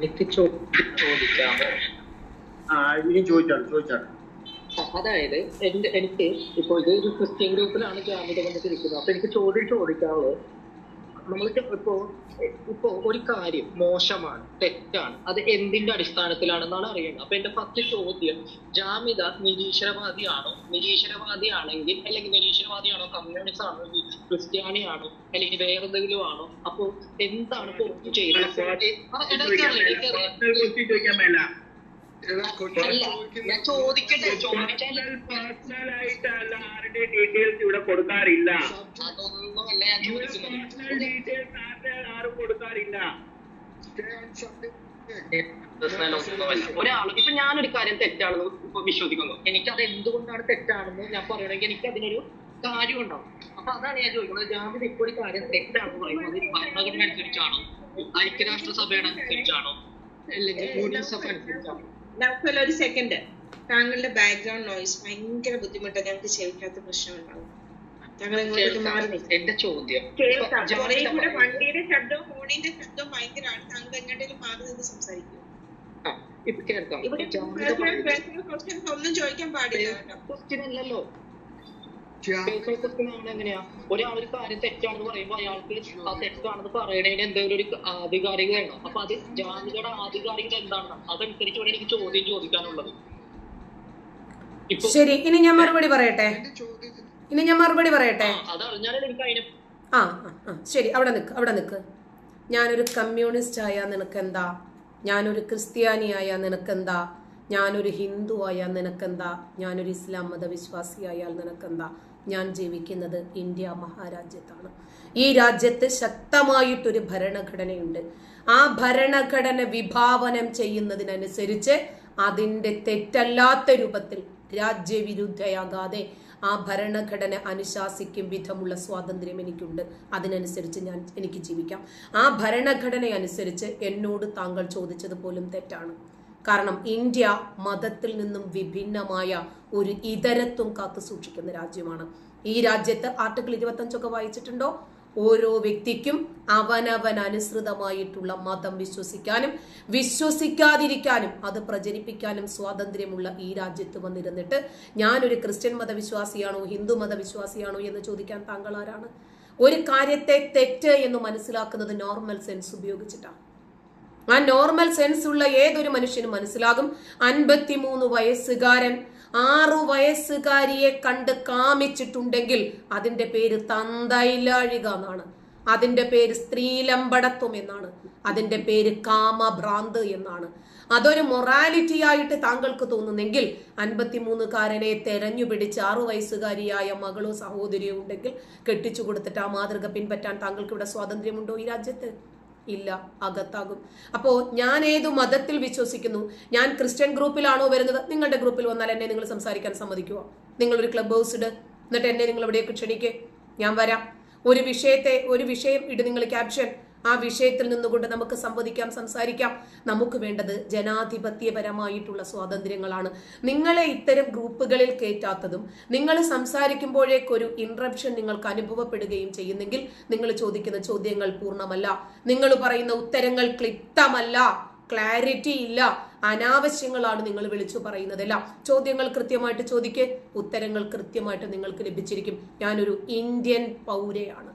എനിക്ക് ചോദിക്കാമോ? ഇനി ചോദിച്ചാണ്. അതായത് എനിക്ക് ഇപ്പൊ ഇത് ഒരു ക്രിസ്ത്യൻ ഗ്രൂപ്പിലാണ് ജാമ്യത വന്നിട്ടിരിക്കുന്നത്. അപ്പൊ എനിക്ക് ചോദിക്കാനുള്ളത്, നമ്മൾക്ക് ഇപ്പോ ഒരു കാര്യം മോശമാണ്, തെറ്റാണ്, അത് എന്തിന്റെ അടിസ്ഥാനത്തിലാണെന്നാണ് അറിയുന്നത്. അപ്പൊ എന്റെ ഫസ്റ്റ് ചോദ്യം, ജാമിദ നിരീശ്വരവാദിയാണെങ്കിൽ, അല്ലെങ്കിൽ നിരീശ്വരവാദിയാണോ, കമ്മ്യൂണിസ്റ്റ് ആണോ, ക്രിസ്ത്യാനിയാണോ, അല്ലെങ്കിൽ വേറെ എന്തെങ്കിലും ആണോ? അപ്പൊ എന്താണ് ചെയ്യുന്നത്? ഞാൻ ചോദിക്കട്ടെ, പേഴ്സണലായിട്ടല്ല ആരുടെ ഡീറ്റെയിൽസ് ഇവിടെ കൊടുക്കാറില്ല. അതൊന്നുമല്ല ഞാൻ ചോദിക്കുന്നത്. ഡീറ്റെയിൽസ് ആരും കൊടുക്കാറില്ല. ഒരാൾ ഇപ്പൊ ഞാനൊരു കാര്യം തെറ്റാണെന്ന് ഇപ്പൊ വിശ്വസിക്കുന്നു, എനിക്കത് എന്തുകൊണ്ടാണ് തെറ്റാണെന്ന് ഞാൻ പറയണമെങ്കിൽ എനിക്ക് അതിനൊരു കാര്യം ഉണ്ടാവും. അപ്പൊ അതാണ് ഞാൻ ചോദിക്കുന്നത്. ജാമ്യത ഇപ്പോൾ ഒരു കാര്യം തെറ്റാണെന്ന് പറയുന്നത് ഭരണഘടന അനുസരിച്ചാണോ, ഐക്യരാഷ്ട്രസഭയുടെ അനുസരിച്ചാണോ, അല്ലെങ്കിൽ യൂണിസെഫ് അനുസരിച്ചാണോ? ഒരു സെക്കൻഡ്, താങ്കളുടെ ബാക്ക്ഗ്രൗണ്ട് നോയിസ് ഭയങ്കര ബുദ്ധിമുട്ടാണ്, ഞങ്ങൾക്ക് ചെവിക്കാത്ത പ്രശ്നമുണ്ടാവും. താങ്കൾ ഇങ്ങോട്ടേക്ക് മാറി നിൽക്കും. എന്റെ ചോദ്യം, വണ്ടിയുടെ ശബ്ദവും ഫോണിന്റെ ശബ്ദവും ഭയങ്കരമാണ്. താങ്കൾ എങ്ങോട്ടേലും മാറി നിന്ന് സംസാരിക്കും. ഇപ്പൊ കേൾക്കാം. ഒന്നും ചോദിക്കാൻ പാടില്ല കേട്ടോ. ക്വസ്റ്റ്യൻ അല്ലല്ലോ, എങ്ങനെയാ ഒരാൾ ഒരു കാര്യം തെറ്റാണെന്ന് പറയുമ്പോ അയാൾക്ക് ആ തെറ്റാണെന്ന് പറയണതിന് എന്തെങ്കിലും ഒരു ആധികാരികത വേണം. അപ്പൊ അത് ജാമ്യതയുടെ ആധികാരികത എന്താണ്? അതനുസരിച്ച് ഇവിടെ എനിക്ക് ചോദ്യം ചോദിക്കാനുള്ളത്. ശരി, ഇനി ഞാൻ മറുപടി പറയട്ടെ. അതറിഞ്ഞാലേ എനിക്ക് അതിനെ ശരി, അവിടെ നിക്ക്. ഞാനൊരു കമ്മ്യൂണിസ്റ്റ് ആയാൽ നിനക്കെന്താ? ഞാനൊരു ക്രിസ്ത്യാനിയായാൽ നിനക്കെന്താ? ഞാനൊരു ഹിന്ദു ആയാൽ നിനക്കെന്താ? ഞാനൊരു ഇസ്ലാം മതവിശ്വാസിയായാൽ നിനക്കെന്താ? ഞാൻ ജീവിക്കുന്നത് ഇന്ത്യ മഹാരാജ്യത്താണ്. ഈ രാജ്യത്ത് ശക്തമായിട്ടൊരു ഭരണഘടനയുണ്ട്. ആ ഭരണഘടന വിഭാവനം ചെയ്യുന്നതിനനുസരിച്ച് അതിൻ്റെ തെറ്റല്ലാത്ത രൂപത്തിൽ രാജ്യവിരുദ്ധയാകാതെ ആ ഭരണഘടന അനുശാസിക്കും വിധമുള്ള സ്വാതന്ത്ര്യം എനിക്കുണ്ട്. അതിനനുസരിച്ച് എനിക്ക് ജീവിക്കാം. ആ ഭരണഘടന അനുസരിച്ച് എന്നോട് താങ്കൾ ചോദിച്ചത് പോലും തെറ്റാണ്. കാരണം ഇന്ത്യ മതത്തിൽ നിന്നും വിഭിന്നമായ ഒരു ഇതരത്വം കാത്തു സൂക്ഷിക്കുന്ന രാജ്യമാണ്. ഈ രാജ്യത്ത് ആർട്ടിക്കിൾ 25 വായിച്ചിട്ടുണ്ടോ? ഓരോ വ്യക്തിക്കും അവനവൻ അനുസൃതമായിട്ടുള്ള മതം വിശ്വസിക്കാനും വിശ്വസിക്കാതിരിക്കാനും അത് പ്രചരിപ്പിക്കാനും സ്വാതന്ത്ര്യമുള്ള ഈ രാജ്യത്ത് വന്നിരുന്നിട്ട് ഞാനൊരു ക്രിസ്ത്യൻ മതവിശ്വാസിയാണോ ഹിന്ദു മതവിശ്വാസിയാണോ എന്ന് ചോദിക്കാൻ താങ്കൾ ആരാണ്? ഒരു കാര്യത്തെ തെറ്റ് എന്ന് മനസ്സിലാക്കുന്നത് നോർമൽ സെൻസ് ഉപയോഗിച്ചിട്ടാണ്. ആ നോർമൽ സെൻസ് ഉള്ള ഏതൊരു മനുഷ്യനും മനസ്സിലാകും. 53 വയസ്സുകാരൻ 6 വയസ്സുകാരിയെ കണ്ട് കാമിച്ചിട്ടുണ്ടെങ്കിൽ അതിന്റെ പേര് തന്തയില്ലാഴിക എന്നാണ്. അതിന്റെ പേര് സ്ത്രീലമ്പടത്വം എന്നാണ്. അതിന്റെ പേര് കാമഭ്രാന്ത് എന്നാണ്. അതൊരു മൊറാലിറ്റി ആയിട്ട് താങ്കൾക്ക് തോന്നുന്നെങ്കിൽ 53കാരനെ തെരഞ്ഞു പിടിച്ച് 6 വയസ്സുകാരിയായ മകളോ സഹോദരിയോ ഉണ്ടെങ്കിൽ കെട്ടിച്ചു കൊടുത്തിട്ട് ആ മാതൃക പിൻപറ്റാൻ താങ്കൾക്ക് ഇവിടെ സ്വാതന്ത്ര്യമുണ്ടോ ഈ രാജ്യത്ത്? ഇല്ല, അകത്താകും. അപ്പോ ഞാൻ ഏതു മതത്തിൽ വിശ്വസിക്കുന്നു? ഞാൻ ക്രിസ്ത്യൻ ഗ്രൂപ്പിലാണോ വരുന്നത്? നിങ്ങളുടെ ഗ്രൂപ്പിൽ വന്നാൽ എന്നെ നിങ്ങൾ സംസാരിക്കാൻ സമ്മതിക്കുമോ? നിങ്ങളൊരു ക്ലബ് ഹൗസ് ഇട്, എന്നിട്ട് എന്നെ നിങ്ങൾ എവിടെയൊക്കെ ക്ഷണിക്കേ, ഞാൻ വരാം. ഒരു വിഷയം ഇട് നിങ്ങൾ ക്യാപ്ഷൻ. ആ വിഷയത്തിൽ നിന്നുകൊണ്ട് നമുക്ക് സംവദിക്കാം, സംസാരിക്കാം. നമുക്ക് വേണ്ടത് ജനാധിപത്യപരമായിട്ടുള്ള സ്വാതന്ത്ര്യങ്ങളാണ്. നിങ്ങളെ ഇത്തരം ഗ്രൂപ്പുകളിൽ കയറ്റാത്തതും നിങ്ങൾ സംസാരിക്കുമ്പോഴേക്കൊരു ഇൻട്രപ്ഷൻ നിങ്ങൾക്ക് അനുഭവപ്പെടുകയും ചെയ്യുന്നെങ്കിൽ നിങ്ങൾ ചോദിക്കുന്ന ചോദ്യങ്ങൾ പൂർണ്ണമല്ല, നിങ്ങൾ പറയുന്ന ഉത്തരങ്ങൾ ക്ലിപ്തമല്ല, ക്ലാരിറ്റി ഇല്ല, അനാവശ്യങ്ങളാണ് നിങ്ങൾ വിളിച്ചു പറയുന്നതെല്ലാം. ചോദ്യങ്ങൾ കൃത്യമായിട്ട് ചോദിക്കേ, ഉത്തരങ്ങൾ കൃത്യമായിട്ട് നിങ്ങൾക്ക് ലഭിച്ചിരിക്കും. ഞാനൊരു ഇന്ത്യൻ പൗരയാണ്.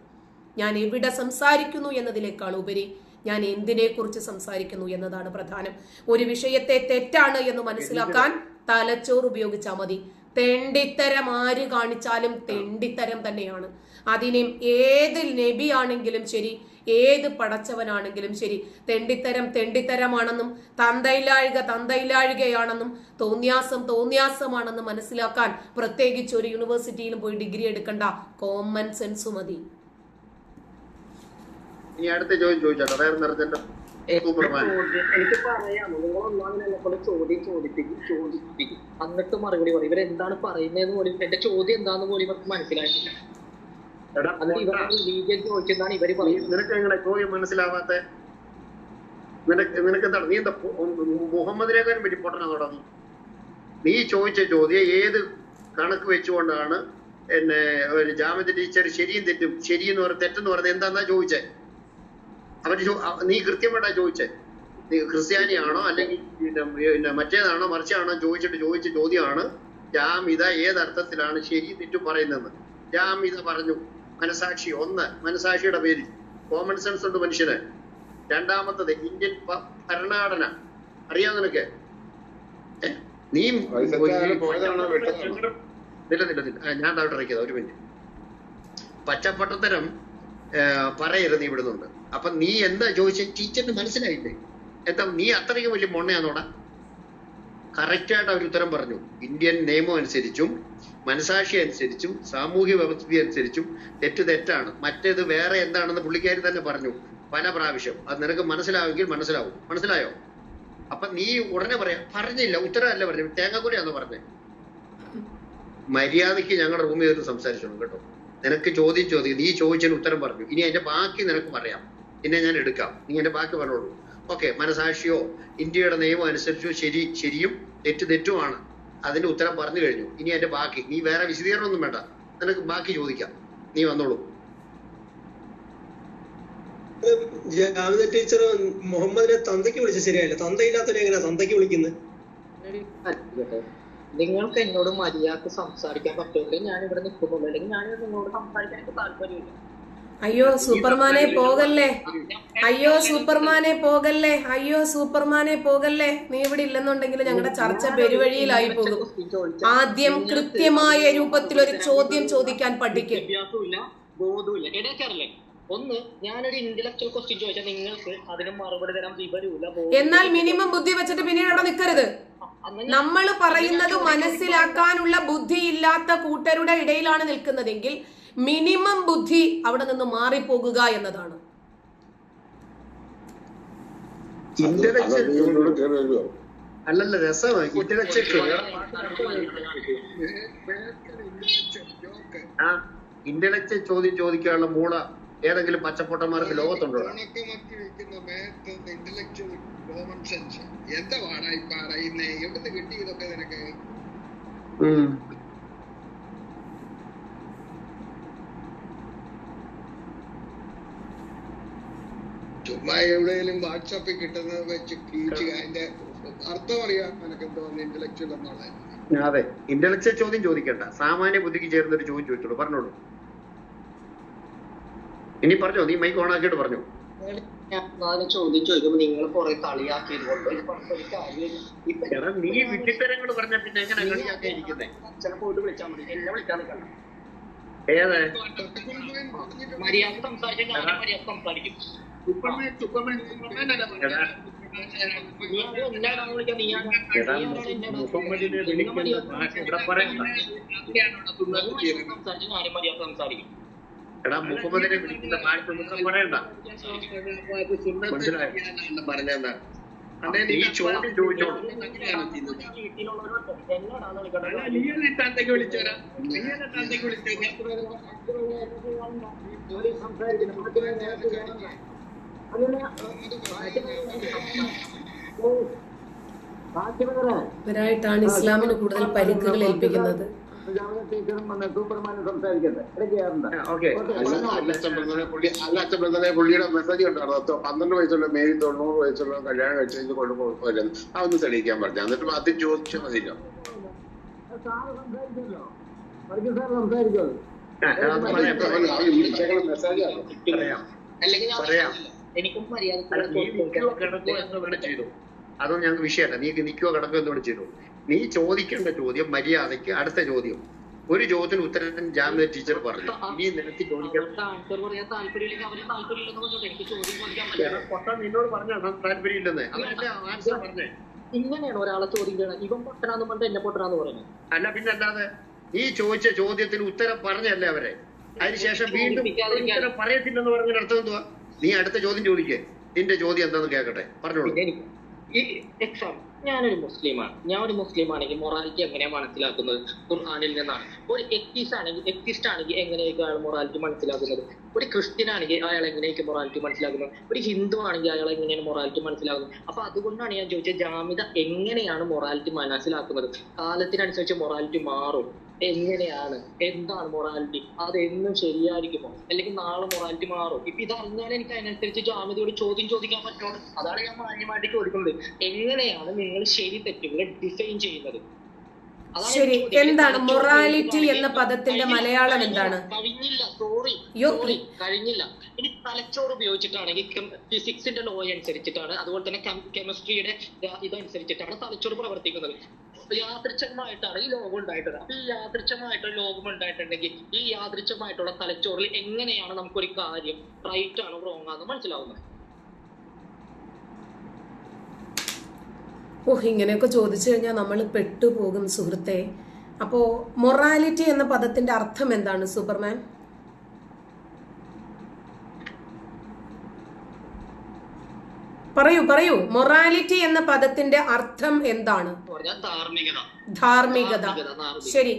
ഞാൻ എവിടെ സംസാരിക്കുന്നു എന്നതിനേക്കാൾ ഉപരി ഞാൻ എന്തിനെ കുറിച്ച് സംസാരിക്കുന്നു എന്നതാണ് പ്രധാനം. ഒരു വിഷയത്തെ തെറ്റാണ് എന്ന് മനസ്സിലാക്കാൻ തലച്ചോറ് ഉപയോഗിച്ചാൽ മതി. തെണ്ടിത്തരം ആര് കാണിച്ചാലും തെണ്ടിത്തരം തന്നെയാണ്. അതിനെ ഏത് നബിയാണെങ്കിലും ശരി, ഏത് പടച്ചവനാണെങ്കിലും ശരി, തെണ്ടിത്തരമാണെന്നും തന്തയില്ലാഴികയാണെന്നും തോന്നിയാസമാണെന്നും മനസ്സിലാക്കാൻ പ്രത്യേകിച്ച് ഒരു യൂണിവേഴ്സിറ്റിയിലും പോയി ഡിഗ്രി എടുക്കണ്ട, കോമൺ സെൻസ് മതി. ഇനി അടുത്ത ചോദിച്ചോട്ടെ. എനിക്ക് പറയാമോ? നിങ്ങൾ ഒന്നാമതിനെ പോലെ ചോദ്യം ചോദിപ്പിക്കും, എന്നിട്ട് മറുപടി പറയും. ഇവരെന്താണ് പറയുന്നതെന്ന് പോലും, എന്റെ ചോദ്യം എന്താന്ന് പോലും ഇവർക്ക് മനസ്സിലായിട്ടില്ല. ചോദിക്കുന്നതാണ് ഇവര് പറയുന്നത്. നിനക്ക് എങ്ങനെ ചോദ്യം മനസ്സിലാവാത്ത? നിനക്ക് എന്താണ്? നീ എന്താ മുഹമ്മദിനെക്കാരും പറ്റി പൊട്ടന തുടങ്ങി? നീ ചോദിച്ച ചോദ്യം ഏത് കണക്ക് വെച്ചുകൊണ്ടാണ് എന്നെ ജാമ്യത ടീച്ചർ ശരിയും തെറ്റും, ശരിയെന്ന് പറഞ്ഞ തെറ്റെന്ന് പറഞ്ഞത് എന്താന്നാ ചോദിച്ചേ? നീ കൃത്യമായിട്ടാ ചോദിച്ചേ. നീ ക്രിസ്ത്യാനിയാണോ അല്ലെങ്കിൽ പിന്നെ മറ്റേതാണോ മറിച്ചാണോ ചോദിച്ച ചോദ്യമാണ് ജാമിത ഏതർത്ഥത്തിലാണ് ശരി തെറ്റു പറയുന്നതെന്ന്. ജാമിത പറഞ്ഞു മനസാക്ഷി. ഒന്ന്, മനസാക്ഷിയുടെ പേര്. കോമൺ സെൻസ് ഉണ്ട് മനുഷ്യന്. രണ്ടാമത്തത് ഇന്ത്യൻ ഭരണഘടന. അറിയാം നിനക്ക്? നീ ഞാൻ താഴോട്ട് ഇറക്കിയത് ഒരു മിനിറ്റ്. പച്ചപ്പട്ടത്തരം പറയരുത് നീ ഇവിടുന്നുണ്ട്. അപ്പൊ നീ എന്താ ചോദിച്ച ടീച്ചറിന് മനസ്സിലായില്ലേ? എന്താ നീ അത്രയ്ക്ക് വലിയ മൊണ്ണയാന്നോടാ? കറക്റ്റായിട്ട് അവർ ഉത്തരം പറഞ്ഞു. ഇന്ത്യൻ നിയമം അനുസരിച്ചും മനസാക്ഷി അനുസരിച്ചും സാമൂഹ്യ വ്യവസ്ഥ അനുസരിച്ചും തെറ്റാണ്. മറ്റേത് വേറെ എന്താണെന്ന് പുള്ളിക്കാരി തന്നെ പറഞ്ഞു പല പ്രാവശ്യം. അത് നിനക്ക് മനസ്സിലാവുമെങ്കിൽ മനസ്സിലാവും. മനസ്സിലായോ? അപ്പൊ നീ ഉടനെ പറയാം പറഞ്ഞില്ല, ഉത്തരമല്ല പറഞ്ഞു, തേങ്ങാക്കുരയാന്ന് പറഞ്ഞേ. മര്യാദയ്ക്ക് ഞങ്ങളുടെ റൂമിൽ നിന്ന് സംസാരിച്ചോളൂ കേട്ടോ. നിനക്ക് ചോദിക്കും, നീ ചോദിച്ചതിന് ഉത്തരം പറഞ്ഞു. ഇനി അതിന്റെ ബാക്കി നിനക്ക് പറയാം, പിന്നെ ഞാൻ എടുക്കാം. നീ എന്റെ ബാക്കി പറഞ്ഞോളൂ. ഓക്കെ, മനസാക്ഷിയോ ഇന്ത്യയുടെ നിയമം അനുസരിച്ചോ ശരിയും തെറ്റുമാണ്. അതിന്റെ ഉത്തരം പറഞ്ഞു കഴിഞ്ഞു. ഇനി അതിന്റെ ബാക്കി നീ വേറെ വിശദീകരണം ഒന്നും വേണ്ട, നിനക്ക് ബാക്കി ചോദിക്കാം. നീ വന്നോളൂ. ജാമിദ ടീച്ചർ മുഹമ്മദിനെ തന്തയ്ക്ക് വിളിച്ച ശരിയായില്ല. തന്തയില്ലാത്തവരെ എങ്ങനെയാ തന്തയ്ക്ക് വിളിക്കുന്നത്? നിങ്ങൾക്ക് എന്നോട് മര്യാദക്ക് സംസാരിക്കാൻ പറ്റുമെങ്കിൽ ഞാൻ ഇവിടെ നിൽക്കുന്നുള്ളൂ, അല്ലെങ്കിൽ ഞാൻ നിങ്ങളോട് സംസാരിക്കാൻ എനിക്ക് താല്പര്യമില്ല. അയ്യോ സൂപ്പർമാനെ പോകല്ലേ, അയ്യോ സൂപ്പർമാനെ പോകല്ലേ, അയ്യോ സൂപ്പർമാനെ പോകല്ലേ. നീ ഇവിടെ ഇല്ലെന്നുണ്ടെങ്കിൽ ഞങ്ങളുടെ ചർച്ച പെരുവഴിയിലായി പോകും. ആദ്യം കൃത്യമായ രൂപത്തിൽ ഒരു ചോദ്യം ചോദിക്കാൻ പഠിക്കും. വിദ്യാഭ്യാസമില്ല, ബോധമില്ല. ഇടയ്ക്കറില്ലേ, ഒന്ന് ഞാനൊരു ഇന്റലക്ച്വൽ ക്വസ്റ്റ്യൻ ചോദിച്ചാൽ നിങ്ങൾക്ക് അതിന് മറുപടി തരാൻ വിവരമില്ല. എന്നാൽ മിനിമം ബുദ്ധി വെച്ചിട്ട് പിന്നീട് അവിടെ നിൽക്കരുത്. നമ്മൾ പറയുന്നത് മനസ്സിലാക്കാനുള്ള ബുദ്ധിയില്ലാത്ത കൂട്ടരുടെ ഇടയിലാണ് നിൽക്കുന്നതെങ്കിൽ മിനിമം ബുദ്ധി അവിടെ നിന്ന് മാറിപ്പോകുക എന്നതാണ്. അല്ലല്ല, രസമാണ് ഇന്റലക്ച്വൽ ചോദ്യം ചോദിക്കാനുള്ള മൂള ഏതെങ്കിലും പച്ചപ്പൊട്ടന്മാർക്ക് ലോകത്തുണ്ടോ? ചുമ്മാ എവിടെയെങ്കിലും വാട്സാപ്പിൽ കിട്ടുന്നത് വെച്ച് അതിന്റെ അർത്ഥം അറിയാം നിനക്ക് എന്തോ ഇന്റലക്ച്വൽ എന്നുള്ളത്. അതെ, ഇന്റലക്ച്വൽ ചോദ്യം ചോദിക്കണ്ട, സാമാന്യ ബുദ്ധിക്ക് ചേർന്നൊരു ചോദ്യം ചോദിച്ചോളൂ. പറഞ്ഞോളൂ. ഇനി പറഞ്ഞോ, നീ മൈക്ക് ഓൺ ആക്കിയിട്ട് പറഞ്ഞു. ചോദ്യം ചോദിക്കുമ്പോ നിങ്ങൾ കുറെ കളിയാക്കിയത് കൊണ്ട് നീ വിട്ടിത്തരങ്ങൾ പറഞ്ഞ പിന്നെ എങ്ങനെ കളിയാക്കിയിരിക്കുന്നേ? പോയിട്ട് വിളിച്ചാൽ മതി, എന്നെ വിളിക്കാൻ നിൽക്കണം. ഏത് മര്യാദ സംസാരിക്കാൻ ഞാൻ മര്യാദ സംസാരിക്കും. മുഹമ്മദിനെ വിളിക്കുന്ന ഭാഷ ഇവിടെ പറയണ്ട. എടാ, മുഹമ്മദിനെ വിളിക്കുന്ന ഭാഷ ഒന്നും പറയണ്ട. മനസ്സിലായോ? പറഞ്ഞെന്താ നീ ചോദ്യം ചോദിച്ചോളൂ. ഇവരായിട്ടാണ് ഇസ്ലാമിന് കൂടുതൽ പരിക്കുകൾ ഏൽപ്പിക്കുന്നത്. പുള്ളിയുടെ മെസ്സേജ് ഉണ്ടായിരുന്നു, 12 വയസ്സുള്ള മേരി 90 വയസ്സുള്ള കല്യാണം കഴിച്ചു കൊണ്ട് കുഴപ്പമില്ലെന്ന്. അതൊന്ന് തെളിയിക്കാൻ പറഞ്ഞു. എന്നിട്ട് അത് ചോദിച്ചാൽ മതിയല്ലോ. എനിക്കും മര്യാദ ചെയ്തു. അതൊന്നും ഞങ്ങൾക്ക് വിഷയമല്ല. നീ നിൽക്കുകയോ കിടക്കുകയോ എന്തുകൊണ്ട് ചെയ്തു? നീ ചോദിക്കേണ്ട ചോദ്യം മര്യാദയ്ക്ക് അടുത്ത ചോദ്യം. ഒരു ചോദ്യത്തിന് ഉത്തരം ജാമിദ ടീച്ചർ പറഞ്ഞു. ഇനി നിനക്ക് ചോദിക്കാൻ നിന്നോട് പറഞ്ഞ താല്പര്യമില്ലെന്ന്. അവരുടെ ആൻസർ പറഞ്ഞേ. ഇങ്ങനെയാണ് ഒരാളെ ചോദ്യം ചെയ്യണം. ഇവൻ പൊട്ടനാന്ന് പറഞ്ഞിട്ട് എന്നെ പൊട്ടനാന്ന് പറഞ്ഞു. അല്ല പിന്നെ അല്ലാതെ നീ ചോദിച്ച ചോദ്യത്തിന് ഉത്തരം പറഞ്ഞല്ലേ അവരെ. അതിനുശേഷം വീണ്ടും ഉത്തരം പറയത്തില്ലെന്ന് പറഞ്ഞ അർത്ഥം എന്തുവാ? നീ അടുത്ത ചോദ്യം ചോദിക്കേ. നിന്റെ ചോദ്യം എന്താന്ന് കേൾക്കട്ടെ, പറഞ്ഞോളൂ. ഈ എക്സാം, ഞാനൊരു മുസ്ലിമാണ്. ഞാൻ ഒരു മുസ്ലിം ആണെങ്കിൽ മൊറാലിറ്റി എങ്ങനെയാണ് മനസ്സിലാക്കുന്നത്? ഖുർആനിൽ നിന്നാണ്. ഒരു എത്തിസ്റ്റ് ആണെങ്കിൽ എങ്ങനെയൊക്കെ അയാൾ മൊറാലിറ്റി മനസ്സിലാക്കുന്നത്? ഒരു ക്രിസ്ത്യൻ ആണെങ്കിൽ അയാൾ എങ്ങനെയൊക്കെ മൊറാലിറ്റി മനസ്സിലാക്കുന്നത്? ഒരു ഹിന്ദു ആണെങ്കിൽ അയാൾ എങ്ങനെയാണ് മൊറാലിറ്റി മനസ്സിലാക്കുന്നത്? അപ്പൊ അതുകൊണ്ടാണ് ഞാൻ ചോദിച്ചത്, ജാമിദ എങ്ങനെയാണ് മൊറാലിറ്റി മനസ്സിലാക്കുന്നത്? കാലത്തിനനുസരിച്ച് മൊറാലിറ്റി മാറും. എങ്ങനെയാണ്, എന്താണ് മൊറാലിറ്റി, അത് എന്നും ശരിയായിരിക്കുമോ, അല്ലെങ്കിൽ നാളെ മൊറാലിറ്റി മാറും? ഇപ്പൊ ഇത് അറിഞ്ഞാൽ എനിക്ക് അതിനനുസരിച്ച് ജാമ്യതയോട് ചോദ്യം ചോദിക്കാൻ പറ്റുള്ളൂ. അതാണ് ഞാൻ മാന്യമായിട്ട് ചോദിക്കുന്നത്. എങ്ങനെയാണ് നിങ്ങൾ ശരി തെറ്റുകളെ ഡിഫൈൻ ചെയ്യുന്നത്? ശരി, എന്താണ് മൊറാലിറ്റി എന്ന പദത്തിന്റെ മലയാളം എന്താണ്? കഴിഞ്ഞില്ല. ഇനി തലച്ചോറ് ഉപയോഗിച്ചിട്ടാണെങ്കിൽ ഫിസിക്സിന്റെ ലോ അനുസരിച്ചിട്ടാണ്, അതുപോലെ തന്നെ കെമിസ്ട്രിയുടെ ഇതനുസരിച്ചിട്ടാണ് തലച്ചോറ് പ്രവർത്തിക്കുന്നത്. യാദൃച്ഛമായിട്ടാണ് ഈ ലോകം ഉണ്ടായിട്ടുള്ളത്. അപ്പൊ ഈ യാദൃച്ഛമായിട്ടുള്ള ലോകം ഉണ്ടായിട്ടുണ്ടെങ്കിൽ ഈ യാദൃച്ഛമായിട്ടുള്ള തലച്ചോറിൽ എങ്ങനെയാണ് നമുക്കൊരു കാര്യം റൈറ്റ് ആണോ റോങ് ആണെന്ന് മനസ്സിലാവുന്നത്? ഇങ്ങനെയൊക്കെ ചോദിച്ചു കഴിഞ്ഞാൽ നമ്മൾ പെട്ടുപോകും സുഹൃത്തെ. അപ്പോ മൊറാലിറ്റി എന്ന പദത്തിന്റെ അർത്ഥം എന്താണ് സൂപ്പർമാൻ? പറയൂ. മൊറാലിറ്റി എന്ന പദത്തിന്റെ അർത്ഥം എന്താണ്? ധാർമ്മികത. ശരി,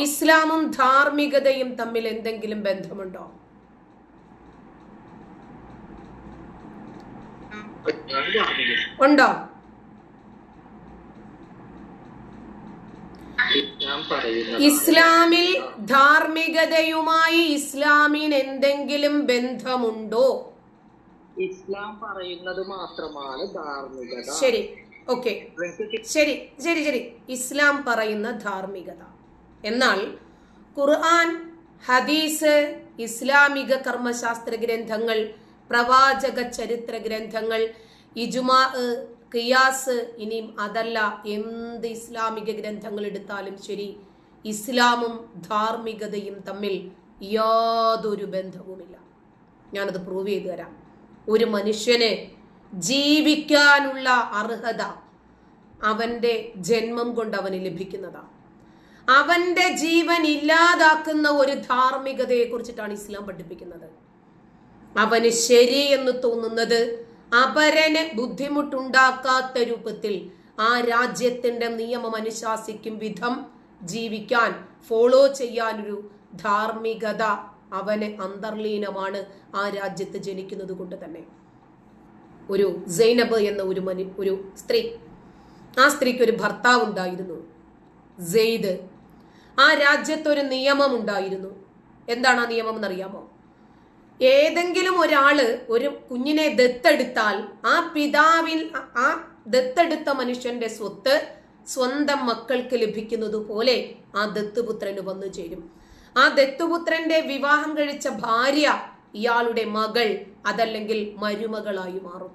ഇസ്ലാമും ധാർമ്മികതയും തമ്മിൽ എന്തെങ്കിലും ബന്ധമുണ്ടോ? ഉണ്ടോ? ഇസ്ലാമിൽ ധാർമ്മികതയുമായി ഇസ്ലാമിന് എന്തെങ്കിലും ബന്ധമുണ്ടോ? ഇസ്ലാം പറയുന്നത് മാത്രമാണ് ധാർമ്മികത. ശരി, ഓക്കെ, ശരി. ഇസ്ലാം പറയുന്ന ധാർമ്മികത. എന്നാൽ ഖുർആൻ, ഹദീസ്, ഇസ്ലാമിക കർമ്മശാസ്ത്ര ഗ്രന്ഥങ്ങൾ, പ്രവാചക ചരിത്ര ഗ്രന്ഥങ്ങൾ, ഇജ്മാ, ഖിയാസ്, ഇനിയും അതല്ല എന്ത് ഇസ്ലാമിക ഗ്രന്ഥങ്ങൾ എടുത്താലും ശരി, ഇസ്ലാമും ധാർമ്മികതയും തമ്മിൽ യാതൊരു ബന്ധവുമില്ല. ഞാനത് പ്രൂവ് ചെയ്തു തരാം. ഒരു മനുഷ്യന് ജീവിക്കാനുള്ള അർഹത അവന്റെ ജന്മം കൊണ്ട് അവന് ലഭിക്കുന്നതാണ്. അവന്റെ ജീവൻ ഇല്ലാതാക്കുന്ന ഒരു ധാർമ്മികതയെ കുറിച്ചിട്ടാണ് ഇസ്ലാം പഠിപ്പിക്കുന്നത്. അവന് ശരി എന്ന് തോന്നുന്നത് അപരന് ബുദ്ധിമുട്ടുണ്ടാക്കാത്ത രൂപത്തിൽ ആ രാജ്യത്തിന്റെ നിയമം അനുശാസിക്കും വിധം ജീവിക്കാൻ, ഫോളോ ചെയ്യാനൊരു ധാർമ്മികത അവന് അന്തർലീനമാണ് ആ രാജ്യത്ത് ജനിക്കുന്നത് കൊണ്ട് തന്നെ. ഒരു സൈനബ് എന്ന ഒരു സ്ത്രീ, ആ സ്ത്രീക്ക് ഒരു ഭർത്താവ് ഉണ്ടായിരുന്നു, സെയ്ദ്. ആ രാജ്യത്തൊരു നിയമം ഉണ്ടായിരുന്നു. എന്താണ് ആ നിയമം എന്നറിയാമോ? ഏതെങ്കിലും ഒരാള് ഒരു കുഞ്ഞിനെ ദത്തെടുത്താൽ ആ ദത്തെടുത്ത മനുഷ്യന്റെ സ്വത്ത് സ്വന്തം മക്കൾക്ക് ലഭിക്കുന്നത് പോലെ ആ ദത്തുപുത്രന് വന്നു ചേരും. ആ ദത്തുപുത്രന്റെ വിവാഹം കഴിച്ച ഭാര്യ ഇയാളുടെ മകൾ, അതല്ലെങ്കിൽ മരുമകളായി മാറും.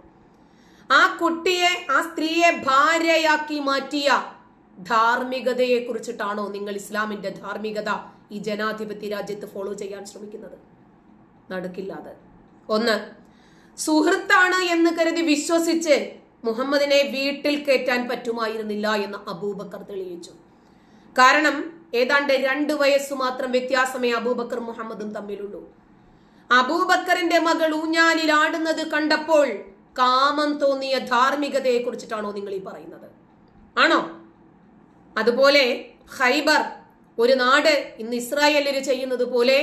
ആ കുട്ടിയെ, ആ സ്ത്രീയെ ഭാര്യയാക്കി മാറ്റിയ ധാർമ്മികതയെ കുറിച്ചിട്ടാണോ നിങ്ങൾ ഇസ്ലാമിന്റെ ധാർമ്മികത ഈ ജനാധിപത്യ രാജ്യത്ത് ഫോളോ ചെയ്യാൻ ശ്രമിക്കുന്നത്? നടക്കില്ലാതെ. ഒന്ന്, സുഹൃത്താണ് എന്ന് കരുതി വിശ്വസിച്ച് മുഹമ്മദിനെ വീട്ടിൽ കയറ്റാൻ പറ്റുമായിരുന്നില്ല എന്ന് അബൂബക്കർ തെളിയിച്ചു. കാരണം ഏതാണ്ട് 2 വയസ്സു മാത്രം വ്യത്യാസമേ അബൂബക്കർ മുഹമ്മദും തമ്മിലുള്ളൂ. അബൂബക്കറിന്റെ മകൾ ഊഞ്ഞാലിൽ ആടുന്നത് കണ്ടപ്പോൾ കാമം തോന്നിയ ധാർമ്മികതയെ കുറിച്ചിട്ടാണോ നിങ്ങൾ ഈ പറയുന്നത്? ആണോ? അതുപോലെ ഖൈബർ, ഒരു നാട് ഇന്ന് ഇസ്രായേലിൽ ചെയ്യുന്നത് പോലെ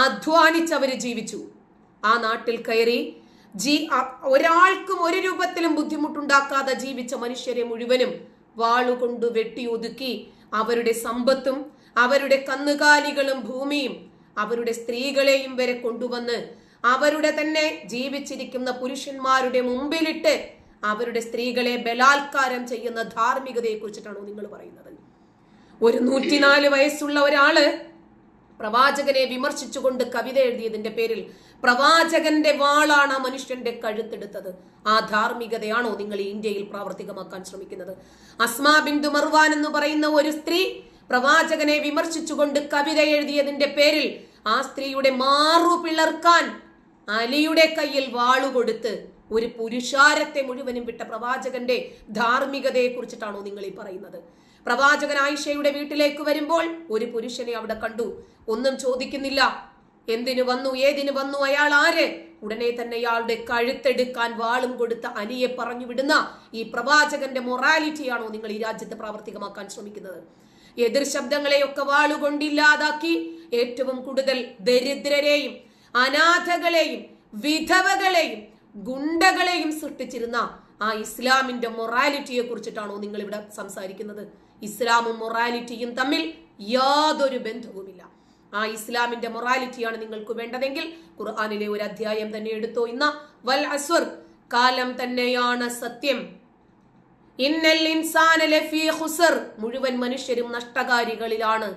അധ്വാനിച്ചവര് ജീവിച്ചു. ആ നാട്ടിൽ കയറി ഒരാൾക്കും ഒരു രൂപത്തിലും ബുദ്ധിമുട്ടുണ്ടാക്കാതെ ജീവിച്ച മനുഷ്യരെ മുഴുവനും വാളുകൊണ്ട് വെട്ടിയൊതുക്കി അവരുടെ സമ്പത്തും അവരുടെ കന്നുകാലികളും ഭൂമിയും അവരുടെ സ്ത്രീകളെയും വരെ കൊണ്ടുവന്ന് അവരുടെ തന്നെ ജീവിച്ചിരിക്കുന്ന പുരുഷന്മാരുടെ മുമ്പിലിട്ട് അവരുടെ സ്ത്രീകളെ ബലാത്കാരം ചെയ്യുന്ന ധാർമ്മികതയെ കുറിച്ചിട്ടാണോ നിങ്ങൾ പറയുന്നത്? ഒരു 104 വയസ്സുള്ള ഒരാള് പ്രവാചകനെ വിമർശിച്ചുകൊണ്ട് കവിത എഴുതിയതിന്റെ പേരിൽ പ്രവാചകന്റെ വാളാണ് ആ മനുഷ്യന്റെ കഴുത്തെടുത്തത്. ആ ധാർമ്മികതയാണോ നിങ്ങൾ ഇന്ത്യയിൽ പ്രാവർത്തികമാക്കാൻ ശ്രമിക്കുന്നത്? അസ്മാ ബിന്ദു മർവാൻ എന്ന് പറയുന്ന ഒരു സ്ത്രീ പ്രവാചകനെ വിമർശിച്ചുകൊണ്ട് കവിത എഴുതിയതിന്റെ പേരിൽ ആ സ്ത്രീയുടെ മാറു പിളർക്കാൻ അലിയുടെ കയ്യിൽ വാളുകൊടുത്ത് ഒരു പുരുഷാരത്തെ മുഴുവനും വിട്ട പ്രവാചകന്റെ ധാർമ്മികതയെ കുറിച്ചിട്ടാണോ നിങ്ങൾ ഈ പറയുന്നത്? പ്രവാചകൻ ആയിഷയുടെ വീട്ടിലേക്ക് വരുമ്പോൾ ഒരു പുരുഷനെ അവിടെ കണ്ടു, ഒന്നും ചോദിക്കുന്നില്ല. എന്തിനു വന്നു, ഏതിനു വന്നു, അയാൾ ആര്? ഉടനെ തന്നെ അയാളുടെ കഴുത്തെടുക്കാൻ വാളും കൊടുത്ത അലിയെ പറഞ്ഞു വിടുന്ന ഈ പ്രവാചകന്റെ മൊറാലിറ്റിയാണോ നിങ്ങൾ ഈ രാജ്യത്ത് പ്രാവർത്തികമാക്കാൻ ശ്രമിക്കുന്നത്? എതിർ ശബ്ദങ്ങളെയൊക്കെ വാളുകൊണ്ടില്ലാതാക്കി ഏറ്റവും കൂടുതൽ ദരിദ്രരെയും അനാഥകളെയും വിധവകളെയും ഗുണ്ടകളെയും സൃഷ്ടിച്ചിരുന്ന ആ ഇസ്ലാമിന്റെ മൊറാലിറ്റിയെ കുറിച്ചിട്ടാണോ നിങ്ങൾ ഇവിടെ സംസാരിക്കുന്നത്? ഇസ്ലാമും മൊറാലിറ്റിയും തമ്മിൽ യാതൊരു ബന്ധവുമില്ല. ആ ഇസ്ലാമിന്റെ മൊറാലിറ്റിയാണ് നിങ്ങൾക്ക് വേണ്ടതെങ്കിൽ ഖുർആനിലെ ഒരു അധ്യായം തന്നെ എടുത്തോ. ഇന്ന വൽ അസ്ർ, കാലം തന്നെയാണ് സത്യം. ഇന്നൽ ഇൻസാന ലഫീ ഖുസ്ർ, മുഴുവൻ മനുഷ്യരും നഷ്ടകാരികളിലാണ്.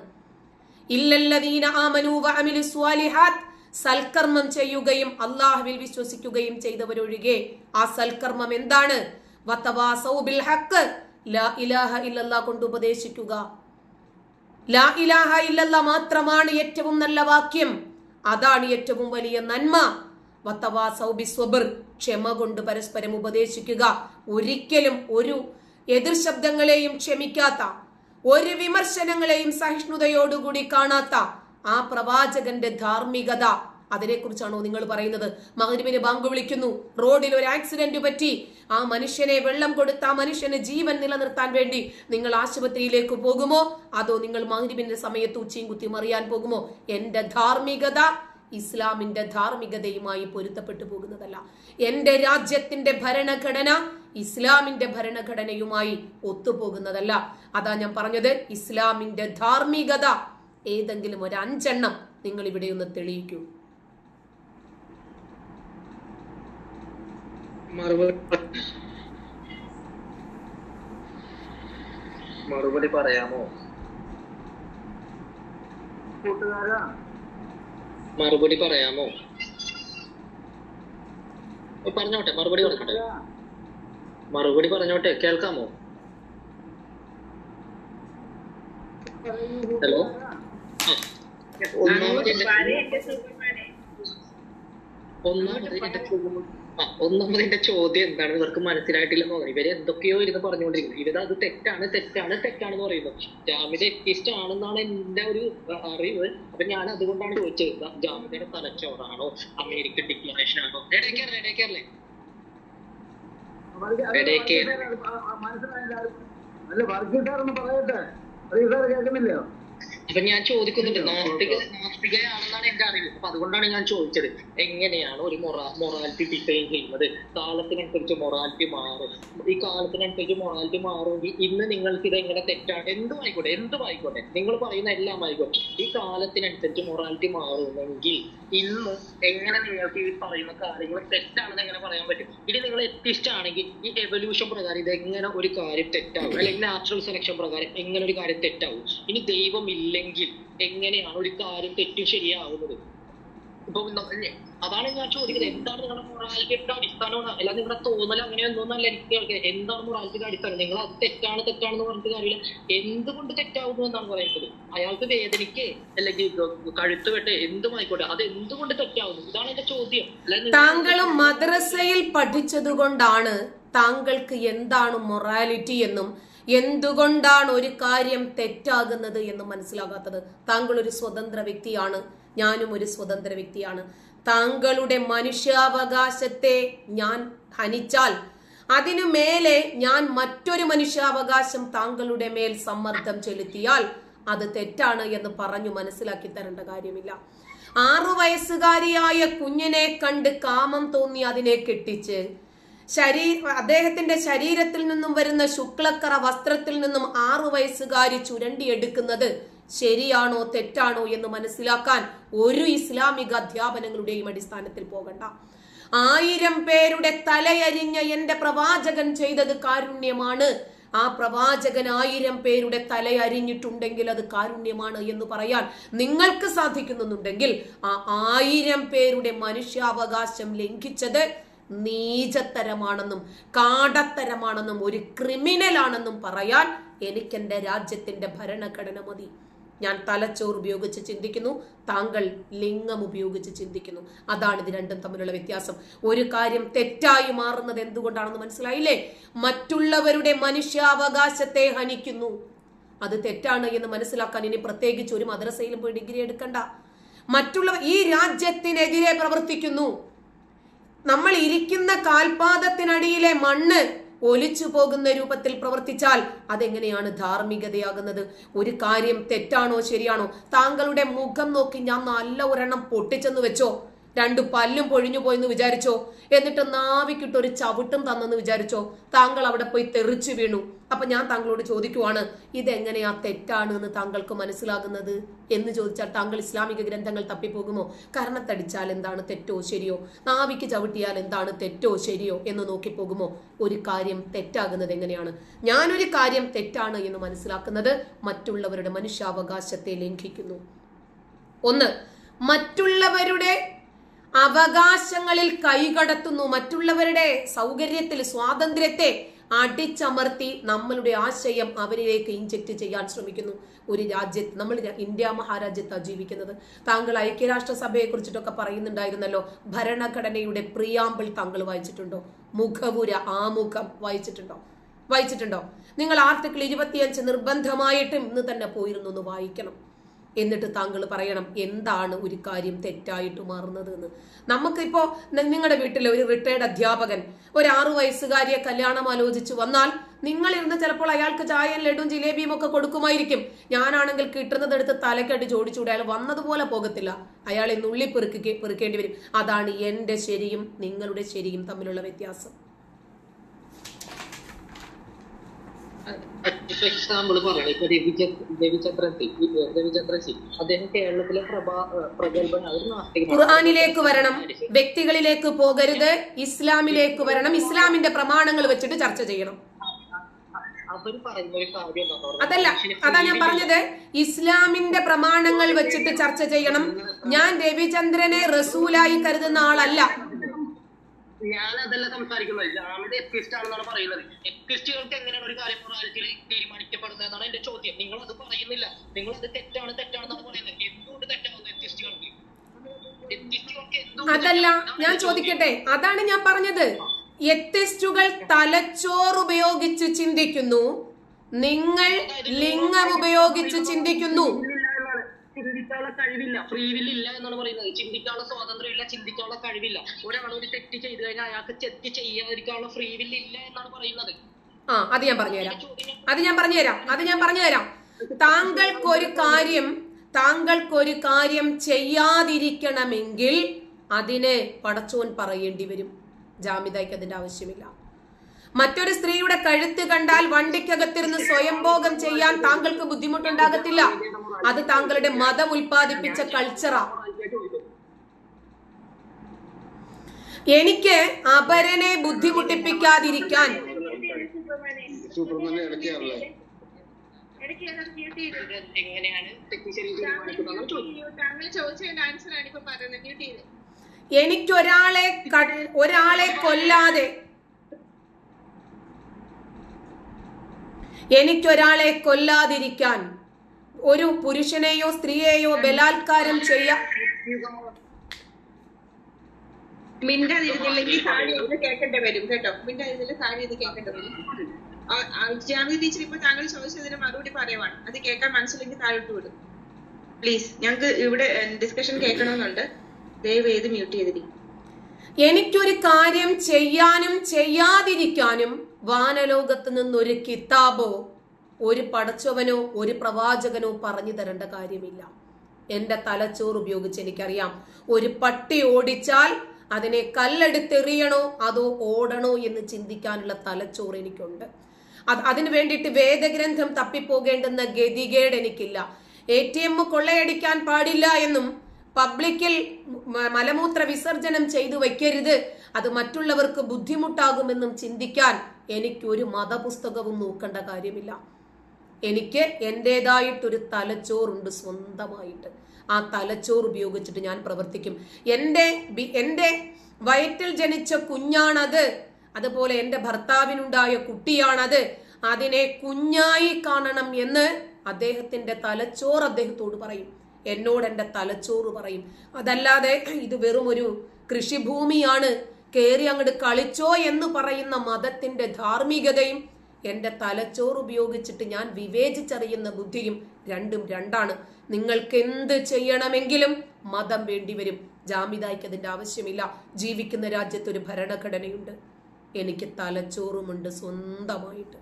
ഇല്ലല്ലദീന ആമനൂ വഅമിലുസ് സ്വാലിഹാത്ത്, സൽക്കർമ്മം ചെയ്യുകയും അല്ലാഹുവിൽ വിശ്വസിക്കുകയും ചെയ്തവരൊഴികെ. ആ സൽക്കർമ്മം എന്താണ്? വതവാസൗ ബിൽ ഹഖ്, ലാ ഇലാഹ ഇല്ലല്ലാഹ് കൊണ്ട് ഉപദേശിക്കുക. ലാ ഇലാഹ ഇല്ലല്ലാഹ് മാത്രമാണ് ഏറ്റവും നല്ല വാക്യം, അതാണ് ഏറ്റവും വലിയ നന്മ. വതവാസൗ ബിസ്വബ്ർ, ക്ഷമ കൊണ്ട് പരസ്പരം ഉപദേശിക്കുക. ഒരിക്കലും ഒരു എതിർ ശബ്ദങ്ങളെയും ക്ഷമിക്കാത്ത, ഒരു വിമർശനങ്ങളെയും സഹിഷ്ണുതയോടുകൂടി കാണാത്ത ആ പ്രവാചകന്റെ ധാർമ്മികത, അതിനെക്കുറിച്ചാണോ നിങ്ങൾ പറയുന്നത്? മഗ്‌രിബിന് ബാങ്ക് വിളിക്കുന്നു, റോഡിൽ ഒരു ആക്സിഡന്റ് പറ്റി, ആ മനുഷ്യനെ വെള്ളം കൊടുത്ത് ആ മനുഷ്യന് ജീവൻ നിലനിർത്താൻ വേണ്ടി നിങ്ങൾ ആശുപത്രിയിലേക്ക് പോകുമോ? അതോ നിങ്ങൾ മഗ്‌രിബിന്റെ സമയത്ത് ഉച്ചയും കുത്തി മറിയാൻ പോകുമോ? എന്റെ ധാർമ്മികത ഇസ്ലാമിന്റെ ധാർമ്മികതയുമായി പൊരുത്തപ്പെട്ടു പോകുന്നതല്ല. എന്റെ രാജ്യത്തിന്റെ ഭരണഘടന ഇസ്ലാമിന്റെ ഭരണഘടനയുമായി ഒത്തുപോകുന്നതല്ല. അതാ ഞാൻ പറഞ്ഞത്, ഇസ്ലാമിന്റെ ധാർമ്മികത ഏതെങ്കിലും ഒരു 5 എണ്ണം നിങ്ങൾ ഇവിടെ ഒന്ന് തെളിയിക്കൂ. മറുപടി പറയാമോ? കൂട്ടുകാരാ, മറുപടി പറയാമോ? പറഞ്ഞോട്ടെ, മറുപടി പറഞ്ഞോട്ടെ, മറുപടി പറഞ്ഞോട്ടെ, കേൾക്കാമോ? ഹലോ, ഒന്നാമത് എന്റെ ചോദ്യം എന്താണ് ഇവർക്ക് മനസ്സിലായിട്ടില്ലെന്ന് തോന്നുന്നു. ഇവര് എന്തൊക്കെയോ ഇരുന്ന് പറഞ്ഞുകൊണ്ടിരിക്കുന്നു. ഇവരത് തെറ്റാണ് തെറ്റാണ് തെറ്റാണെന്ന് പറയുന്നു. ജാമിദ എത്തിസ്റ്റ് ആണെന്നാണ് എന്റെ ഒരു അറിവ്. അപ്പൊ ഞാൻ അതുകൊണ്ടാണ് ചോദിച്ചത്, ജാമിദയുടെ തലച്ചോറാണോ അമേരിക്കൻ ഡിക്ലറേഷൻ ആണോ? അപ്പൊ ഞാൻ ചോദിക്കുന്നുണ്ട്, നാസ്തികയാണെന്നാണ് എന്റെ അറിവ്. അപ്പൊ അതുകൊണ്ടാണ് ഞാൻ ചോദിച്ചത്, എങ്ങനെയാണ് ഒരു മൊറാലിറ്റി ഡിഫൈൻ ചെയ്യുന്നത്? കാലത്തിനനുസരിച്ച് മൊറാലിറ്റി മാറും. ഈ കാലത്തിനനുസരിച്ച് മൊറാലിറ്റി മാറുമെങ്കിൽ ഇന്ന് നിങ്ങൾക്ക് ഇത് എങ്ങനെ തെറ്റാണ്? എന്തുമായിക്കോട്ടെ, നിങ്ങൾ പറയുന്ന എല്ലാം ആയിക്കോട്ടെ, ഈ കാലത്തിനനുസരിച്ച് മൊറാലിറ്റി മാറുമെങ്കിൽ ഇന്ന് എങ്ങനെ നിങ്ങൾക്ക് ഈ പറയുന്ന കാര്യങ്ങൾ തെറ്റാണെന്ന് എങ്ങനെ പറയാൻ പറ്റും? ഇനി നിങ്ങൾ എത്തിസ്റ്റ് ആണെങ്കിൽ ഈ എവല്യൂഷൻ പ്രകാരം ഇത് എങ്ങനെ ഒരു കാര്യം തെറ്റാവും? അല്ലെങ്കിൽ നാച്ചുറൽ സെലക്ഷൻ പ്രകാരം എങ്ങനെ ഒരു കാര്യം തെറ്റാവും? ഇനി ദൈവം ഇല്ലെങ്കിൽ എങ്ങനെയാണ് ഒരു കാര്യം തെറ്റും ശരിയാവുന്നത്? ഇപ്പൊ അതാണ് ഞാൻ ചോദിക്കുന്നത്, എന്താണ് നിങ്ങളുടെ മൊറാലിറ്റിയുടെ അടിസ്ഥാനമാണ്? അല്ലാതെ നിങ്ങളുടെ തോന്നൽ അങ്ങനെയൊന്നല്ല എനിക്ക് കേൾക്കുന്നത്. എന്താണ് മൊറാലിറ്റിയുടെ അടിസ്ഥാനം? നിങ്ങൾ അത് തെറ്റാണെന്ന് പറഞ്ഞിട്ട് കാര്യമില്ല. എന്തുകൊണ്ട് തെറ്റാവുന്നു എന്നാണ് പറയുന്നത്. അയാൾക്ക് വേദനിക്കേ അല്ലെങ്കിൽ കഴുത്ത് വെട്ടേ എന്തുമായിക്കോട്ടെ, അത് എന്തുകൊണ്ട് തെറ്റാവുന്നു? ഇതാണ് എന്റെ ചോദ്യം. താങ്കളും മദ്രസയിൽ പഠിച്ചതുകൊണ്ടാണ് താങ്കൾക്ക് എന്താണ് മൊറാലിറ്റി എന്നും എന്തുകൊണ്ടാണ് ഒരു കാര്യം തെറ്റാകുന്നത് എന്ന് മനസ്സിലാകാത്തത്. താങ്കൾ ഒരു സ്വതന്ത്ര വ്യക്തിയാണ്, ഞാനും ഒരു സ്വതന്ത്ര വ്യക്തിയാണ്. താങ്കളുടെ മനുഷ്യാവകാശത്തെ ഞാൻ ഹനിച്ചാൽ അതിനു മേലെ ഞാൻ മറ്റൊരു മനുഷ്യാവകാശം താങ്കളുടെ മേൽ സമ്മർദ്ദം ചെലുത്തിയാൽ അത് തെറ്റാണ് എന്ന് പറഞ്ഞു മനസ്സിലാക്കി തരേണ്ട കാര്യമില്ല. 6 വയസ്സുകാരിയായ കുഞ്ഞിനെ കണ്ട് കാമം തോന്നി അതിനെ കെട്ടിച്ച് അദ്ദേഹത്തിന്റെ ശരീരത്തിൽ നിന്നും വരുന്ന ശുക്ലക്കറ വസ്ത്രത്തിൽ നിന്നും 6 വയസ്സുകാരി ചുരണ്ടിയെടുക്കുന്നത് ശരിയാണോ തെറ്റാണോ എന്ന് മനസ്സിലാക്കാൻ ഒരു ഇസ്ലാമിക അധ്യാപനങ്ങളുടെയും അടിസ്ഥാനത്തിൽ പോകണ്ട. 1000 പേരുടെ തലയരിഞ്ഞ എന്റെ പ്രവാചകൻ ചെയ്തത് കാരുണ്യമാണ്. ആ പ്രവാചകൻ 1000 പേരുടെ തലയരിഞ്ഞിട്ടുണ്ടെങ്കിൽ അത് കാരുണ്യമാണ് എന്ന് പറയാൻ നിങ്ങൾക്ക് സാധിക്കുന്നുണ്ടെങ്കിൽ ആ 1000 പേരുടെ മനുഷ്യാവകാശം ലംഘിച്ചത് നീചത്തരമാണെന്നും കാടത്തരമാണെന്നും ഒരു ക്രിമിനൽ ആണെന്നും പറയാൻ എനിക്കെന്റെ രാജ്യത്തിന്റെ ഭരണഘടന മതി. ഞാൻ തലച്ചോർ ഉപയോഗിച്ച് ചിന്തിക്കുന്നു, താങ്കൾ ലിംഗം ഉപയോഗിച്ച് ചിന്തിക്കുന്നു. അതാണ് ഇത് രണ്ടും തമ്മിലുള്ള വ്യത്യാസം. ഒരു കാര്യം തെറ്റായി മാറുന്നത് എന്തുകൊണ്ടാണെന്ന് മനസ്സിലായില്ലേ? മറ്റുള്ളവരുടെ മനുഷ്യാവകാശത്തെ ഹനിക്കുന്നു, അത് തെറ്റാണ് എന്ന് മനസ്സിലാക്കാൻ ഇനി പ്രത്യേകിച്ച് ഒരു മദ്രസയിലും പോയി ഡിഗ്രി എടുക്കണ്ട. മറ്റുള്ളവർ ഈ രാജ്യത്തിനെതിരെ പ്രവർത്തിക്കുന്നു. നമ്മൾ ഇരിക്കുന്ന കാൽപാദത്തിനടിയിലെ മണ്ണ് ഒലിച്ചു പോകുന്ന രൂപത്തിൽ പ്രവർത്തിച്ചാൽ അതെങ്ങനെയാണ് ധാർമ്മികതയാകുന്നത്? ഒരു കാര്യം തെറ്റാണോ ശരിയാണോ? താങ്കളുടെ മുഖം നോക്കി ഞാൻ നല്ല ഒരെണ്ണം പൊട്ടിച്ചെന്ന് വെച്ചോ, 2 പല്ലും പൊഴിഞ്ഞു പോയെന്ന് വിചാരിച്ചോ? എന്നിട്ട് നാവിക്കിട്ട് ഒരു ചവിട്ടും തന്നെന്ന് വിചാരിച്ചോ? താങ്കൾ അവിടെ പോയി തെറിച്ചു വീണു. അപ്പൊ ഞാൻ താങ്കളോട് ചോദിക്കുവാണ്, ഇതെങ്ങനെയാ തെറ്റാണ് എന്ന് താങ്കൾക്ക് മനസ്സിലാകുന്നത് എന്ന് ചോദിച്ചാൽ താങ്കൾ ഇസ്ലാമിക ഗ്രന്ഥങ്ങൾ തപ്പിപ്പോകുമോ? കർണത്തടിച്ചാൽ എന്താണ് തെറ്റോ ശരിയോ? നാവിക്ക് ചവിട്ടിയാൽ എന്താണ് തെറ്റോ ശരിയോ എന്ന് നോക്കിപ്പോകുമോ? ഒരു കാര്യം തെറ്റാകുന്നത് എങ്ങനെയാണ്? ഞാനൊരു കാര്യം തെറ്റാണ് എന്ന് മനസ്സിലാക്കുന്നത് മറ്റുള്ളവരുടെ മനുഷ്യാവകാശത്തെ ലംഘിക്കുന്നു. 1, മറ്റുള്ളവരുടെ അവകാശങ്ങളിൽ കൈകടത്തുന്നു, മറ്റുള്ളവരുടെ സൗകര്യത്തിൽ സ്വാതന്ത്ര്യത്തെ അടിച്ചമർത്തി നമ്മളുടെ ആശയം അവരിലേക്ക് ഇൻജെക്ട് ചെയ്യാൻ ശ്രമിക്കുന്നു. ഒരു രാജ്യത്ത്, നമ്മൾ ഇന്ത്യ മഹാരാജ്യത്താണ് ജീവിക്കുന്നത്. താങ്കൾ ഐക്യരാഷ്ട്രസഭയെ കുറിച്ചിട്ടൊക്കെ പറയുന്നുണ്ടായിരുന്നല്ലോ. ഭരണഘടനയുടെ പ്രിയാമ്പിൾ താങ്കൾ വായിച്ചിട്ടുണ്ടോ? മുഖവുര, ആമുഖം വായിച്ചിട്ടുണ്ടോ? നിങ്ങൾ ആർട്ടിക്കിൾ 25 നിർബന്ധമായിട്ടും ഇന്ന് തന്നെ പോയിരുന്നു ഒന്ന് വായിക്കണം. എന്നിട്ട് താങ്കൾ പറയണം എന്താണ് ഒരു കാര്യം തെറ്റായിട്ട് മാറുന്നത് എന്ന്. നമുക്കിപ്പോ നിങ്ങളുടെ വീട്ടിലെ ഒരു റിട്ടയർഡ് അധ്യാപകൻ ഒരു 6 വയസ്സുകാരിയെ കല്യാണം ആലോചിച്ചു വന്നാൽ നിങ്ങളിരുന്ന് ചിലപ്പോൾ അയാൾക്ക് ചായയും ലഡും ജിലേബിയും ഒക്കെ കൊടുക്കുമായിരിക്കും. ഞാനാണെങ്കിൽ കിട്ടുന്നതെടുത്ത് തലക്കടി ചോടിച്ചൂടെ അയാൾ വന്നതുപോലെ പോകത്തില്ല. അയാളെ നുള്ളി പെറുക്കേണ്ടി വരും. അതാണ് എന്റെ ശരിയും നിങ്ങളുടെ ശരിയും തമ്മിലുള്ള വ്യത്യാസം. എക്സാമ്പിൾ പറയണം. ഇപ്പൊ രവിചന്ദ്രൻ സിംഗ് അദ്ദേഹം കേരളത്തിലെ പ്രഗത്ഭനായ ഖുർആനിലേക്ക് വരണം, വ്യക്തികളിലേക്ക് പോകരുത്, ഇസ്ലാമിലേക്ക് വരണം, ഇസ്ലാമിന്റെ പ്രമാണങ്ങൾ വെച്ചിട്ട് ചർച്ച ചെയ്യണം. അവർ പറയുന്ന ഒരു കാര്യം അതല്ല, അതാ ഞാൻ പറഞ്ഞത്, ഇസ്ലാമിന്റെ പ്രമാണങ്ങൾ വെച്ചിട്ട് ചർച്ച ചെയ്യണം. ഞാൻ രവിചന്ദ്രനെ റസൂലായി കരുതുന്ന ആളല്ല. ഞാൻ അതല്ല സംസാരിക്കുന്നത്. ജാമിദ് എത്തിസ്റ്റ് ആണെന്നാണ് പറയുന്നത്. എത്തിസ്റ്റുകൾക്ക് എങ്ങനെയാണ് ഒരു കാര്യം മൊറാലിറ്റിയിൽ തീരുമാനിക്കപ്പെടുന്നത് എന്നാണ് എന്റെ ചോദ്യം. നിങ്ങൾ അത് പറയുന്നില്ല. നിങ്ങൾ അത് തെറ്റാണെന്നാണ് പറയുന്നത്. എന്തുകൊണ്ട് തെറ്റാവുന്നു എത്തിസ്റ്റുകൾക്ക്? അതല്ല ഞാൻ ചോദിക്കട്ടെ, അതാണ് ഞാൻ പറഞ്ഞത്. എത്തിസ്റ്റുകൾ തലച്ചോറ് ഉപയോഗിച്ച് ചിന്തിക്കുന്നു, നിങ്ങൾ ലിംഗം ഉപയോഗിച്ച് ചിന്തിക്കുന്നു. ചിന്തിക്കാനുള്ള കഴിവില്ല, ഫ്രീ വിൽ ഇല്ല എന്നാണ് പറയുന്നത്. ചിന്തിക്കാനുള്ള സ്വാതന്ത്ര്യം ഇല്ല, ചിന്തിക്കാനുള്ള കഴിവില്ല. ഒരാൾ ഒരു തെറ്റ് ചെയ്തു കഴിഞ്ഞാൽ അയാൾക്ക് തെറ്റ് ചെയ്യാതിരിക്കാനുള്ള ഫ്രീ വിൽ ഇല്ല എന്നാണ് പറയുന്നത്. അത് ഞാൻ പറഞ്ഞുതരാം. താങ്കൾക്കൊരു കാര്യം ചെയ്യാതിരിക്കണമെങ്കിൽ അതിന് പടച്ചോൻ പറയേണ്ടി വരും. ജാമിദയ്ക്ക് അതിന്റെ ആവശ്യമില്ല. മറ്റൊരു സ്ത്രീയുടെ കഴുത്ത് കണ്ടാൽ വണ്ടിക്കകത്തിരുന്ന് സ്വയംഭോഗം ചെയ്യാൻ താങ്കൾക്ക് ബുദ്ധിമുട്ടുണ്ടാകത്തില്ല. അത് താങ്കളുടെ മതം ഉൽപ്പാദിപ്പിച്ച കൾച്ചറാ. എനിക്ക് അപരനെ ബുദ്ധിമുട്ടിപ്പിക്കാതിരിക്കാൻ എനിക്കൊരാളെ കൊല്ലാതിരിക്കാൻ, ഒരു പുരുഷനെയോ സ്ത്രീയെയോ ബലാത്കാരം മിണ്ടാതിരുന്നില്ലെങ്കിൽ താഴെ കേൾക്കേണ്ടി വരും കേട്ടോ. മിണ്ടാതിരുന്നില്ല താഴെ ഇത് കേൾക്കേണ്ടി വരും. ജാമിദ് ടീച്ചർ ഇപ്പൊ താങ്കൾ ചോദിച്ചതിന് മറുപടി പറയുവാണ്. അത് കേൾക്കാൻ മനസ്സിലെങ്കിൽ താഴോട്ട് വിടും പ്ലീസ്. ഞങ്ങൾക്ക് ഇവിടെ ഡിസ്കഷൻ കേൾക്കണമെന്നുണ്ട്. ദയവ് ചെയ്ത് മ്യൂട്ട് ചെയ്തിരിക്കും. എനിക്കൊരു കാര്യം ചെയ്യാനും ചെയ്യാതിരിക്കാനും വാനലോകത്ത് നിന്നൊരു കിതാബോ ഒരു പടച്ചവനോ ഒരു പ്രവാചകനോ പറഞ്ഞു തരേണ്ട കാര്യമില്ല. എന്റെ തലച്ചോറ് ഉപയോഗിച്ച് എനിക്കറിയാം, ഒരു പട്ടി ഓടിച്ചാൽ അതിനെ കല്ലെടുത്തെറിയണോ അതോ ഓടണോ എന്ന് ചിന്തിക്കാനുള്ള തലച്ചോറ് എനിക്കുണ്ട്. അതിനു വേണ്ടിയിട്ട് വേദഗ്രന്ഥം തപ്പിപ്പോകേണ്ടുന്ന ഗതികേട് എനിക്കില്ല. ATM കൊള്ളയടിക്കാൻ പാടില്ല എന്നും പബ്ലിക്കിൽ മലമൂത്ര വിസർജനം ചെയ്തു വയ്ക്കരുത്, അത് മറ്റുള്ളവർക്ക് ബുദ്ധിമുട്ടാകുമെന്നും ചിന്തിക്കാൻ എനിക്കൊരു മതപുസ്തകവും നോക്കേണ്ട കാര്യമില്ല. എനിക്ക് എന്റേതായിട്ടൊരു തലച്ചോറുണ്ട് സ്വന്തമായിട്ട്. ആ തലച്ചോറ് ഉപയോഗിച്ചിട്ട് ഞാൻ പ്രവർത്തിക്കും. എന്റെ വയറ്റിൽ ജനിച്ച കുഞ്ഞാണത്, അതുപോലെ എന്റെ ഭർത്താവിനുണ്ടായ കുട്ടിയാണത്. അതിനെ കുഞ്ഞായി കാണണം എന്ന് അദ്ദേഹത്തിന്റെ തലച്ചോറ് അദ്ദേഹത്തോട് പറയും, എന്നോട് എന്റെ തലച്ചോറ് പറയും. അതല്ലാതെ ഇത് വെറും ഒരു കൃഷിഭൂമിയാണ്, കേറി അങ്ങോട്ട് കളിച്ചോ എന്ന് പറയുന്ന മതത്തിന്റെ ധാർമ്മികതയും എന്റെ തലച്ചോറ് ഉപയോഗിച്ചിട്ട് ഞാൻ വിവേചിച്ചറിയുന്ന ബുദ്ധിയും രണ്ടും രണ്ടാണ്. നിങ്ങൾക്ക് എന്ത് ചെയ്യണമെങ്കിലും മതം വേണ്ടിവരും. ജാമിദായ്ക്ക് അതിന്റെ ആവശ്യമില്ല. ജീവിക്കുന്ന രാജ്യത്ത് ഒരു ഭരണഘടനയുണ്ട്, എനിക്ക് തലച്ചോറുമുണ്ട് സ്വന്തമായിട്ട്.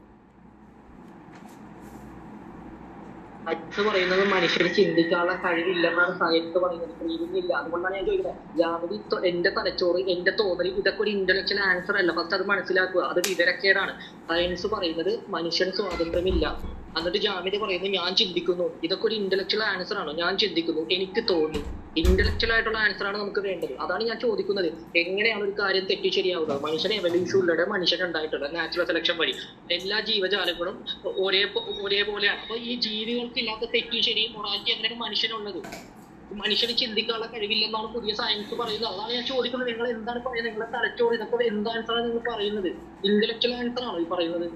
സയൻസ് പറയുന്നത് മനുഷ്യന് ചിന്തിക്കാനുള്ള കഴിവില്ലെന്നാണ് സയൻസ് പറയുന്നത്, കഴിവില്ല. അതുകൊണ്ടാണ് ഞാൻ ചോദിക്കുന്നത്, ജാമിദി എന്റെ തലച്ചോറ്, എന്റെ തോന്നൽ, ഇതൊക്കെ ഒരു ഇന്റലക്ച്വൽ ആൻസർ അല്ല. ഫസ്റ്റ് അത് മനസ്സിലാക്കുക, അത് വിവരക്കേടാണ്. സയൻസ് പറയുന്നത് മനുഷ്യന് സ്വാതന്ത്ര്യമില്ല, എന്നിട്ട് ജാമിദി പറയുന്നു ഞാൻ ചിന്തിക്കുന്നു. ഇതൊക്കെ ഒരു ഇന്റലക്ച്വൽ ആൻസർ ആണ്. ഞാൻ ചിന്തിക്കുന്നു, എനിക്ക് തോന്നി. ഇന്റലക്ച്വൽ ആയിട്ടുള്ള ആൻസർ ആണ് നമുക്ക് വേണ്ടത്. അതാണ് ഞാൻ ചോദിക്കുന്നത്, എങ്ങനെയാണ് ഒരു കാര്യം തെറ്റി ശരിയാവുക? മനുഷ്യൻ എവല്യൂഷനിലൂടെ മനുഷ്യൻ ഉണ്ടായിട്ടുള്ള നാച്ചുറൽ സെലക്ഷൻ വഴി എല്ലാ ജീവജാലങ്ങളും ഒരേപോലെയാണ്. അപ്പൊ ഈ ജീവികൾക്കില്ലാത്ത തെറ്റി ശരി മൊറാലിറ്റി എങ്ങനെയാണ് മനുഷ്യനുള്ളത്? മനുഷ്യന് ചിന്തിക്കാനുള്ള കഴിവില്ലെന്നാണ് പുതിയ സയൻസ് പറയുന്നത്. അതാണ് ഞാൻ ചോദിക്കുന്നത്, നിങ്ങൾ എന്താണ് പറയുന്നത്? നിങ്ങളുടെ തലച്ചോറ് ഇതൊക്കെ എന്ത് ആൻസറാണ് നിങ്ങൾ പറയുന്നത്? ഇന്റലക്ച്വൽ ആൻസർ ആണോ ഈ പറയുന്നത്?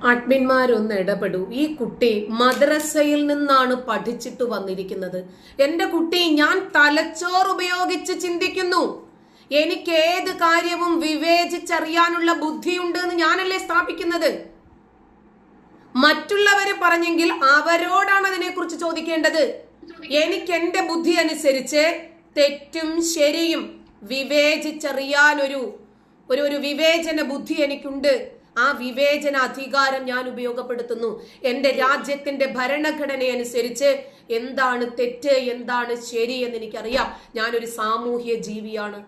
അഡ്മിന്മാരൊന്ന് ഇടപെടൂ. ഈ കുട്ടി മദ്രസയിൽ നിന്നാണ് പഠിച്ചിട്ട് വന്നിരിക്കുന്നത്. എന്റെ കുട്ടി, ഞാൻ തലച്ചോറ് ഉപയോഗിച്ച് ചിന്തിക്കുന്നു. എനിക്ക് ഏത് കാര്യവും വിവേചിച്ചറിയാനുള്ള ബുദ്ധിയുണ്ട് എന്ന് ഞാനല്ലേ സ്ഥാപിക്കുന്നത്. മറ്റുള്ളവര് പറഞ്ഞെങ്കിൽ അവരോടാണ് അതിനെക്കുറിച്ച് ചോദിക്കേണ്ടത്. എനിക്ക് എന്റെ ബുദ്ധി അനുസരിച്ച് തെറ്റും ശരിയും വിവേചിച്ചറിയാനൊരു ഒരു വിവേചന ബുദ്ധി എനിക്കുണ്ട്. ആ വിവേചന അധികാരം ഞാൻ ഉപയോഗപ്പെടുത്തുന്നു. എൻ്റെ രാജ്യത്തിന്റെ ഭരണഘടന അനുസരിച്ച് എന്താണ് തെറ്റ്, എന്താണ് ശരി എന്ന് എനിക്കറിയാം. ഞാനൊരു സാമൂഹ്യ ജീവിയാണ്.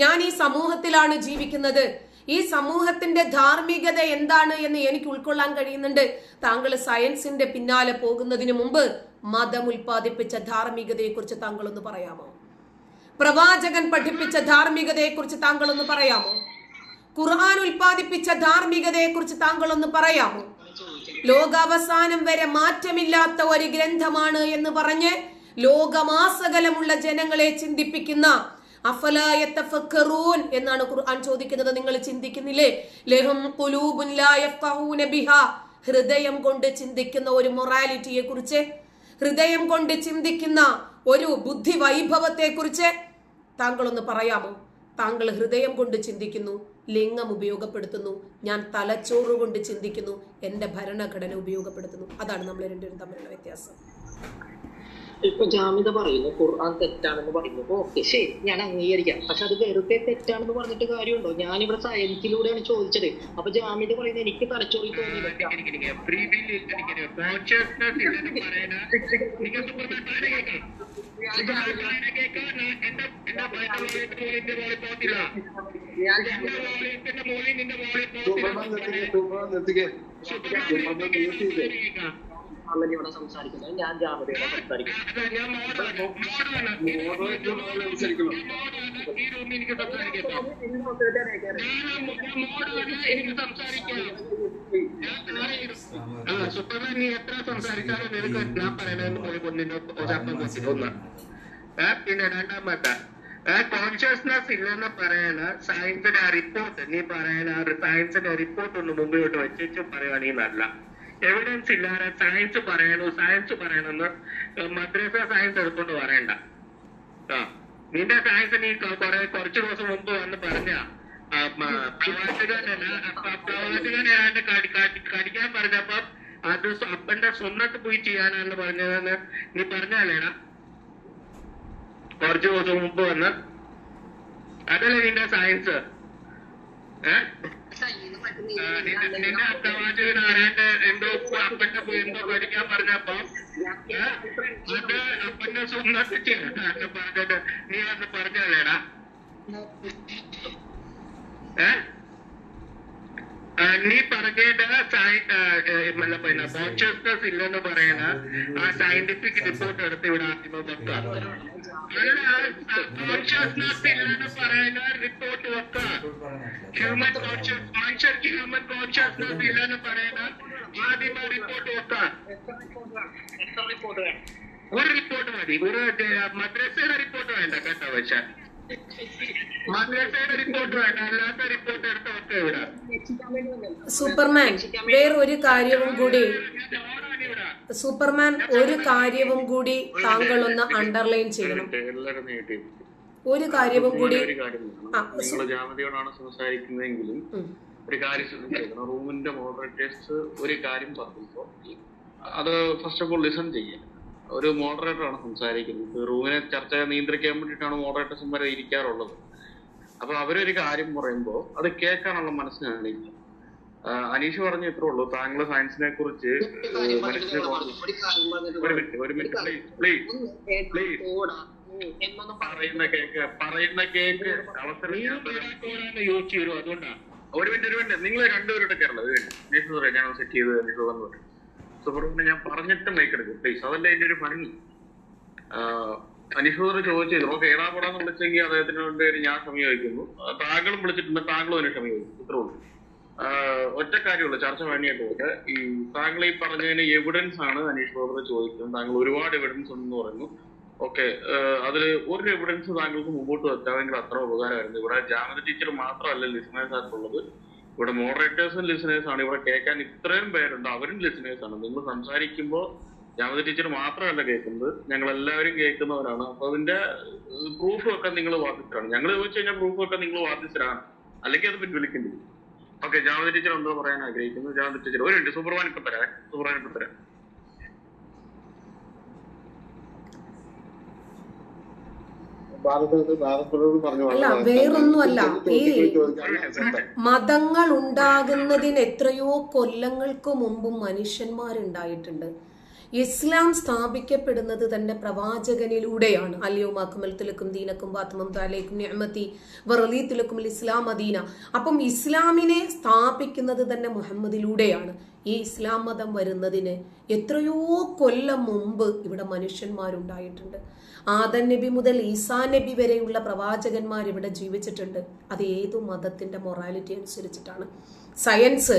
ഞാൻ ഈ സമൂഹത്തിലാണ് ജീവിക്കുന്നത്. ഈ സമൂഹത്തിന്റെ ധാർമ്മികത എന്താണ് എന്ന് എനിക്ക് ഉൾക്കൊള്ളാൻ കഴിയുന്നുണ്ട്. താങ്കൾ സയൻസിന്റെ പിന്നാലെ പോകുന്നതിന് മുമ്പ് മതം ഉൽപ്പാദിപ്പിച്ച ധാർമ്മികതയെക്കുറിച്ച് താങ്കളൊന്ന് പറയാമോ? പ്രവാചകൻ പഠിപ്പിച്ച ധാർമ്മികതയെക്കുറിച്ച് താങ്കളൊന്ന് പറയാമോ? ഖുർആൻ ഉൽപ്പാദിപ്പിച്ച ധാർമ്മികതയെക്കുറിച്ച് താങ്കളൊന്ന് പറയാമോ? ലോകാവസാനം വരെ മാറ്റമില്ലാത്ത ഒരു ഗ്രന്ഥമാണ് എന്ന് പറഞ്ഞ് ലോകമാസകലമുള്ള ജനങ്ങളെ ചിന്തിപ്പിക്കുന്ന അഫലാ യതഫക്കറൂൻ എന്നാണ് ഖുർആൻ ചോദിക്കുന്നത്. നിങ്ങൾ ചിന്തിക്കുന്നില്ലേ? ലഹും ഖുലൂബുൻ ലാ യഫ്ഖഹൂന ബിഹാ, ഹൃദയം കൊണ്ട് ചിന്തിക്കുന്ന ഒരു മൊറാലിറ്റിയെ കുറിച്ച്, ഹൃദയം കൊണ്ട് ചിന്തിക്കുന്ന ഒരു ബുദ്ധി വൈഭവത്തെ കുറിച്ച് താങ്കളൊന്ന് പറയാമോ? താങ്കൾ ഹൃദയം കൊണ്ട് ചിന്തിക്കുന്നു, ലിംഗം ഉപയോഗപ്പെടുത്തുന്നു. ഞാൻ തലച്ചോറ് കൊണ്ട് ചിന്തിക്കുന്നു, എന്റെ ഭരണഘടന ഉപയോഗപ്പെടുത്തുന്നു. അതാണ് നമ്മൾ രണ്ടുപേരും തമ്മിലുള്ള വ്യത്യാസം. ഇപ്പൊ ജാമിദ പറയുന്നു ഖുർആൻ തെറ്റാണെന്ന് പറയുന്നു. ഓക്കെ, ശരി, ഞാൻ അംഗീകരിക്കാം. പക്ഷെ അത് വെറുതെ തെറ്റാണെന്ന് പറഞ്ഞിട്ട് കാര്യമുണ്ടോ? ഞാനിവിടെ സയൻസിലൂടെയാണ് ചോദിച്ചത്. അപ്പൊ ജാമിദ പറയുന്നത് എനിക്ക് തലച്ചോറി തോന്നിയില്ല. ഇവിടെ സംസാരിക്കുന്നത് ഞാൻ ജാമിദയോട് സുപ്രധാന നീ എത്ര സംസാരിച്ചാലും നിനക്ക് ഞാൻ പറയുന്നത് പിന്നെ രണ്ടാമത്തെ കോൺഷ്യസ്നെസ് ഇല്ലെന്ന് പറയണ സയൻസിന്റെ റിപ്പോർട്ട്, നീ പറയണ സയൻസിന്റെ റിപ്പോർട്ട് ഒന്ന് മുമ്പിലോട്ട് വെച്ചു പറയുകയാണെങ്കിൽ നല്ല എവിഡൻസ് ഇല്ലാതെ സയൻസ് പറയണമെന്ന് മദ്രസ സയൻസ് എടുക്കൊണ്ട് പറയണ്ട. നിന്റെ സയൻസ് നീ കുറച്ചു ദിവസം മുമ്പ് വന്ന് പറഞ്ഞ പ്രവാചകനാണ്ട് കടിക്കാൻ പറഞ്ഞപ്പോ അത് അപ്പന്റെ സ്വന്തത്ത് പോയി ചെയ്യാനാണ് പറഞ്ഞതെന്ന് നീ പറഞ്ഞാലേടാ കുറച്ചു ദിവസം മുമ്പ് വന്ന്? അതല്ലേ നിന്റെ സയൻസ്? നിന്റെ പ്രവാചകൻ ആരാണ്ട് എന്തോ അപ്പന്റെ പോയി എന്തോ പഠിക്കാൻ പറഞ്ഞപ്പോ അത് അപ്പന്റെ സ്വന്തത്ത് ചെയ്യാൻ പറഞ്ഞിട്ട് നീ വന്ന് പറഞ്ഞല്ലേടാ? നീ പറഞ്ഞത് കോൺഷ്യസ്നെസ് ഇല്ലെന്ന് പറയണ ആ സയന്റിഫിക് റിപ്പോർട്ട് എടുത്ത് ഇവിടെ ആദ്യമേ വെക്കാം. കോൺഷ്യസ്നെസ് ഇല്ലെന്ന് പറയുന്ന റിപ്പോർട്ട് വെക്കാം. ഹ്യൂമൻ കോൺഷ്യസ്നെസ് ഇല്ലെന്ന് പറയുന്ന ആദ്യമേ റിപ്പോർട്ട് വെക്കാം. ഒരു റിപ്പോർട്ട് മതി, ഒരു മദ്രസയുടെ റിപ്പോർട്ട് വേണ്ട കേട്ടോ. പക്ഷെ മദ്രസയുടെ റിപ്പോർട്ട് വേണ്ട, അല്ലാത്ത റിപ്പോർട്ട് എടുത്ത് വെക്കാം ഇവിടെ. സൂപ്പർമാൻ, വേറൊരു കാര്യവും കൂടി സൂപ്പർമാൻ, ഒരു കാര്യവും കൂടി താങ്കളൊന്ന് അണ്ടർലൈൻ ചെയ്യണം. ഒരു കാര്യവും കൂടി ജാമതിയോടാണ് സംസാരിക്കുന്നതെങ്കിലും ഒരു കാര്യം ശ്രദ്ധിക്കണം. റൂമിന്റെ മോഡറേറ്റേഴ്സ് ഒരു കാര്യം പറയുമ്പോൾ അത് ഫസ്റ്റ് ഓഫ് ഓൾ ലിസൺ ചെയ്യാം. ഒരു മോഡറേറ്റർ ആണ് സംസാരിക്കുന്നത്. റൂമിനെ ചർച്ച നിയന്ത്രിക്കാൻ വേണ്ടിയിട്ടാണ് മോഡറേറ്റേഴ്സും വരെ ഇരിക്കാറുള്ളത്. അപ്പൊ അവരൊരു കാര്യം പറയുമ്പോൾ അത് കേൾക്കാനുള്ള മനസ്സിനാണില്ല. അനീഷ് പറഞ്ഞു ഇത്രേ ഉള്ളൂ. താങ്കൾ സയൻസിനെ കുറിച്ച് മനുഷ്യനെ ഒരു മിനിറ്റ് പ്ലീസ് പറയുന്ന കേക്ക് അവസരം യോജിച്ചു വരും. അതുകൊണ്ടാണ് ഒരു മിനിറ്റ് നിങ്ങൾ രണ്ടുപേരുടെ കേരളം അനീഷ് പറയാം. ഞാൻ സെറ്റ് ചെയ്ത് അനീഷ് പറഞ്ഞു സുബ്രഹ്മണ്യം ഞാൻ പറഞ്ഞിട്ട് മൈക്കെടുക്കും പ്ലീസ്. അതല്ല എന്റെ ഒരു ഭംഗി. അനീഷ് ചോദിച്ചത് നമുക്ക് ഏടാപെടാന്ന് വിളിച്ചെങ്കിൽ അദ്ദേഹത്തിന് വേണ്ടി ഞാൻ ക്ഷമ ചോദിക്കുന്നു. താങ്കളും വിളിച്ചിട്ടുണ്ട്, താങ്കളും അതിന് ക്ഷമ ചോദിക്കും. ഇത്രേ ഉള്ളൂ. ഒറ്റ കാര്യമുള്ളൂ ചർച്ച വേണ്ടിയിട്ട് പോലെ ഈ താങ്കൾ ഈ പറഞ്ഞതിന് എവിഡൻസ് ആണ് അനീഷ് ബാബു ചോദിക്കുന്നത്. താങ്കൾ ഒരുപാട് എവിഡൻസ് ഉണ്ടെന്ന് പറയുന്നു. ഓക്കെ, അതിൽ ഒരു എവിഡൻസ് താങ്കൾക്ക് മുമ്പോട്ട് വെക്കാമെങ്കിൽ അത്ര ഉപകാരമായിരുന്നു. ഇവിടെ ജാമത ടീച്ചർ മാത്രമല്ല ലിസണേഴ്സ് ആയിട്ടുള്ളത്, ഇവിടെ മോഡറേറ്റേഴ്സും ലിസണേഴ്സ് ആണ്. ഇവിടെ കേൾക്കാൻ ഇത്രയും പേരുണ്ട്, അവരും ലിസണേഴ്സ് ആണ്. നിങ്ങൾ സംസാരിക്കുമ്പോൾ ജാമത ടീച്ചർ മാത്രമല്ല കേൾക്കുന്നത്, ഞങ്ങൾ എല്ലാവരും കേൾക്കുന്നവരാണ്. അപ്പൊ അതിന്റെ പ്രൂഫ് ഒക്കെ നിങ്ങൾ വാദിച്ചതാണ്. ഞങ്ങൾ ചോദിച്ചു കഴിഞ്ഞാൽ പ്രൂഫ് ഒക്കെ നിങ്ങൾ വാദിച്ചതാണ്, അല്ലെങ്കിൽ അത് പിൻവലിക്കേണ്ടി വരും. ഓക്കെ, ജാമത ടീച്ചർ എന്തോ പറയാൻ ആഗ്രഹിക്കുന്നു. ജാമത ടീച്ചർ ഒരു മിനിറ്റ്. സുബ്രഹ്മണ്യം ഇപ്പൊ തരാം. അല്ല, വേറൊന്നുമല്ല. ഈ മതങ്ങൾ ഉണ്ടാകുന്നതിന് എത്രയോ കൊല്ലങ്ങൾക്ക് മുമ്പും മനുഷ്യന്മാരുണ്ടായിട്ടുണ്ട്. ഇസ്ലാം സ്ഥാപിക്കപ്പെടുന്നത് തന്നെ പ്രവാചകനിലൂടെയാണ്. അല്ലയോ അക്മൽതുലക്കും ദീനക്കും വഅത്മംതു അലൈക്കും നിഅമതി വറളീതു ലക്കുമുൽ ഇസ്ലാം മദീന. അപ്പം ഇസ്ലാമിനെ സ്ഥാപിക്കുന്നത് തന്നെ മുഹമ്മദിലൂടെയാണ്. ഈ ഇസ്ലാം മതം വരുന്നതിന് എത്രയോ കൊല്ലം മുമ്പ് ഇവിടെ മനുഷ്യന്മാരുണ്ടായിട്ടുണ്ട്. ആദം നബി മുതൽ ഈസാ നബി വരെയുള്ള പ്രവാചകന്മാർ ഇവിടെ ജീവിച്ചിട്ടുണ്ട്. അത് ഏതു മതത്തിന്റെ മൊറാലിറ്റി അനുസരിച്ചിട്ടാണ്. സയൻസ്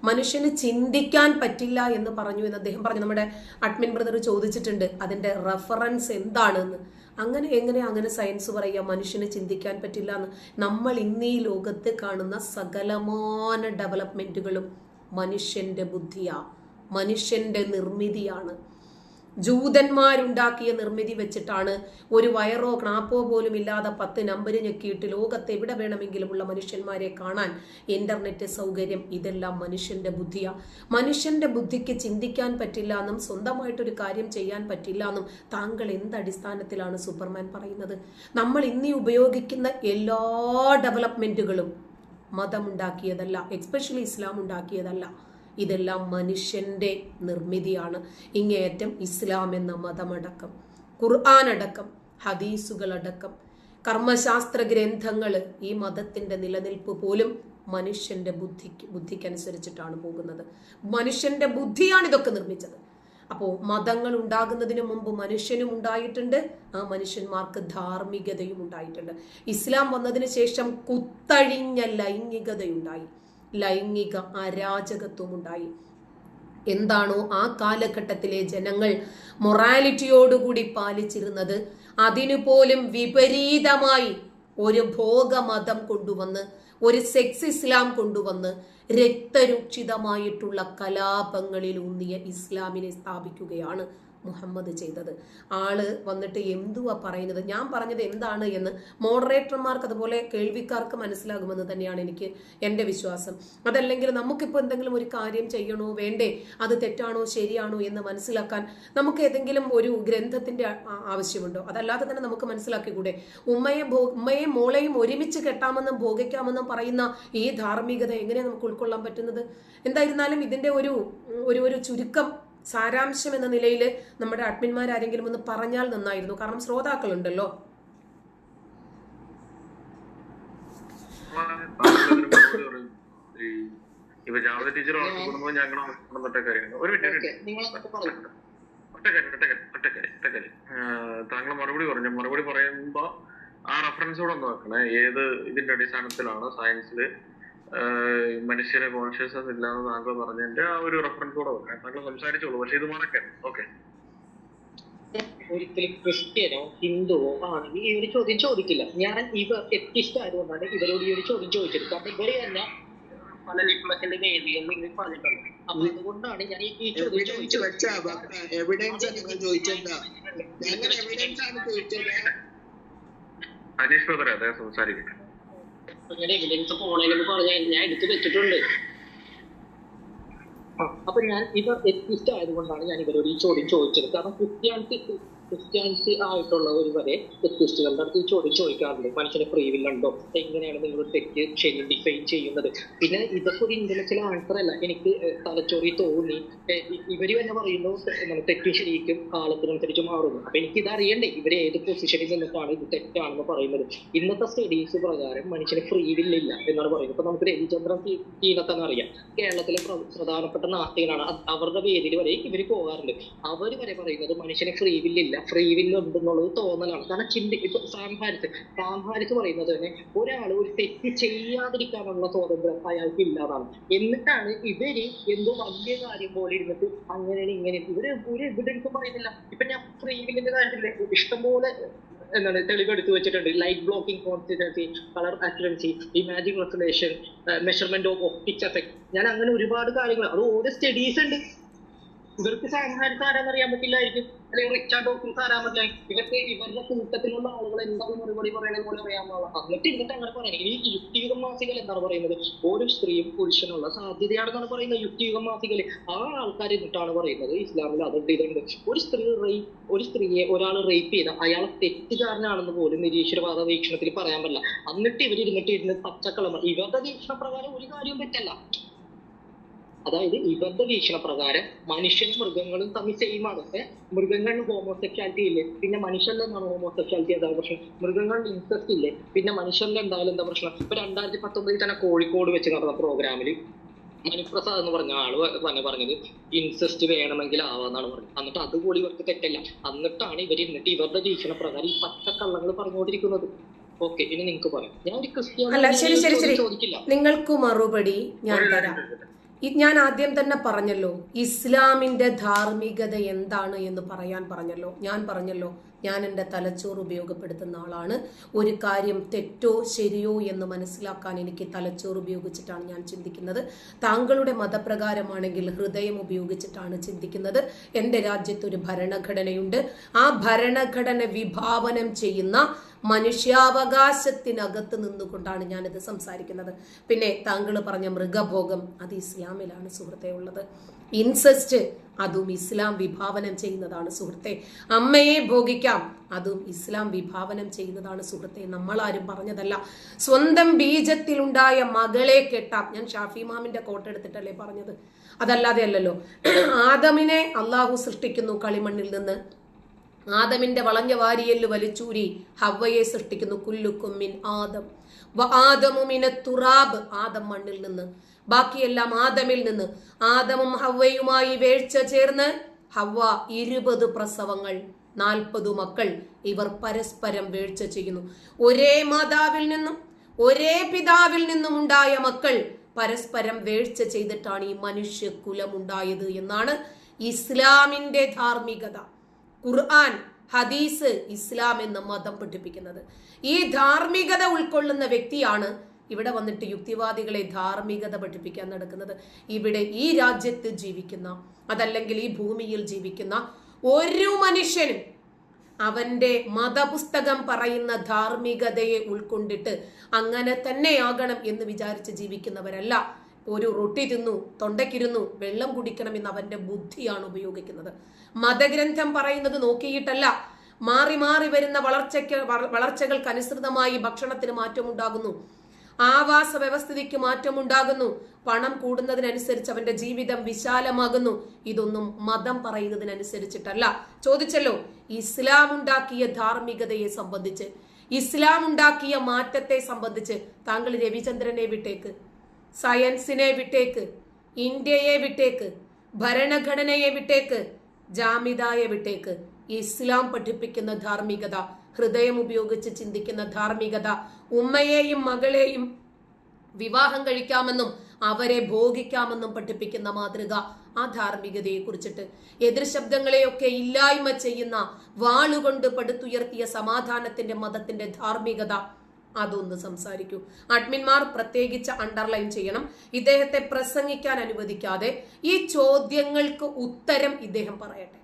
മനുഷ്യന് ചിന്തിക്കാൻ പറ്റില്ല എന്ന് പറഞ്ഞു എന്ന് അദ്ദേഹം പറഞ്ഞു. നമ്മുടെ അഡ്മിൻ ബ്രദർ ചോദിച്ചിട്ടുണ്ട് അതിന്റെ റെഫറൻസ് എന്താണെന്ന്. എങ്ങനെ സയൻസ് പറയാ മനുഷ്യന് ചിന്തിക്കാൻ പറ്റില്ല എന്ന്? നമ്മൾ ഇന്ന് ഈ ലോകത്ത് കാണുന്ന സകലമാന ഡെവലപ്മെന്റുകളും മനുഷ്യന്റെ ബുദ്ധിയാ, മനുഷ്യന്റെ നിർമ്മിതിയാണ്. ജൂതന്മാരുണ്ടാക്കിയ നിർമ്മിതി വെച്ചിട്ടാണ് ഒരു വയറോ ക്നാപ്പോ പോലും ഇല്ലാതെ 10 നമ്പർ ഞെക്കിയിട്ട് ലോകത്ത് എവിടെ വേണമെങ്കിലുമുള്ള മനുഷ്യന്മാരെ കാണാൻ ഇന്റർനെറ്റ് സൗകര്യം. ഇതെല്ലാം മനുഷ്യന്റെ ബുദ്ധിയാ. മനുഷ്യന്റെ ബുദ്ധിക്ക് ചിന്തിക്കാൻ പറ്റില്ല എന്നും സ്വന്തമായിട്ടൊരു കാര്യം ചെയ്യാൻ പറ്റില്ല എന്നും താങ്കൾ എന്തടിസ്ഥാനത്തിലാണ് സൂപ്പർമാൻ പറയുന്നത്? നമ്മൾ ഇന്ന് ഉപയോഗിക്കുന്ന എല്ലാ ഡെവലപ്മെന്റുകളും മതമുണ്ടാക്കിയതല്ല, എസ്പെഷ്യലി ഇസ്ലാം ഉണ്ടാക്കിയതല്ല. ഇതെല്ലാം മനുഷ്യന്റെ നിർമ്മിതിയാണ്. ഇങ്ങേയറ്റം ഇസ്ലാം എന്ന മതമടക്കം, ഖുർആൻ അടക്കം, ഹദീസുകളടക്കം, കർമ്മശാസ്ത്ര ഗ്രന്ഥങ്ങൾ, ഈ മതത്തിന്റെ നിലനിൽപ്പ് പോലും മനുഷ്യന്റെ ബുദ്ധിക്കനുസരിച്ചിട്ടാണ് പോകുന്നത്. മനുഷ്യന്റെ ബുദ്ധിയാണ് ഇതൊക്കെ നിർമ്മിച്ചത്. അപ്പോൾ മതങ്ങൾ ഉണ്ടാകുന്നതിന് മുമ്പ് മനുഷ്യനും ഉണ്ടായിട്ടുണ്ട്, ആ മനുഷ്യന്മാർക്ക് ധാർമ്മികതയും ഉണ്ടായിട്ടുണ്ട്. ഇസ്ലാം വന്നതിന് ശേഷം കുത്തഴിഞ്ഞ ലൈംഗികതയുണ്ടായി, ലൈംഗിക അരാജകത്വം ഉണ്ടായി. എന്താണോ ആ കാലഘട്ടത്തിലെ ജനങ്ങൾ മൊറാലിറ്റിയോടുകൂടി പാലിച്ചിരുന്നത് അതിനു പോലും വിപരീതമായി ഒരു ഭോഗമതം കൊണ്ടുവന്ന്, ഒരു സെക്സ് ഇസ്ലാം കൊണ്ടുവന്ന് രക്തരൂക്ഷിതമായിട്ടുള്ള കലാപങ്ങളിൽ ഊന്നിയ ഇസ്ലാമിനെ സ്ഥാപിക്കുകയാണ് മുഹമ്മദ് ചെയ്തത്. ആള് വന്നിട്ട് എന്തുവാ പറയുന്നത്? ഞാൻ പറഞ്ഞത് എന്താണ് എന്ന് മോഡറേറ്റർമാർക്ക് അതുപോലെ കേൾവിക്കാർക്ക് മനസ്സിലാകുമെന്ന് തന്നെയാണ് എൻ്റെ വിശ്വാസം. അതല്ലെങ്കിൽ നമുക്കിപ്പോൾ എന്തെങ്കിലും ഒരു കാര്യം ചെയ്യണോ വേണ്ടേ, അത് തെറ്റാണോ ശരിയാണോ എന്ന് മനസ്സിലാക്കാൻ നമുക്ക് ഏതെങ്കിലും ഒരു ഗ്രന്ഥത്തിന്റെ ആവശ്യമുണ്ടോ? അതല്ലാതെ തന്നെ നമുക്ക് മനസ്സിലാക്കിക്കൂടെ? ഉമ്മയെ മോളെയും ഒരുമിച്ച് കെട്ടാമെന്നും ഭോഗിക്കാമെന്നും പറയുന്ന ഈ ധാർമ്മികത എങ്ങനെ നമുക്ക് ഉൾക്കൊള്ളാൻ പറ്റുന്നത്? എന്തായിരുന്നാലും ഇതിന്റെ ഒരു ചുരുക്കം സാരാംശം എന്ന നിലയിൽ നമ്മുടെ അഡ്മിന്മാരാരെങ്കിലും ഒന്ന് പറഞ്ഞാൽ നന്നായിരുന്നു. കാരണം ശ്രോതാക്കളുണ്ടല്ലോ. താങ്കൾ മറുപടി പറയുമ്പോ ആ റെഫറൻസ് കൂടെ ഒന്ന് വെക്കണേ. ഏത് ഇതിന്റെ അടിസ്ഥാനത്തിലാണ് സയൻസില് മനുഷ്യരെ കോൺഷ്യസ്നസ് ഇല്ലാന്ന് താങ്കൾ പറഞ്ഞതിന്റെ ആ ഒരു റെഫറൻസ് കൂടെ വെക്കാം. താങ്കൾ സംസാരിച്ചോളൂ, പക്ഷെ ഇത് മറക്കാം. ഓക്കെ, ഒരിക്കലും ക്രിസ്ത്യനോ ഹിന്ദുവോ ആണെങ്കിൽ ഈ ഒരു ചോദ്യം ചോദിക്കില്ല. ഞാൻ എത്തിസ്റ്റ് ആയതുകൊണ്ടാണ് ഇവരോട് ഈ ഒരു ചോദ്യം ചോദിച്ചത്. കാരണം ഇവര് തന്നെ പല ലിറ്റ്മസിന്റെ വേദികളിൽ പറഞ്ഞിട്ടുണ്ട്. അപ്പൊ അതുകൊണ്ടാണ് ഞാൻ ഈ ചോദ്യം ചോദിച്ചത്. അനീഷ് ബ്രദർ അദ്ദേഹം സംസാരിക്കട്ടെ. എവിഡൻസ് പോണെന്ന് പറഞ്ഞാൽ ഞാൻ എടുത്തു വെച്ചിട്ടുണ്ട്. അപ്പൊ ഞാൻ ഇവർ എത്തിസ്റ്റ് ആയതുകൊണ്ടാണ് ഞാൻ ഇവരോട് ഈ ചോദ്യം ചോദിച്ചത്. കാരണം ക്രിസ്ത്യാനിറ്റി ക്രിസ്ത്യാനിറ്റി ആയിട്ടുള്ളവർ വരെ തെറ്റിസ്റ്റുകളുടെ അടുത്ത് ഈ ചോദ്യം ചോദിക്കാറുണ്ട്, മനുഷ്യന് ഫ്രീ വിൽ ഉണ്ടോ, എങ്ങനെയാണ് നിങ്ങൾ തെറ്റ് ശരി ഡിഫൈൻ ചെയ്യുന്നത്? പിന്നെ ഇതൊക്കെ ഒരു ഇന്റലക്ച്വൽ ആൻസർ അല്ല, എനിക്ക് തലച്ചോറി തോന്നി. ഇവര് തന്നെ പറയുന്നു തെറ്റും ശരിക്കും കാലത്തിനനുസരിച്ച് മാറുന്നു. അപ്പൊ എനിക്ക് ഇത് അറിയണ്ടേ, ഇവര് ഏത് പൊസിഷനിൽ നിന്നിട്ടാണ് ഇത് തെറ്റാണെന്ന് പറയുന്നത്. ഇന്നത്തെ സ്റ്റഡീസ് പ്രകാരം മനുഷ്യന് ഫ്രീ വിൽ ഇല്ല എന്നാണ് പറയുന്നത്. ഇപ്പൊ നമുക്ക് രവിചന്ദ്രൻ തീരത്തെന്ന് അറിയാം, കേരളത്തിലെ പ്രധാനപ്പെട്ട നാട്ടികളാണ്, അവരുടെ വേദിയിൽ വരെ ഇവര് പോകാറുണ്ട്. അവര് വരെ പറയുന്നത് മനുഷ്യന് ഫ്രീ വിൽ ഇല്ല, ഫ്രീ വിൽ ഉണ്ടെന്നുള്ളത് തോന്നലാണ്. കാരണം ഇപ്പൊ സാം ഹാരിസ് പറയുന്നത് തന്നെ ഒരാൾ ഒരു തെറ്റ് ചെയ്യാതിരിക്കാനുള്ള സ്വാതന്ത്ര്യം അയാൾക്ക് ഇല്ലാതാണ്. എന്നിട്ടാണ് ഇവര് എന്തോ വലിയ കാര്യം പോലെ ഇരുന്നിട്ട് അങ്ങനെയാണ് ഇങ്ങനെ ഇവര് ഒരു എവിഡൻസും പറയുന്നില്ല. ഇപ്പൊ ഞാൻ ഫ്രീ വില്ലിന്റെ കാര്യത്തില് ഇഷ്ടംപോലെ തെളിവെടുത്ത് വെച്ചിട്ടുണ്ട്. Light blocking consistency, colour accuracy, imagine resolution, measurement of optics effect, ഞാൻ അങ്ങനെ ഒരുപാട് കാര്യങ്ങൾ, അത് ഓരോ സ്റ്റഡീസ് ഉണ്ട്. ഇവർക്ക് സാം ഹാരിസ് ആരാന്നറിയാൻ പറ്റില്ലായിരിക്കും, അല്ലെങ്കിൽ റിച്ചാർഡ് ഡോക്കിൻസ് ആരാൻ പറ്റില്ല. ഇവരുടെ കൂട്ടത്തിലുള്ള ആളുകൾ എന്താണ് മറുപടി പറയുന്നത് പോലെ അറിയാവുന്ന. എന്നിട്ട് അങ്ങനെ പറയണം. ഈ യുക്തിയുഗ മാസികൾ എന്താണ് പറയുന്നത്, ഒരു സ്ത്രീയും പുരുഷനുള്ള സാധ്യതയാണെന്നാണ് പറയുന്നത് യുക്തിയുഗ മാസികല്. ആ ആൾക്കാർ എന്നിട്ടാണ് പറയുന്നത് ഇസ്ലാമിൽ അതുണ്ട് ഇതുണ്ട്. ഒരു സ്ത്രീയെ ഒരാൾ റേപ്പ് ചെയ്ത അയാളെ തെറ്റുകാരനാണെന്ന് പോലും നിരീശ്വരവാദ വീക്ഷണത്തിൽ പറയാൻ പറ്റില്ല. എന്നിട്ട് ഇരുന്ന് പച്ചക്കളം ഇവരുടെ വീക്ഷണപ്രകാരം ഒരു കാര്യവും തെറ്റല്ല. അതായത് ഇവരുടെ വീക്ഷണപ്രകാരം മനുഷ്യനും മൃഗങ്ങളും തമ്മിൽ സെയിം ആണ്. മൃഗങ്ങളിൽ ഹോമോസെക്ഷ്വാലിറ്റി ഇല്ലേ, പിന്നെ മനുഷ്യരിൽ എന്താണ് ഹോമോസെക്ഷ്വാലിറ്റി എന്താണ് പ്രശ്നം? മൃഗങ്ങളിൽ ഇൻസെസ്റ്റ് ഇല്ലേ, പിന്നെ മനുഷ്യരിൽ എന്തായാലും എന്താ പ്രശ്നം? ഇപ്പൊ 2019 തന്നെ കോഴിക്കോട് വെച്ച് നടന്ന പ്രോഗ്രാമിൽ മനുപ്രസാദ് എന്ന് പറഞ്ഞ ആള് പറഞ്ഞത് ഇൻസെസ്റ്റ് വേണമെങ്കിൽ ആവാന്നാണ് പറഞ്ഞത്. എന്നിട്ട് അതുകൂടി ഇവർക്ക് തെറ്റല്ല. എന്നിട്ടാണ് ഇവരുടെ വീക്ഷണപ്രകാരം ഈ പച്ചക്കള്ളങ്ങൾ പറഞ്ഞുകൊണ്ടിരിക്കുന്നത്. ഓക്കെ, ഇനി നിങ്ങൾക്ക് പറയാം. ഞാൻ ഒരു ക്രിസ്ത്യാനി ചോദിക്കില്ല, നിങ്ങൾക്ക് മറുപടി ഞാൻ തരാം. ഞാൻ ആദ്യം തന്നെ പറഞ്ഞല്ലോ ഇസ്ലാമിന്റെ ധാർമ്മികത എന്താണ് എന്ന് പറയാൻ പറഞ്ഞല്ലോ. ഞാൻ പറഞ്ഞല്ലോ ഞാൻ എൻ്റെ തലച്ചോറ് ഉപയോഗപ്പെടുത്തുന്ന ആളാണ്. ഒരു കാര്യം തെറ്റോ ശരിയോ എന്ന് മനസ്സിലാക്കാൻ എനിക്ക് തലച്ചോറ് ഉപയോഗിച്ചിട്ടാണ് ഞാൻ ചിന്തിക്കുന്നത്. താങ്കളുടെ മതപ്രകാരമാണെങ്കിൽ ഹൃദയം ഉപയോഗിച്ചിട്ടാണ് ചിന്തിക്കുന്നത്. എൻ്റെ രാജ്യത്തൊരു ഭരണഘടനയുണ്ട്. ആ ഭരണഘടന വിഭാവനം ചെയ്യുന്ന മനുഷ്യാവകാശത്തിനകത്ത് നിന്നുകൊണ്ടാണ് ഞാനിത് സംസാരിക്കുന്നത്. പിന്നെ താങ്കൾ പറഞ്ഞ മൃഗഭോഗം അത് ഇസ്ലാമിലാണ് സുഹൃത്തെ ഉള്ളത്. ഇൻസെസ്റ്റ് അതും ഇസ്ലാം വിഭാവനം ചെയ്യുന്നതാണ് സുഹൃത്തെ. അമ്മയെ ഭോഗിക്കാം അതും ഇസ്ലാം വിഭാവനം ചെയ്യുന്നതാണ് സുഹൃത്തെ. നമ്മളാരും പറഞ്ഞതല്ല. സ്വന്തം ബീജത്തിലുണ്ടായ മകളെ കെട്ടാം. ഞാൻ ഷാഫി ഇമാമിന്റെ കോട്ടെടുത്തിട്ടല്ലേ പറഞ്ഞത്, അതല്ലാതെ അല്ലല്ലോ. ആദമിനെ അള്ളാഹു സൃഷ്ടിക്കുന്നു കളിമണ്ണിൽ നിന്ന്. ആദമിന്റെ വളഞ്ഞ വാരിയല് വലിച്ചൂരി ഹവ്വയെ സൃഷ്ടിക്കുന്നു. കുല്ലുക്കും മിൻ ആദം വ ആദമു മിന തുറാബ്, ആദം മണ്ണിൽ നിന്ന്, ബാക്കിയെല്ലാം ആദമിൽ നിന്ന്. ആദമും ഹവ്വയുമായി വേഴ്ച ചേർന്ന് ഹവ്വ 20 പ്രസവങ്ങൾ, 40 മക്കൾ. ഇവർ പരസ്പരം വേഴ്ച ചെയ്യുന്നു. ഒരേ മാതാവിൽ നിന്നും ഒരേ പിതാവിൽ നിന്നും ഉണ്ടായ മക്കൾ പരസ്പരം വേഴ്ച ചെയ്തിട്ടാണ് ഈ മനുഷ്യ കുലമുണ്ടായത് എന്നാണ് ഇസ്ലാമിന്റെ ധാർമ്മികത. ഖുർആൻ, ഹദീസ്, ഇസ്ലാം എന്ന മതം പഠിപ്പിക്കുന്നത്. ഈ ധാർമ്മികത ഉൾക്കൊള്ളുന്ന വ്യക്തിയാണ് ഇവിടെ വന്നിട്ട് യുക്തിവാദികളെ ധാർമ്മികത പഠിപ്പിക്കാൻ നടക്കുന്നത്. ഇവിടെ ഈ രാജ്യത്ത് ജീവിക്കുന്ന, അതല്ലെങ്കിൽ ഈ ഭൂമിയിൽ ജീവിക്കുന്ന ഒരു മനുഷ്യനും അവന്റെ മതപുസ്തകം പറയുന്ന ധാർമ്മികതയെ ഉൾക്കൊണ്ടിട്ട് അങ്ങനെ തന്നെയാകണം എന്ന് വിചാരിച്ച് ജീവിക്കുന്നവരല്ല. ഒരു റൊട്ടി തിന്നു, തൊണ്ടയ്ക്കിരുന്നു, വെള്ളം കുടിക്കണം എന്ന് അവന്റെ ബുദ്ധിയാണ് ഉപയോഗിക്കുന്നത്. മതഗ്രന്ഥം പറയുന്നത് നോക്കിയിട്ടല്ല. മാറി മാറി വരുന്ന വളർച്ചകൾക്ക് അനുസൃതമായി ഭക്ഷണത്തിന് മാറ്റമുണ്ടാകുന്നു, ആവാസ വ്യവസ്ഥിതിക്ക് മാറ്റമുണ്ടാകുന്നു, പണം കൂടുന്നതിനനുസരിച്ച് അവന്റെ ജീവിതം വിശാലമാകുന്നു. ഇതൊന്നും മതം പറയുന്നതിനനുസരിച്ചിട്ടല്ല. ചോദിച്ചല്ലോ ഇസ്ലാം ഉണ്ടാക്കിയ ധാർമ്മികതയെ സംബന്ധിച്ച്, ഇസ്ലാം ഉണ്ടാക്കിയ മാറ്റത്തെ സംബന്ധിച്ച് താങ്കൾ രവിചന്ദ്രനെ വിട്ടേക്ക്, സയൻസിനെ വിട്ടേക്ക്, ഇന്ത്യയെ വിട്ടേക്ക്, ഭരണഘടനയെ വിട്ടേക്ക്, ജാമിദായെ വിട്ടേക്ക്. ഇസ്ലാം പഠിപ്പിക്കുന്ന ധാർമ്മികത, ഹൃദയം ഉപയോഗിച്ച് ചിന്തിക്കുന്ന ധാർമ്മികത, ഉമ്മയെയും മകളെയും വിവാഹം കഴിക്കാമെന്നും അവരെ ഭോഗിക്കാമെന്നും പഠിപ്പിക്കുന്ന മാതൃക, ആ ധാർമ്മികതയെ കുറിച്ചിട്ട് എതിർ ശബ്ദങ്ങളെയൊക്കെ ഇല്ലായ്മ ചെയ്യുന്ന, വാളുകൊണ്ട് പടുത്തുയർത്തിയ സമാധാനത്തിന്റെ മതത്തിന്റെ ധാർമ്മികത, അതൊന്ന് സംസാരിക്കൂ. അഡ്മിന്മാർ പ്രത്യേകിച്ച് അണ്ടർലൈൻ ചെയ്യണം. ഇദ്ദേഹത്തെ പ്രസംഗിക്കാൻ അനുവദിക്കാതെ ഈ ചോദ്യങ്ങൾക്ക് ഉത്തരം ഇദ്ദേഹം പറയട്ടെ.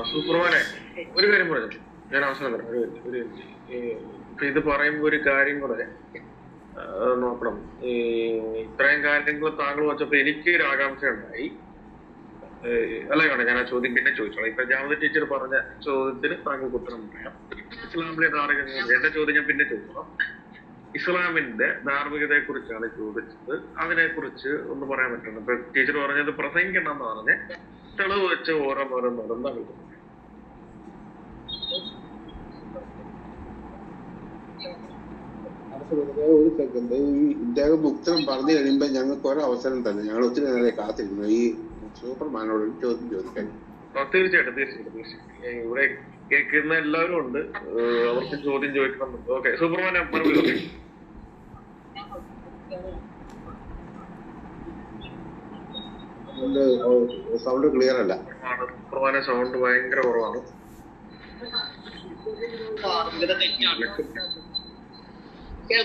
സുബ്രഹ്മണ്യ, ഒരു കാര്യം പറഞ്ഞു, ഞാൻ അവസരം തരാം. ഇത് പറയുമ്പോ ഒരു കാര്യം കൂടെ നോക്കണം. ഇത്രയും കാര്യങ്ങൾ താങ്കൾ വെച്ചപ്പോ എനിക്ക് ഒരു ആകാംക്ഷ ഉണ്ടായി. അല്ല കേട്ടോ, ഞാൻ ആ ചോദ്യം പിന്നെ ചോദിച്ചോളാം. ഇപ്പൊ ജാമത ടീച്ചർ പറഞ്ഞ ചോദ്യത്തിന് താങ്കൾക്ക് ഉത്തരം പറയാം. ഇസ്ലാമിലെ ധാർമ്മികത, എന്റെ ചോദ്യം ഞാൻ പിന്നെ ചോദിച്ചോളാം. ഇസ്ലാമിന്റെ ധാർമ്മികതയെ കുറിച്ചാണ് ചോദിച്ചത്. അതിനെ കുറിച്ച് ഒന്ന് പറയാൻ പറ്റുന്നു. ഇപ്പൊ ടീച്ചർ പറഞ്ഞത് പ്രസംഗിക്കണം എന്ന് പറഞ്ഞ് തെളിവ് വെച്ച് ഓരോന്നോരോന്നോരോന്ന് നൽകുന്നു. ഒരു സെക്കൻഡ്, ഈ ഇദ്ദേഹം ഉത്തരം പറഞ്ഞു കഴിയുമ്പോ ഞങ്ങൾക്ക് ഒരവസരം തന്നെ, ഞങ്ങൾ ഒത്തിരി നേരം കാത്തിരിക്കുന്നു ഈ സൂപ്പർമാനോട് ചോദ്യം ചോദിക്കാൻ. തീർച്ചയായിട്ടും. ഇവിടെ കേൾക്കുന്ന എല്ലാവരും ഉണ്ട്, അവർക്ക് ചോദ്യം ചോദിക്കുന്നുണ്ട്. ഓക്കെ, സൂപ്പർമാനെ മറുപടി പറയും. സൗണ്ട് ക്ലിയർ അല്ല. സൂപ്പർമാനെ സൗണ്ട് ഭയങ്കര കുറവാണ്.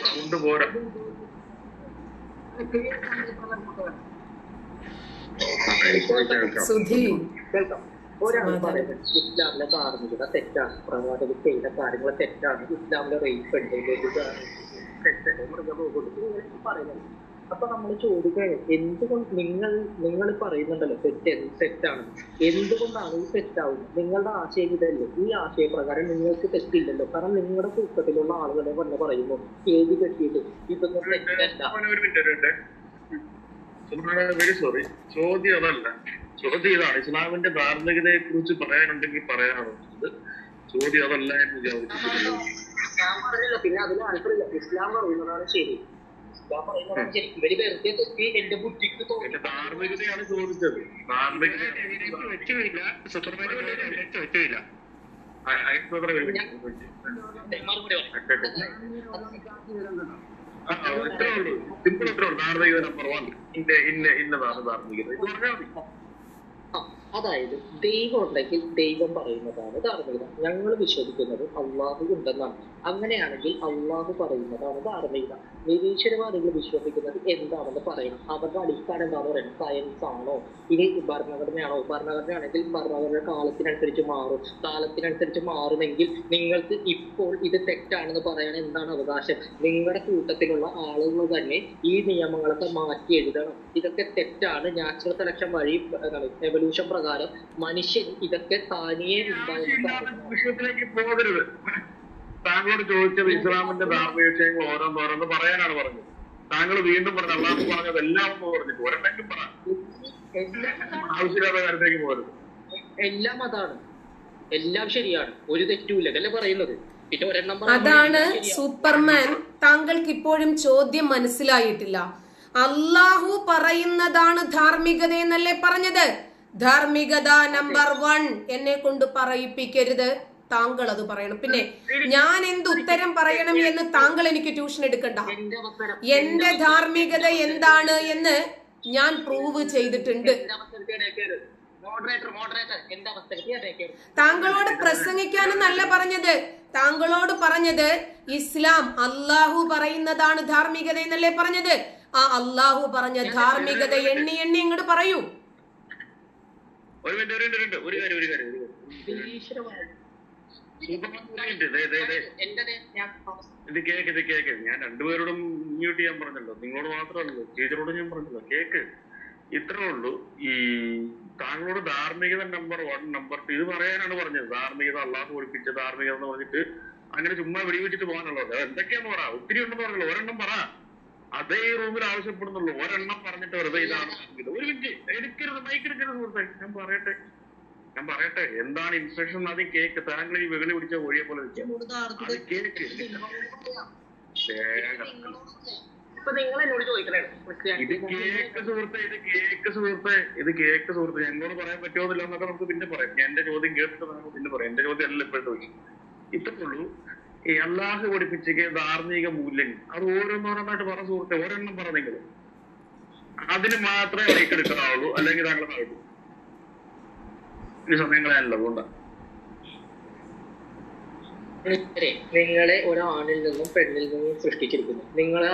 സൗണ്ട് പോരാ. സുധി കേൾക്കാം. ഒരാൾ പറയുന്നത് ഇസ്ലാമിലെ ധാർമ്മികത തെറ്റാണ്, പ്രവാചകർ ചെയ്ത കാര്യങ്ങൾ തെറ്റാണ്, ഇസ്ലാമിലെ റേപ്പ് ഉണ്ട്, തെറ്റല്ലേ, മൃഗബോധം പറയുന്നത്. അപ്പൊ നമ്മൾ ചോദിക്കുകയാണ്, എന്തുകൊണ്ട് നിങ്ങൾ പറയുന്നുണ്ടല്ലോ തെറ്റാണ്, എന്തുകൊണ്ടാണ് ഈ തെറ്റാവുന്നത്? നിങ്ങളുടെ ആശയം ഇതല്ലേ? ഈ ആശയപ്രകാരം നിങ്ങൾക്ക് തെറ്റില്ലല്ലോ. കാരണം നിങ്ങളുടെ കൂട്ടത്തിലുള്ള ആളുകളെ വന്ന് പറയുന്നു ഏത് കെട്ടിയിട്ട് ഇതൊന്നും തെറ്റല്ല. വെരി സോറി, ചോദ്യം അതല്ല. ചോദ്യം ഇതാണ്, ഇസ്ലാമിന്റെ ധാർമ്മികതയെ കുറിച്ച് പറയാനുണ്ടെങ്കിൽ പറയാനുള്ളത്. ചോദ്യം അതല്ല എന്ന് വിചാരിച്ചിട്ടില്ല. ഞാൻ പറഞ്ഞില്ല, പിന്നെ അതിൽ ആൾക്കാരില്ല. ഇസ്ലാം പറയുന്നതാണ് ശരി, ഇസ്ലാം പറയുന്നതാണ് ശരി. ഇവര് വെറുതെ തെറ്റി എന്റെ ബുദ്ധിക്ക് തോന്നി. ധാർമ്മികതയാണ് ചോദിച്ചത്. ധാർമ്മികത വെച്ചില്ല. ഇത്രേ ഉള്ളൂ, സിമ്പിൾ ഇത്രേ ഉള്ളൂ. ധാർമ്മികത നമ്പർ 1 ഇന്നതാണ് ധാർമ്മികത. ഇത് പറഞ്ഞാൽ മതി. അതായത് ദൈവം ഉണ്ടെങ്കിൽ ദൈവം പറയുന്നതാണ് ധാർമ്മികത. ഞങ്ങൾ വിശ്വസിക്കുന്നത് അള്ളാഹു ഉണ്ടെന്നാണ്. അങ്ങനെയാണെങ്കിൽ അള്ളാഹു പറയുന്നതാണ് ധാർമ്മികത. നിരീശ്വരവാദികൾ വിശ്വസിക്കുന്നത് എന്താണെന്ന് പറയണം. അവരുടെ അടിസ്ഥാനം എന്താണെന്ന് പറയണം. സയൻസ് ആണോ, ഇനി ഭരണഘടനയാണോ? ഭരണഘടനയാണെങ്കിൽ ഭരണഘടന കാലത്തിനനുസരിച്ച് മാറും. കാലത്തിനനുസരിച്ച് മാറുമെങ്കിൽ നിങ്ങൾക്ക് ഇപ്പോൾ ഇത് തെറ്റാണെന്ന് പറയാൻ എന്താണ് അവകാശം? നിങ്ങളുടെ കൂട്ടത്തിലുള്ള ആളുകൾ തന്നെ ഈ നിയമങ്ങളൊക്കെ മാറ്റി എഴുതണം. ഇതൊക്കെ തെറ്റാണ്, നാച്ചുറൽ സെലക്ഷൻ വഴി എവല്യൂഷൻ പ്രകാരം മനുഷ്യൻ ഇതൊക്കെ താനിയെ വിഷയത്തിലേക്ക് പോകരുത്. താങ്കളോട് ചോദിച്ചത് ഇസ്ലാമിന്റെ ധാർമ്മിക വിഷയങ്ങൾ ഓരോന്നോരോന്ന് പറയാനാണ് പറഞ്ഞത്. താങ്കൾ വീണ്ടും പറഞ്ഞു അള്ളാഹു പറഞ്ഞത് എല്ലാം ഒന്ന് പറഞ്ഞിട്ട് ഒരെണ്ണെങ്കിലും പറ. ആവശ്യമില്ലാത്ത കാര്യത്തിലേക്ക് പോകരുത്. എല്ലാം അതാണ്, എല്ലാം ശരിയാണ്, ഒരു തെറ്റുമില്ല അല്ലേ പറയുന്നത്. പിന്നെ ഒരെണ്ണം അതാണ് സൂപ്പർമാൻ. താങ്കൾക്ക് ഇപ്പോഴും ചോദ്യം മനസ്സിലായിട്ടില്ല. അള്ളാഹു പറയുന്നതാണ് ധാർമ്മികത എന്നല്ലേ പറഞ്ഞത്? ധാർമ്മികത നമ്പർ 1 എന്നെ കൊണ്ട് പറയിപ്പിക്കരുത്. താങ്കൾ അത് പറയണം. പിന്നെ ഞാൻ എന്ത് ഉത്തരം പറയണം എന്ന് താങ്കൾ എനിക്ക് ട്യൂഷൻ എടുക്കണ്ട. എന്റെ ധാർമ്മികത എന്താണ് എന്ന് ഞാൻ പ്രൂവ് ചെയ്തിട്ടുണ്ട്. താങ്കളോട് പ്രസംഗിക്കാനെന്നല്ല പറഞ്ഞത്. താങ്കളോട് പറഞ്ഞത് ഇസ്ലാം അള്ളാഹു പറയുന്നതാണ് ധാർമ്മികത എന്നല്ലേ പറഞ്ഞത്? ആ അള്ളാഹു പറഞ്ഞ ധാർമ്മികത എണ്ണി ഇങ്ങോട്ട് പറയൂ. ഒരു കാര്യം ഇത് കേക്ക്. ഞാൻ രണ്ടുപേരോടും മ്യൂട്ട് ചെയ്യാൻ പറഞ്ഞല്ലോ, നിങ്ങളോട് മാത്രമല്ലല്ലോ, ടീച്ചറോട് ഞാൻ പറഞ്ഞല്ലോ. കേക്ക്, ഇത്രേ ഉള്ളൂ. ഈ താങ്കളോട് ധാർമ്മികത നമ്പർ 1 നമ്പർ 2 ഇത് പറയാനാണ് പറഞ്ഞത്. ധാർമ്മികത അള്ളാഹു പഠിപ്പിച്ച ധാർമ്മികത എന്ന് പറഞ്ഞിട്ട് അങ്ങനെ ചുമ്മാ വെടിവെച്ചിട്ട് പോകാനുള്ളത് എന്തൊക്കെയാന്ന് പറ. ഒത്തിരി ഉണ്ടെന്ന് പറഞ്ഞല്ലോ, ഒരെണ്ണം പറ. അതേ റൂമിൽ ആവശ്യപ്പെടുന്നുള്ളൂ. ഒരെണ്ണം പറഞ്ഞിട്ട് വെറുതെ ഇതാണ് ധാർമ്മികത. ഒരു മിനിറ്റ് എടുക്കരുത്, മൈക്ക് എടുക്കരുത് സുഹൃത്തെ. ഞാൻ പറയട്ടെ എന്താണ് ഇൻസ്ട്രക്ഷൻ ആദ്യം കേക്ക്. താങ്കൾ ഈ വെകളി പിടിച്ച ഒഴിയെ പോലെ കേക്ക്. നിങ്ങൾ എന്നോട് ചോദിക്കണേ ഇത് കേക്ക് സുഹൃത്തെ എന്നോട് പറയാൻ പറ്റുമോന്നില്ല എന്നൊക്കെ നമുക്ക് പിന്നെ പറയാം. എന്റെ ചോദ്യം കേട്ടിട്ട് നമുക്ക് പിന്നെ പറയാം. എന്റെ ചോദ്യം അല്ല ഇപ്പോഴത്തെ ചോദിക്കും. ഇത്രേ ഉള്ളൂ. ഈ അള്ളാഹു പഠിപ്പിച്ച ധാർമ്മിക മൂല്യങ്ങൾ അത് ഓരോന്നോരോന്നായിട്ട് പറ സുഹൃത്തെ. ഒരെണ്ണം പറ നിങ്ങൾ. അതിന് മാത്രമേ മൈക്ക് എടുക്കാവുള്ളൂ, അല്ലെങ്കിൽ താങ്കൾ പറയൂ. ഈ സമയങ്ങളല്ല അതുകൊണ്ടാണ്. നിങ്ങളെ ഒരാണിൽ നിന്നും പെണ്ണിൽ നിന്നും സൃഷ്ടിച്ചിരിക്കുന്നു. നിങ്ങളെ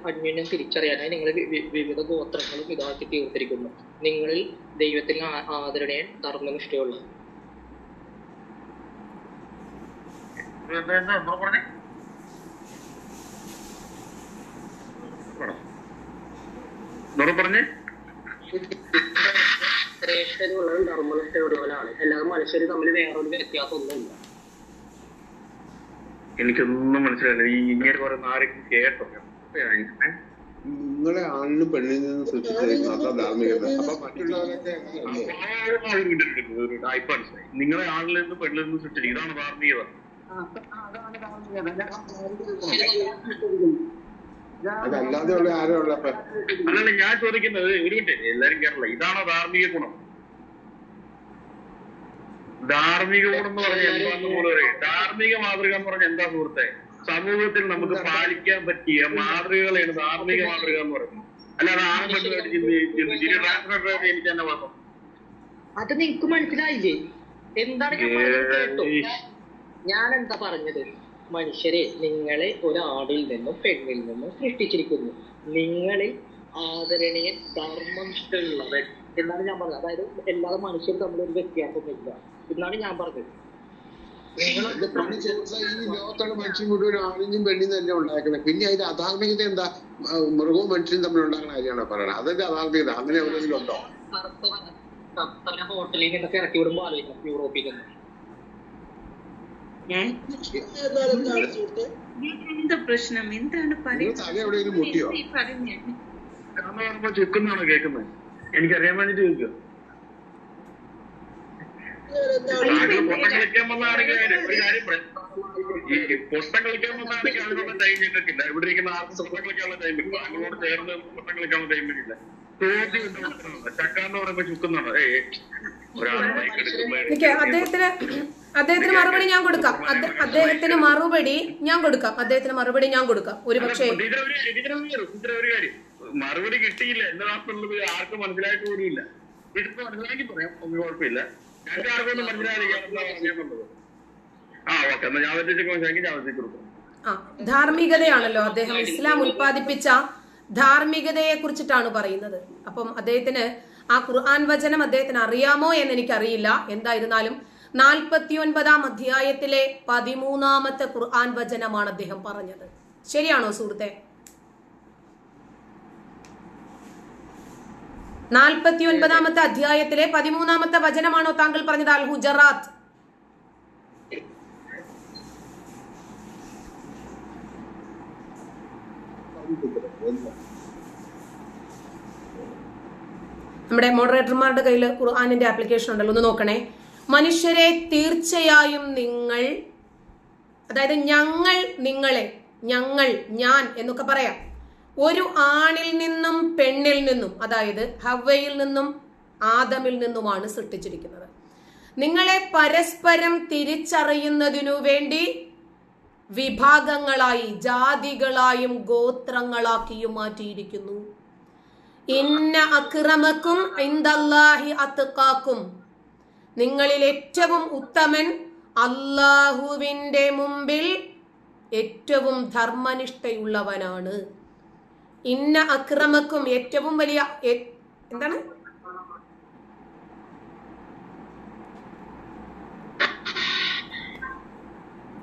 അന്യോന്യം തിരിച്ചറിയാനായി നിങ്ങൾ വിവിധ ഗോത്രങ്ങളും ഇതാക്കി തീർത്തിരിക്കുന്നു. നിങ്ങളിൽ ദൈവത്തിന് ആദരണീയൻ ധർമ്മനിഷ്ഠയുള്ള പറഞ്ഞേ ജനറേഷനിലുള്ളത് ധർമ്മനിഷ്ഠയുള്ളവരാണ്. അല്ലാതെ മനുഷ്യർ തമ്മിൽ വേറൊരു വ്യത്യാസമൊന്നുമില്ല. എനിക്കൊന്നും മനസ്സിലായില്ല. ഈ ഇങ്ങനെ പറയുന്ന ആരെങ്കിലും കേട്ടോ? നിങ്ങളെ ആണിനും പെണ്ണിൽ നിന്ന് സൃഷ്ടിച്ചിരിക്കുന്ന അതാ ധാർമ്മികത. അപ്പൊ മറ്റുള്ളവരൊക്കെ ഇപ്പൊ മനസ്സിലായി. നിങ്ങളെ ആളിൽ നിന്ന് പെണ്ണിൽ നിന്ന് സൃഷ്ടിച്ചിരിക്കും. ഇതാണ് ധാർമ്മികത. അതല്ലാതെയുള്ള ആരോ ഉള്ള അല്ലല്ല, ഞാൻ ചോദിക്കുന്നത് ഒരു മിനിറ്റ്, എല്ലാരും കേരള, ഇതാണോ ധാർമ്മിക ഗുണം? ധാർമ്മിക ഗുണം എന്ന് പറഞ്ഞാൽ എന്താന്ന് കൂടെ പറയും. ധാർമ്മിക മാതൃക എന്ന് പറഞ്ഞാൽ എന്താ സുഹൃത്തെ? സമൂഹത്തിൽ നമുക്ക് പാലിക്കാൻ പറ്റിയ മാതൃകകളാണ് ധാർമ്മിക മാതൃക എന്ന് പറയുന്നത്. അല്ലാതെ ആണെന്നുമായിട്ട് എനിക്ക് തന്നെ പറഞ്ഞു. അത് നിങ്ങക്ക് മനസ്സിലായില്ലേ? എന്താണ് ഞാൻ പറഞ്ഞത് കേട്ടോ? ഞാൻ എന്താ പറഞ്ഞത്? മനുഷ്യരെ, നിങ്ങളെ ഒരാടിൽ നിന്നും പെണ്ണിൽ നിന്നും സൃഷ്ടിച്ചിരിക്കുന്നു. നിങ്ങളിൽ ആദരണീയ ധർമ്മനിഷ്ഠയുള്ളവൻ എന്നാണ് ഞാൻ പറഞ്ഞത്. അതായത് എല്ലാതെ മനുഷ്യർ തമ്മിലൊരു വ്യത്യാസമൊന്നുമില്ല എന്നാണ് ഞാൻ പറഞ്ഞത്. ഈ ലോകത്തുള്ള മനുഷ്യൻ മുഴുവൻ ആണിനും പെണ്ണിനും തന്നെ ഉണ്ടാക്കുന്നത്. പിന്നെ അതിന്റെ അധാർമികത എന്താ? മൃഗവും മനുഷ്യനും തമ്മിൽ ഉണ്ടാക്കുന്ന കാര്യമാണ് പറയണത്. അതിന്റെ അധാർമികത അങ്ങനെ എവിടെയെങ്കിലും ഉണ്ടോ? ഹോട്ടലിൽ നിന്നൊക്കെ ഇറക്കി വിടുമ്പോ ആലോചിക്കണം, യൂറോപ്പിൽ നിന്ന്. എന്താ പ്രശ്നം? എന്താണ് തല എവിടെയെങ്കിലും മുട്ടിയോ? കാരണം ചുക്കുന്നാണോ കേൾക്കുന്നത്? എനിക്കറിയാൻ വേണ്ടിട്ട് ചോദിക്കുക. പൊട്ടം കളിക്കാൻ വന്നാണെങ്കിൽ ഒരു കാര്യം പറയാം. ഈ പൊട്ടം കളിക്കാൻ വന്നാണെങ്കിൽ അതിനുള്ള ടൈം ഞങ്ങൾക്കില്ല. ഇവിടെ ഇരിക്കുന്ന ആർക്കും പൊട്ടം കളിക്കാനുള്ള ടൈം ഇല്ല. അങ്ങോട്ട് ചേർന്ന് പൊട്ടം കളിക്കാനുള്ള ടൈം ഇല്ല. ചോദ്യം ചക്കാന്ന് പറയുമ്പോ ചുക്കുന്നാണോ? അദ്ദേഹത്തിന് മറുപടി ഞാൻ കൊടുക്കാം. അദ്ദേഹത്തിന് മറുപടി ഞാൻ കൊടുക്കാം. ഒരു പക്ഷേ ഒരു കാര്യം മറുപടി കിട്ടിയില്ല എന്നതാണുള്ളത്. ആർക്കും മനസ്സിലായിട്ട് കൂടിയില്ല. ഇതിപ്പോ മനസ്സിലാക്കി പറയാം, ഒന്നും കുഴപ്പമില്ല. ഞങ്ങൾക്ക് ആർക്കൊന്നും മനസ്സിലായിരിക്കാന്നുള്ളത്. ഓക്കെ, എന്നാ ഞാൻ മനസ്സിലാക്കി ഞാൻ കൊടുക്കും. ധാർമ്മികതയാണല്ലോ അദ്ദേഹം ഇസ്ലാം ഉൽപ്പാദിപ്പിച്ച ധാർമ്മികതയെ കുറിച്ചിട്ടാണ് പറയുന്നത്. അപ്പം അദ്ദേഹത്തിന് ആ ഖുർആൻ വചനം അദ്ദേഹത്തിന് അറിയാമോ എന്ന് എനിക്കറിയില്ല. എന്തായിരുന്നാലും 49-ാം അധ്യായത്തിലെ 13-ാമത്തെ ഖുർആൻ വചനമാണ് അദ്ദേഹം പറഞ്ഞത്. ശരിയാണോ സുഹൃത്തെ? 49-ാമത്തെ അധ്യായത്തിലെ 13-ാമത്തെ വചനമാണോ താങ്കൾ പറഞ്ഞത്? അൽ ഹുജറാത്ത്. നമ്മുടെ മോഡറേറ്റർമാരുടെ കയ്യിൽ ഖുർആനിന്റെ ആപ്ലിക്കേഷൻ ഉണ്ടല്ലോ, ഒന്ന് നോക്കണേ. മനുഷ്യരെ, തീർച്ചയായും നിങ്ങൾ, അതായത് ഞങ്ങൾ, നിങ്ങളെ, ഞങ്ങൾ, ഞാൻ എന്നൊക്കെ പറയാം, ഒരു ആണിൽ നിന്നും പെണ്ണിൽ നിന്നും, അതായത് ഹവ്വയിൽ നിന്നും ആദമിൽ നിന്നുമാണ് സൃഷ്ടിച്ചിരിക്കുന്നത്. നിങ്ങളെ പരസ്പരം തിരിച്ചറിയുന്നതിനു വേണ്ടി വിഭാഗങ്ങളായി, ജാതികളായും ഗോത്രങ്ങളാക്കിയും മാറ്റിയിരിക്കുന്നു. ഇന്ന അക്രമക്കും ഇൻദല്ലാഹി അത്ഖാക്കും, നിങ്ങളിൽ ഏറ്റവും ഉത്തമൻ അല്ലാഹുവിന്റെ മുമ്പിൽ ഏറ്റവും ധർമ്മനിഷ്ഠയുള്ളവനാണ്. ഇന്ന അക്രമക്കും, ഏറ്റവും വലിയ, എന്താണ്?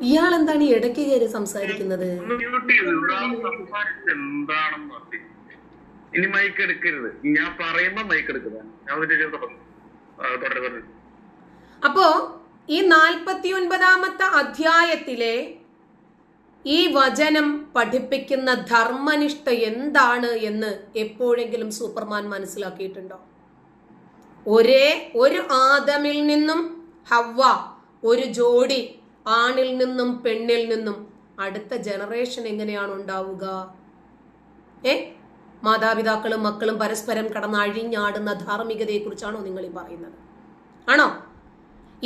ഇയാൾ എന്താണ് ഈ ഇടയ്ക്ക് കയറി സംസാരിക്കുന്നത്? ഇനി മൈക്ക് എടുക്കരുത്. ഞാൻ പറയുമ്പോ മൈക്ക് എടുക്കുക. അപ്പോ ഈ 49-ാമത്തെ അധ്യായത്തിലെ ഈ വചനം പഠിപ്പിക്കുന്ന ധർമ്മനിഷ്ഠ എന്താണ് എന്ന് എപ്പോഴെങ്കിലും സൂപ്പർമാൻ മനസ്സിലാക്കിയിട്ടുണ്ടോ? ഒരു ആദമിൽ നിന്നും ഹവ്വ, ഒരു ജോഡി ആണിൽ നിന്നും പെണ്ണിൽ നിന്നും അടുത്ത ജനറേഷൻ എങ്ങനെയാണ് ഉണ്ടാവുക? മാതാപിതാക്കളും മക്കളും പരസ്പരം കടന്ന് അഴിഞ്ഞാടുന്ന ധാർമ്മികതയെ കുറിച്ചാണോ നിങ്ങൾ ഈ പറയുന്നത്? ആണോ?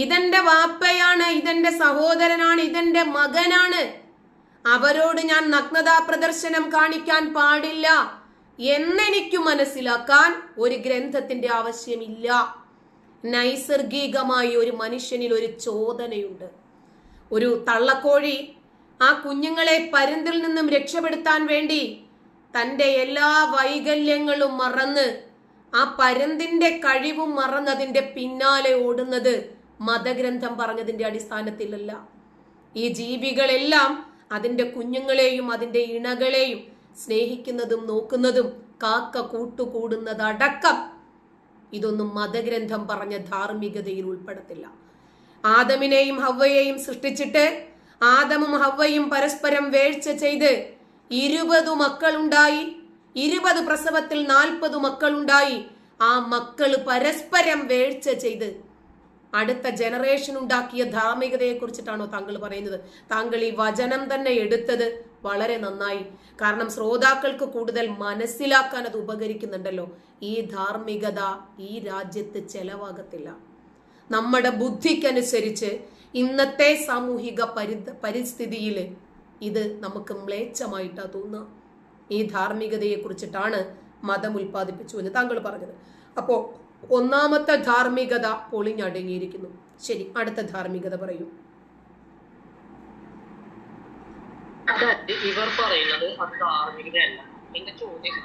ഇതെന്റെ വാപ്പയാണ്, ഇതെന്റെ സഹോദരനാണ്, ഇതെന്റെ മകനാണ്, അവരോട് ഞാൻ നഗ്നതാ പ്രദർശനം കാണിക്കാൻ പാടില്ല എന്നെനിക്ക് മനസ്സിലാക്കാൻ ഒരു ഗ്രന്ഥത്തിന്റെ ആവശ്യമില്ല. നൈസർഗികമായി ഒരു മനുഷ്യനിൽ ഒരു ചോദനയുണ്ട്. ഒരു തള്ളക്കോഴി ആ കുഞ്ഞുങ്ങളെ പരുന്തിൽ നിന്നും രക്ഷപ്പെടുത്താൻ വേണ്ടി തന്റെ എല്ലാ വൈകല്യങ്ങളും മറന്ന്, ആ പരുന്തിന്റെ കഴിവും മറന്നതിന്റെ പിന്നാലെ ഓടുന്നത് മതഗ്രന്ഥം പറഞ്ഞതിന്റെ അടിസ്ഥാനത്തിലല്ല. ഈ ജീവികളെല്ലാം അതിന്റെ കുഞ്ഞുങ്ങളെയും അതിന്റെ ഇണകളെയും സ്നേഹിക്കുന്നതും നോക്കുന്നതും കാക്ക കൂട്ടുകൂടുന്നതടക്കം ഇതൊന്നും മതഗ്രന്ഥം പറഞ്ഞ ധാർമ്മികതയിൽ ഉൾപ്പെടത്തില്ല. ആദമിനെയും ഹവ്വയെയും സൃഷ്ടിച്ചിട്ട് ആദമും ഹവ്വയും പരസ്പരം വേഴ്ച ചെയ്ത് 20 മക്കളുണ്ടായി. 20 പ്രസവത്തിൽ 40 മക്കളുണ്ടായി. ആ മക്കള് പരസ്പരം വേഴ്ച ചെയ്ത് അടുത്ത ജനറേഷൻ ഉണ്ടാക്കിയ ധാർമ്മികതയെ കുറിച്ചിട്ടാണോ താങ്കൾ പറയുന്നത്? താങ്കൾ ഈ വചനം തന്നെ എടുത്തത് വളരെ നന്നായി. കാരണം ശ്രോതാക്കൾക്ക് കൂടുതൽ മനസ്സിലാക്കാൻ അത് ഉപകരിക്കുന്നുണ്ടല്ലോ. ഈ ധാർമ്മികത ഈ രാജ്യത്ത് ചെലവാകത്തില്ല. നമ്മുടെ ബുദ്ധിക്കനുസരിച്ച് ഇന്നത്തെ സാമൂഹിക പരിസ്ഥിതിയിൽ ഇത് നമുക്ക് മ്ലേച്ഛമായിട്ടാ തോന്നുക. ഈ ധാർമ്മികതയെ കുറിച്ചിട്ടാണ് മതം ഉൽപ്പാദിപ്പിച്ചു എന്ന് താങ്കൾ പറഞ്ഞത്. അപ്പോ ഒന്നാമത്തെ ധാർമ്മികത പൊളിഞ്ഞടങ്ങിയിരിക്കുന്നു. ശരി, അടുത്ത ധാർമ്മികത പറയൂ. അതായത് ഇവർ പറയുന്നത് അത് ധാർമ്മികതയല്ല. എന്റെ ചോദ്യം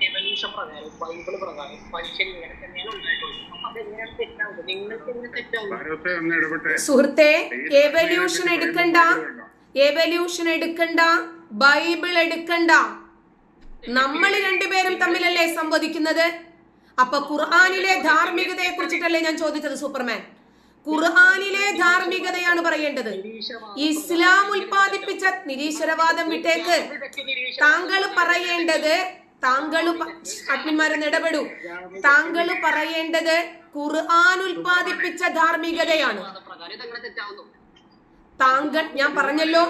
എവല്യൂഷൻ പ്രകാരം ബൈബിൾ പ്രകാരം മനുഷ്യൻ ഇങ്ങനെ തന്നെയാണ് ഉണ്ടായിട്ടുള്ളത്. അപ്പൊ അതെങ്ങനെയാണ് തെറ്റാവുന്നത്? നിങ്ങൾക്ക് എങ്ങനെ തെറ്റാവുന്നത്? സുഹൃത്തെ, എവല്യൂഷൻ എടുക്കണ്ട, ബൈബിൾ എടുക്കണ്ട. നമ്മൾ രണ്ടുപേരും തമ്മിലല്ലേ സംവദിക്കുന്നത്. അപ്പൊ ഖുർആനിലെ ധാർമ്മികതയെ കുറിച്ചിട്ടല്ലേ ഞാൻ ചോദിച്ചത് സൂപ്പർമാൻ? ഖുർആനിലെ ധാർമ്മികതയാണ് പറയേണ്ടത്. ഇസ്ലാം ഉൽപ്പാദിപ്പിച്ച നിരീശ്വരവാദം വിട്ടേക്ക്. താങ്കൾ പറയേണ്ടത്, അഗ്നിമാരെന്ന് ഇടപെടൂ, താങ്കൾ പറയേണ്ടത് ഖുർആൻ ഉൽപ്പാദിപ്പിച്ച ധാർമ്മികതയാണ്. താങ്കൾ ഞാൻ പറഞ്ഞല്ലോ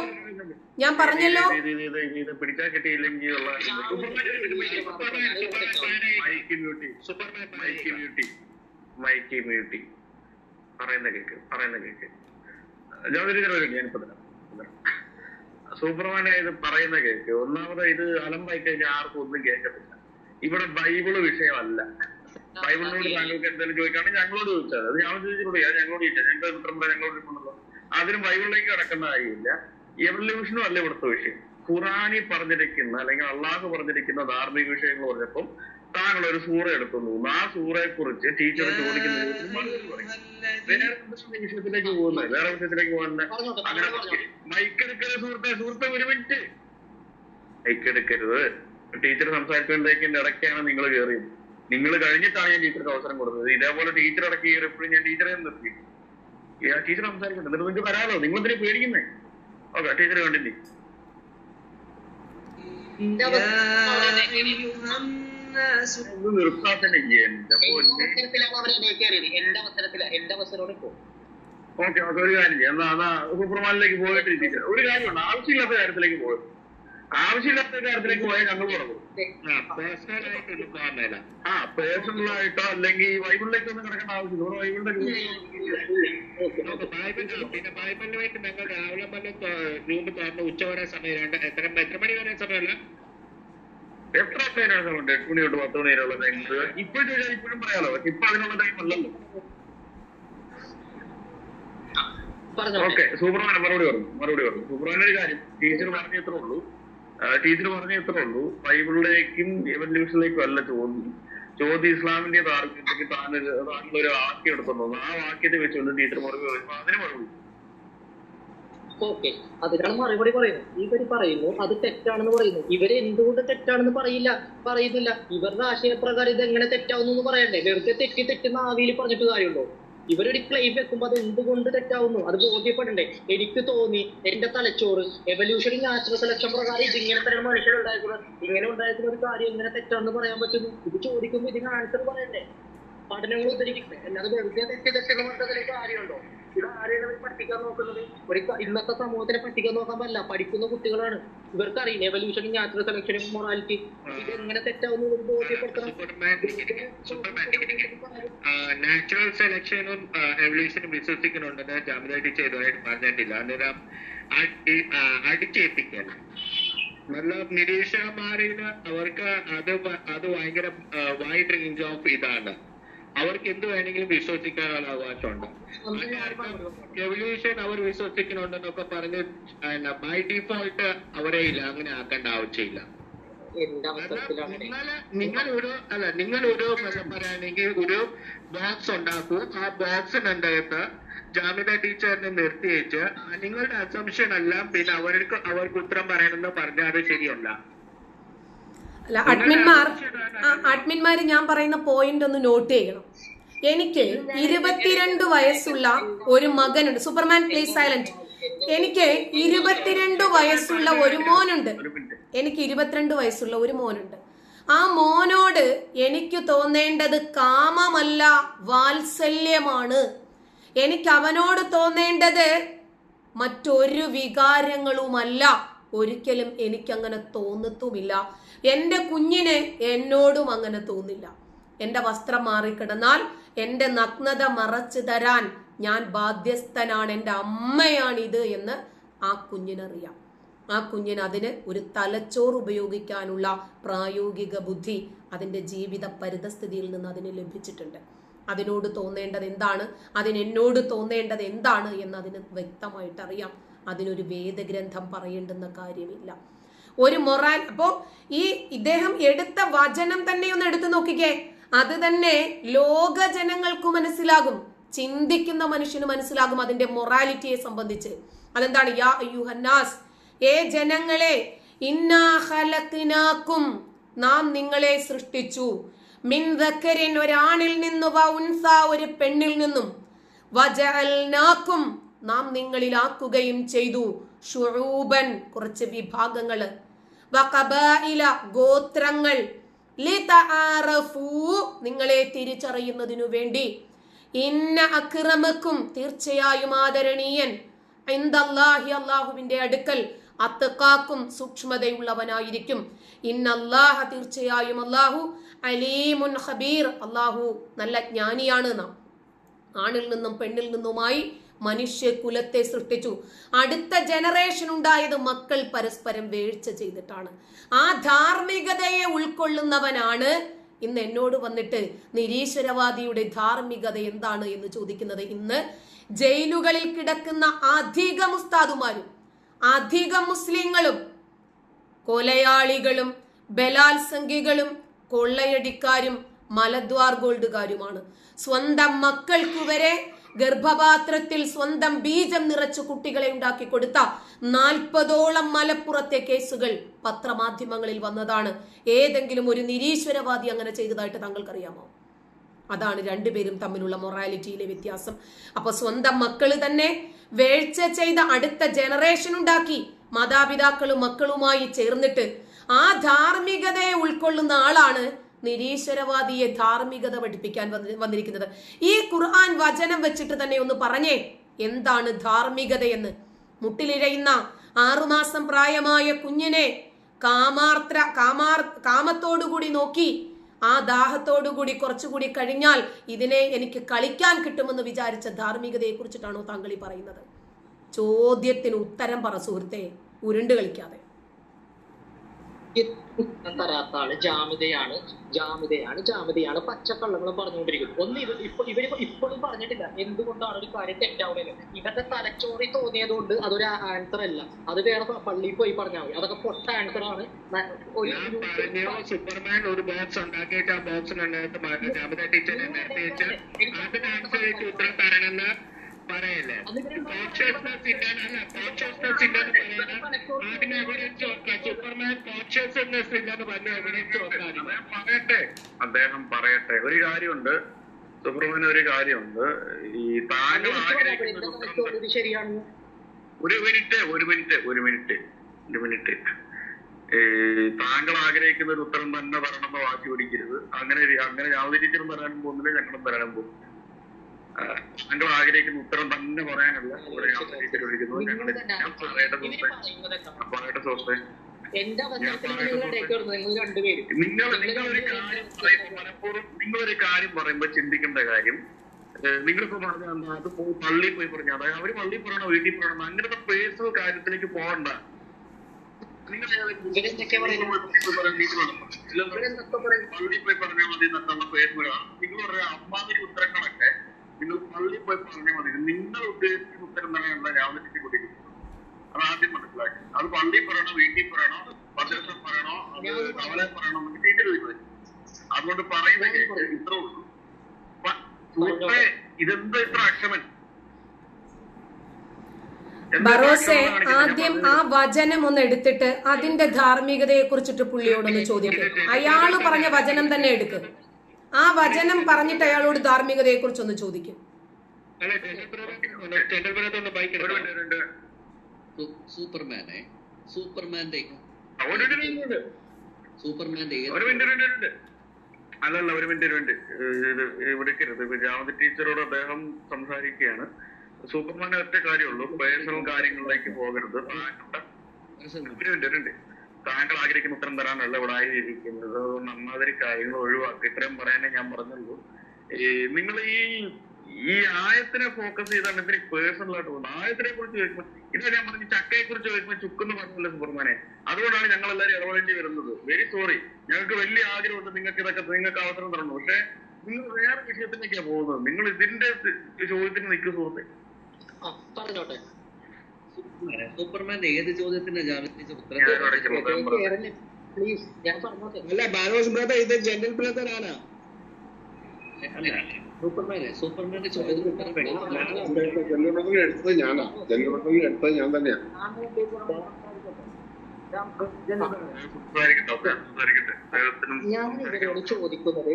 സൂപ്പർമാനെ ഇത് പറയുന്ന കേക്ക്. ഒന്നാമത് ഇത് അലമ്പായി കഴിഞ്ഞാൽ ആർക്കും ഒന്നും കേൾക്കത്തില്ല. ഇവിടെ ബൈബിള് വിഷയമല്ല. ബൈബിളിനോട് താങ്കൾക്ക് എന്തെങ്കിലും ചോദിക്കുകയാണെങ്കിൽ ഞങ്ങളോട് ചോദിച്ചാൽ അത് ഞാൻ ചോദിച്ചിട്ടുള്ളൂ. ഞങ്ങളോട് ചോദിച്ചാൽ ഞങ്ങൾക്ക് ഞങ്ങളോട് ഇരിപ്പുണ്ടല്ലോ. അതിനും ബൈബിളിലേക്ക് കിടക്കുന്ന കാര്യമില്ല. എവല്യൂഷനും അല്ല ഇവിടുത്തെ വിഷയം. ഖുറാനി പറഞ്ഞിരിക്കുന്ന അല്ലെങ്കിൽ അള്ളാഹു പറഞ്ഞിരിക്കുന്ന ധാർമ്മിക വിഷയങ്ങൾ പറഞ്ഞപ്പം താങ്കൾ ഒരു സൂറ എടുക്കുന്നു. ആ സൂറയെ കുറിച്ച് ടീച്ചർ ചോദിക്കുന്ന വിഷയത്തിലേക്ക് പോകുന്നത് വേറെ വിഷയത്തിലേക്ക് പോകുന്നത് അങ്ങനെ മൈക്കെടുക്കരുത് സുഹൃത്തെ ഒരു മിനിറ്റ് മൈക്കെടുക്കരുത്. ടീച്ചർ സംസാരിക്കുമ്പോഴേക്ക് എന്റെ ഇടയ്ക്കാണ് നിങ്ങൾ കയറിയത്. നിങ്ങൾ കഴിഞ്ഞിട്ടാണ് ഞാൻ ടീച്ചർക്ക് അവസരം കൊടുത്തത്. ഇതേപോലെ ടീച്ചർ ഇടയ്ക്ക് കയറിയപ്പോഴും ഞാൻ ടീച്ചറെ നിർത്തി. ടീച്ചർ സംസാരിക്കട്ടെ, എന്നിട്ട് നിങ്ങൾക്ക് വരാമല്ലോ. നിങ്ങൾ എന്തിനാ പേടിക്കുന്നേ? ഓക്കെ, ടീച്ചർ കണ്ടില്ലേ? ഓക്കെ, ഒരു കാര്യം ചെയ്യാം. എന്നാ സൂപ്പർമാനിലേക്ക് പോയിട്ട് ടീച്ചർ ഒരു കാര്യമുണ്ട്. ആവശ്യമില്ലാത്ത കാര്യത്തിലേക്ക് പോയത് പോയാൽ ഞങ്ങൾ പറഞ്ഞു പേഴ്സണലായിട്ടോ അല്ലെങ്കിൽ ബൈബിളിലേക്കൊന്നും കിടക്കേണ്ട ആവശ്യമില്ല. ബൈബിളിന്റെ പിന്നെ ബൈബിളിനുമായിട്ട് ഞങ്ങൾ രാവിലെ മുതൽ റൂമിൽ തുറന്ന് ഉച്ചവരെ സമയം എത്ര മണി വരെ സമയമല്ല? എത്ര പേരാണ് സമയമുണ്ട്? 8 മണി തൊട്ട് 10 മണി വരെയുള്ള ടൈം. ഇപ്പോഴും ചോദിച്ചാൽ ഇപ്പോഴും പറയാലോ. പക്ഷെ ഇപ്പൊ അതിനുള്ള ടൈം അല്ലല്ലോ. ഓക്കെ, സൂപ്പർമാൻ മറുപടി പറഞ്ഞു. സൂപ്പർമാൻ ഒരു കാര്യം ടീച്ചർ പറഞ്ഞ എത്ര ഉള്ളൂ. ബൈബിളിലേക്കും എവല്യൂഷനിലേക്കും അല്ല ചോദ്യം ഇസ്ലാമിന്റെ ധാർമ്മികതയ്ക്ക് താങ്കളൊരു വാക്യം എടുത്തു. ആ വാക്യത്തെ വെച്ചുകൊണ്ട് ടീച്ചർ മറുപടി പറയുമ്പോൾ അതിന് മറുപടി. ഓക്കെ, അതിനാണ് മറുപടി പറയുന്നത്. ഇവര് പറയുന്നു അത് തെറ്റാണെന്ന് പറയുന്നു. ഇവര് എന്തുകൊണ്ട് തെറ്റാണെന്ന് പറയുന്നില്ല. ഇവരുടെ ആശയപ്രകാരം ഇത് എങ്ങനെ തെറ്റാവുന്നു പറയണ്ടേ? വെറുതെ തെറ്റുന്ന ആവിയിൽ പറഞ്ഞിട്ട് കാര്യമുണ്ടോ? ഇവരൊരു ക്ലെയിം വെക്കുമ്പോൾ അത് എന്തുകൊണ്ട് തെറ്റാവുന്നു അത് ബോധ്യപ്പെടണ്ടേ? എനിക്ക് തോന്നി എന്റെ തലച്ചോറ് എവല്യൂഷൻ നാച്ചുറൽ സെലക്ഷൻ പ്രകാരം ഇത് ഇങ്ങനെ തന്നെ മനുഷ്യരുണ്ടായിരിക്കുന്നത്. ഇങ്ങനെ ഉണ്ടായിരിക്കുന്ന ഒരു കാര്യം എങ്ങനെ തെറ്റാണെന്ന് പറയാൻ പറ്റുന്നു? ഇത് ചോദിക്കുമ്പോൾ ഇതിന് ആൻസർ പറയണ്ടേ? പഠനങ്ങൾ ഉദ്ധരിക്കട്ടെ. അല്ലാതെ വെറുതെ തെറ്റെന്ന് പറഞ്ഞതിൽ കാര്യമുണ്ടോ? ഇത് ആരെയാണ് പഠിപ്പിക്കാൻ നോക്കുന്നത്? ഇന്നത്തെ സമൂഹത്തിനെ പഠിപ്പിക്കാൻ നോക്കാൻ പറ്റില്ല. പഠിക്കുന്ന കുട്ടികളാണ്. ഇവർക്കറിയില്ല എവല്യൂഷനും നാച്ചുറൽ സെലക്ഷനും മൊറാലിറ്റി ഇത് എങ്ങനെ തെറ്റാവുന്നു ബോധ്യപ്പെടുത്തണം. നാച്ചുറൽ സെലക്ഷനും എവല്യൂഷനും വിശ്വസിക്കുന്നുണ്ടെന്ന് ജാമിദ ടീച്ചർ ഇതുമായിട്ട് പറഞ്ഞിട്ടില്ല. അന്നേരം അടിച്ചേൽപ്പിക്കല്ല. നല്ല നിരീക്ഷകന്മാരിന് അവർക്ക് അത് ഭയങ്കര വൈഡ് റേഞ്ച് ഓഫ് ഇതാണ്. അവർക്ക് എന്ത് വേണമെങ്കിലും വിശ്വസിക്കാനുള്ള അവകാശമുണ്ട്. എവല്യൂഷൻ അവർ വിശ്വസിക്കുന്നുണ്ടെന്നൊക്കെ പറഞ്ഞ് ബൈ ഡിഫോൾട്ട് അവരെ ഇല്ല അങ്ങനെ ആക്കേണ്ട ആവശ്യമില്ല. നിങ്ങൾ ഒരു പറയുകയാണെങ്കിൽ ഒരു ബോക്സ് ഉണ്ടാക്കൂ. ആ ബോക്സിനകത്ത് ജാമിദ ടീച്ചറിനെ നിർത്തിയേച്ച് നിങ്ങളുടെ അസംഷൻ എല്ലാം പിന്നെ അവർക്ക് ഉത്തരം പറയണമെന്ന് പറഞ്ഞാൽ അത് ശരിയല്ല. അല്ല, അഡ്മിന്മാർ ഞാൻ പറയുന്ന പോയിന്റ് ഒന്ന് നോട്ട് ചെയ്യണം. എനിക്ക് 22 വയസ്സുള്ള ഒരു മകനുണ്ട്. Superman please silent. എനിക്ക് 22 വയസ്സുള്ള ഒരു മോനുണ്ട്. എനിക്ക് 22 വയസ്സുള്ള ഒരു മോനുണ്ട്. ആ മോനോട് എനിക്ക് തോന്നേണ്ടത് കാമമല്ല, വാത്സല്യമാണ്. എനിക്ക് അവനോട് തോന്നേണ്ടത് മറ്റൊരു വികാരങ്ങളുമല്ല. ഒരിക്കലും എനിക്കങ്ങനെ തോന്നത്തുമില്ല. എൻ്റെ കുഞ്ഞിന് എന്നോടും അങ്ങനെ തോന്നില്ല. എൻ്റെ വസ്ത്രം മാറിക്കിടന്നാൽ എൻ്റെ നഗ്നത മറച്ചു തരാൻ ഞാൻ ബാധ്യസ്ഥനാണ്, എൻ്റെ അമ്മയാണിത് എന്ന് ആ കുഞ്ഞിനറിയാം. ആ കുഞ്ഞിന് അതിന് ഒരു തലച്ചോറ് ഉപയോഗിക്കാനുള്ള പ്രായോഗിക ബുദ്ധി അതിൻ്റെ ജീവിത പരിതസ്ഥിതിയിൽ നിന്ന് അതിന് ലഭിച്ചിട്ടുണ്ട്. അതിനോട് തോന്നേണ്ടത് എന്താണ്, അതിനെന്നോട് തോന്നേണ്ടത് എന്താണ് എന്ന് അതിന് വ്യക്തമായിട്ട് അറിയാം. അതിനൊരു വേദഗ്രന്ഥം പറയേണ്ടുന്ന കാര്യമില്ല. ഒരു മൊറാൽ അപ്പോ ഇദ്ദേഹം എടുത്ത വചനം തന്നെ ഒന്ന് എടുത്തു നോക്കിക്കേ. അത് തന്നെ ലോക ജനങ്ങൾക്ക് മനസ്സിലാകും, ചിന്തിക്കുന്ന മനുഷ്യന് മനസ്സിലാകും അതിന്റെ മൊറാലിറ്റിയെ സംബന്ധിച്ച്. അതെന്താണ്? യാ അയ്യുഹന്നാസ്, ഏ ജനങ്ങളെ, ഇന്നാ ഖലഖ്നാകും, നാം നിങ്ങളെ സൃഷ്ടിച്ചു, മിൻ ദക്കരിൻ, ഒരാണിൽ നിന്നും, വ ഉൻസ, ഒരു പെണ്ണിൽ നിന്നും, വജഅൽനാകും, നാം നിങ്ങളിലാക്കുകയും ചെയ്തു, ശുഊബൻ, കുറച്ച് വിഭാഗങ്ങള്, വഖബായില, ഗോത്രങ്ങൾ, ലിതആറഫൂ, നിങ്ങളെ തിരിച്ചറിയുന്നതിനു വേണ്ടി, ഇന്ന അക്രമക്കും, തീർച്ചയായും ആദരണീയൻ, ഇൻദല്ലാഹി, അല്ലാഹുവിന്റെ അടുക്കൽ, അത്തഖാക്കും, സൂക്ഷ്മതയുള്ളവനായിരിക്കും, ഇന്നല്ലാഹ, തീർച്ചയായും അല്ലാഹു, അലീമുൻ ഖബീർ, അല്ലാഹു നല്ല ജ്ഞാനിയാണ്. നാം ആണിൽ നിന്നും പെണ്ണിൽ നിന്നുമായി മനുഷ്യ കുലത്തെ സൃഷ്ടിച്ചു. അടുത്ത ജനറേഷൻ ഉണ്ടായത് മക്കൾ പരസ്പരം വീഴ്ച ചെയ്തിട്ടാണ്. ആ ധാർമ്മികതയെ ഉൾക്കൊള്ളുന്നവനാണ് ഇന്ന് എന്നോട് വന്നിട്ട് നിരീശ്വരവാദിയുടെ ധാർമ്മികത എന്താണ് എന്ന് ചോദിക്കുന്നത്. ഇന്ന് ജയിലുകളിൽ കിടക്കുന്ന അധികം ഉസ്താദുമാരും അധികം മുസ്ലിങ്ങളും കൊലയാളികളും ബലാത്സംഗികളും കൊള്ളയടിക്കാരും മലദ്വാർ ഗോൾഡുകാരുമാണ്. സ്വന്തം മക്കൾക്കു വരെ ഗർഭപാത്രത്തിൽ സ്വന്തം ബീജം നിറച്ച് കുട്ടികളെ ഉണ്ടാക്കി കൊടുത്ത 40ഓളം മലപ്പുറത്തെ കേസുകൾ പത്രമാധ്യമങ്ങളിൽ വന്നതാണ്. ഏതെങ്കിലും ഒരു നിരീശ്വരവാദി അങ്ങനെ ചെയ്തതായിട്ട് താങ്കൾക്കറിയാമോ? അതാണ് രണ്ടുപേരും തമ്മിലുള്ള മൊറാലിറ്റിയിലെ വ്യത്യാസം. അപ്പൊ സ്വന്തം മക്കള് തന്നെ വീഴ്ച ചെയ്ത അടുത്ത ജനറേഷൻ ഉണ്ടാക്കി മാതാപിതാക്കളും മക്കളുമായി ചേർന്നിട്ട് ആ ധാർമ്മികതയെ ഉൾക്കൊള്ളുന്ന ആളാണ് നിരീശ്വരവാദിയെ ധാർമ്മികത പഠിപ്പിക്കാൻ വന്നിരിക്കുന്നത്. ഈ ഖുർആൻ വചനം വെച്ചിട്ട് തന്നെ ഒന്ന് പറഞ്ഞേ, എന്താണ് ധാർമ്മികതയെന്ന്. മുട്ടിലിഴയുന്ന 6 മാസം പ്രായമായ കുഞ്ഞിനെ കാമത്തോടുകൂടി നോക്കി, ആ ദാഹത്തോടുകൂടി കുറച്ചുകൂടി കഴിഞ്ഞാൽ ഇതിനെ എനിക്ക് കളിക്കാൻ കിട്ടുമെന്ന് വിചാരിച്ച ധാർമ്മികതയെ കുറിച്ചിട്ടാണോ താങ്കൾ ഈ പറയുന്നത്? ചോദ്യത്തിന് ഉത്തരം പറ സുഹൃത്തെ, ഉരുണ്ട് കളിക്കാതെ. തരാത്ത ആള് ജാമിതയാണ് പച്ചക്കള്ളങ്ങളും പറഞ്ഞുകൊണ്ടിരിക്കുന്നത്. ഇവര് ഇപ്പോഴും പറഞ്ഞിട്ടില്ല എന്തുകൊണ്ടാണ് ഒരു കാര്യം തെറ്റാവുന്നത്. ഇവരുടെ തലച്ചോറി തോന്നിയത് കൊണ്ട് അതൊരു ആൻസർ അല്ല, അത് വേറെ പള്ളിയിൽ പോയി പറഞ്ഞാൽ മതി. അതൊക്കെ പൊട്ട ആൻസർ ആണ്. സൂപ്പർമാൻ ഒരു ബോക്സ് ഉണ്ടാക്കിയിട്ട് ആ ബോക്സിനകത്ത് ജാമിത ടീച്ചറെ നിർത്തിയിട്ട് അതിനനുസരിച്ച് ഉത്തരം തരണമെന്ന് പറയല്ലേ. കോൺഷ്യസ്നെസ് ഇല്ലെന്ന് സൂപ്പർമാൻ കോൺഷ്യസ്നെസ് ഇല്ലെന്ന് പറഞ്ഞ എവിഡൻസ് പറയട്ടെ. അദ്ദേഹം പറയട്ടെ. ഒരു കാര്യമുണ്ട് സൂപ്പർമാൻ, ഒരു കാര്യമുണ്ട്. ഈ താങ്കൾ ആഗ്രഹിക്കുന്ന ഒരു മിനിറ്റ് താങ്കൾ ആഗ്രഹിക്കുന്ന ഒരു ഉത്തരം തന്നെ പറയണമെന്ന് വാശി പിടിക്കരുത്. അങ്ങനെ യാതൊരു ടീച്ചറും പറയാനും പോകുന്നില്ല, ഞങ്ങളും പറയാനും പോകും. താങ്കൾ ആഗ്രഹിക്കുന്ന ഉത്തരം തന്നെ പറയാനല്ല ഇവിടെ ടീച്ചർ വിളിക്കുന്നത്. ഞാൻ പറയട്ടെ സുഹൃത്തെ, നിങ്ങളൊരു കാര്യം പറയുമ്പോ ചിന്തിക്കേണ്ട കാര്യം, നിങ്ങളിപ്പോ പറഞ്ഞ അത് പള്ളിയിൽ പോയി പറഞ്ഞ, അതായത് അവര് പള്ളിയിൽ പറയണോ വീട്ടിൽ പറയണോ അങ്ങനത്തെ പേഴ്സണൽ കാര്യത്തിലേക്ക് പോകണ്ട. പള്ളിയിൽ പോയി പറഞ്ഞാൽ മതി എന്നുള്ള പേഴ്സണലാണ് നിങ്ങൾ പറയാ. അമ്മാതിരി ഉത്തരങ്ങളൊക്കെ നിങ്ങൾ പള്ളിയിൽ പോയി പറഞ്ഞാൽ മതി. നിങ്ങൾ ഉദ്ദേശിക്കുന്ന ഉത്തരം തന്നെയുള്ള രാവിലെ കൊടുക്കുന്നത്. അത് ആദ്യം മനസ്സിലാക്കി. അത് പള്ളിയിൽ പറയണോ വീട്ടിൽ പറയണോ പത്രത്തിൽ പറയണോ അത് അവളെ പറയണോ നമുക്ക് ടീച്ചർ ചോദിക്കും. അതുകൊണ്ട് പറയുന്ന ഇത്രേ ഉള്ളൂ. ഇതെന്താ ഇത്ര അക്ഷമൻ? ബറോസെ ആദ്യം ആ വചനം ഒന്ന് എടുത്തിട്ട് അതിന്റെ ധാർമ്മികതയെ കുറിച്ചിട്ട് പുള്ളിയോടൊന്ന് ചോദിക്കും. അയാള് പറഞ്ഞ വചനം തന്നെ എടുക്കും. ആ വചനം പറഞ്ഞിട്ട് അയാളോട് ധാർമ്മികതയെ കുറിച്ചൊന്ന് ചോദിക്കും. അല്ലല്ല, ഒരു മിനിറ്റ് ഇത് വിളിക്കരുത്. ജാമതി ടീച്ചറോട് അദ്ദേഹം സംസാരിക്കുകയാണ്. സൂപ്പർമാന്റെ ഒറ്റ കാര്യമുള്ളൂ, പേഴ്സണൽ കാര്യങ്ങളിലേക്ക് പോകരുത്. താങ്കൾ ആഗ്രഹിക്കുന്ന ഉത്തരം തരാനല്ല ഇവിടെ ആയിരിക്കുന്നത്. നന്നാതിരി കാര്യങ്ങൾ ഒഴിവാക്കി ഇത്രയും പറയാനേ ഞാൻ പറഞ്ഞുള്ളൂ. നിങ്ങൾ ഈ ആയത്തിനെ ഫോക്കസ് ചെയ്താണ് ഇത്തിരി പേഴ്സണൽ ആയിട്ട് പോകുന്നത്. ആയത്തിനെ കുറിച്ച് ചോദിക്കുമ്പോൾ ഇതാ ഞാൻ പറഞ്ഞു, ചക്കയെ കുറിച്ച് ചോദിക്കുമ്പോൾ ചുക്കെന്ന് പറഞ്ഞില്ല സൂപ്പർമാനെ. അതുകൊണ്ടാണ് ഞങ്ങൾ എല്ലാവരും ഇടപെടേണ്ടി വരുന്നത്. Very sorry. ഞങ്ങൾക്ക് വലിയ ആഗ്രഹമുണ്ട് നിങ്ങൾക്ക് അവസരം തരണം. പക്ഷെ നിങ്ങൾ വേറെ വിഷയത്തിലേക്കാണ് പോകുന്നത്. നിങ്ങൾ ഇതിന്റെ ചോദ്യത്തിന് നിൽക്കും സുഹൃത്തെ. പറഞ്ഞോട്ടെ. സൂപ്പർമാൻ ഏത് ചോദ്യത്തിന് പ്ലീസ് ഞാൻ പറഞ്ഞോട്ടെ. അല്ല ബാനോസ് ബ്രദർ, ഇത് ജനറൽ ബ്രദർ ആണ്. സൂപ്പർമാന്റെ ചോദ്യത്തിന് ഉത്തരം ജനറൽ ബ്രദർ എടുത്തത് ഞാനാ. ജനറൽ ബ്രദർ എടുത്തത് ഞാൻ തന്നെയാണ്. ഞാൻ ഇവരോട് ചോദിക്കുന്നത്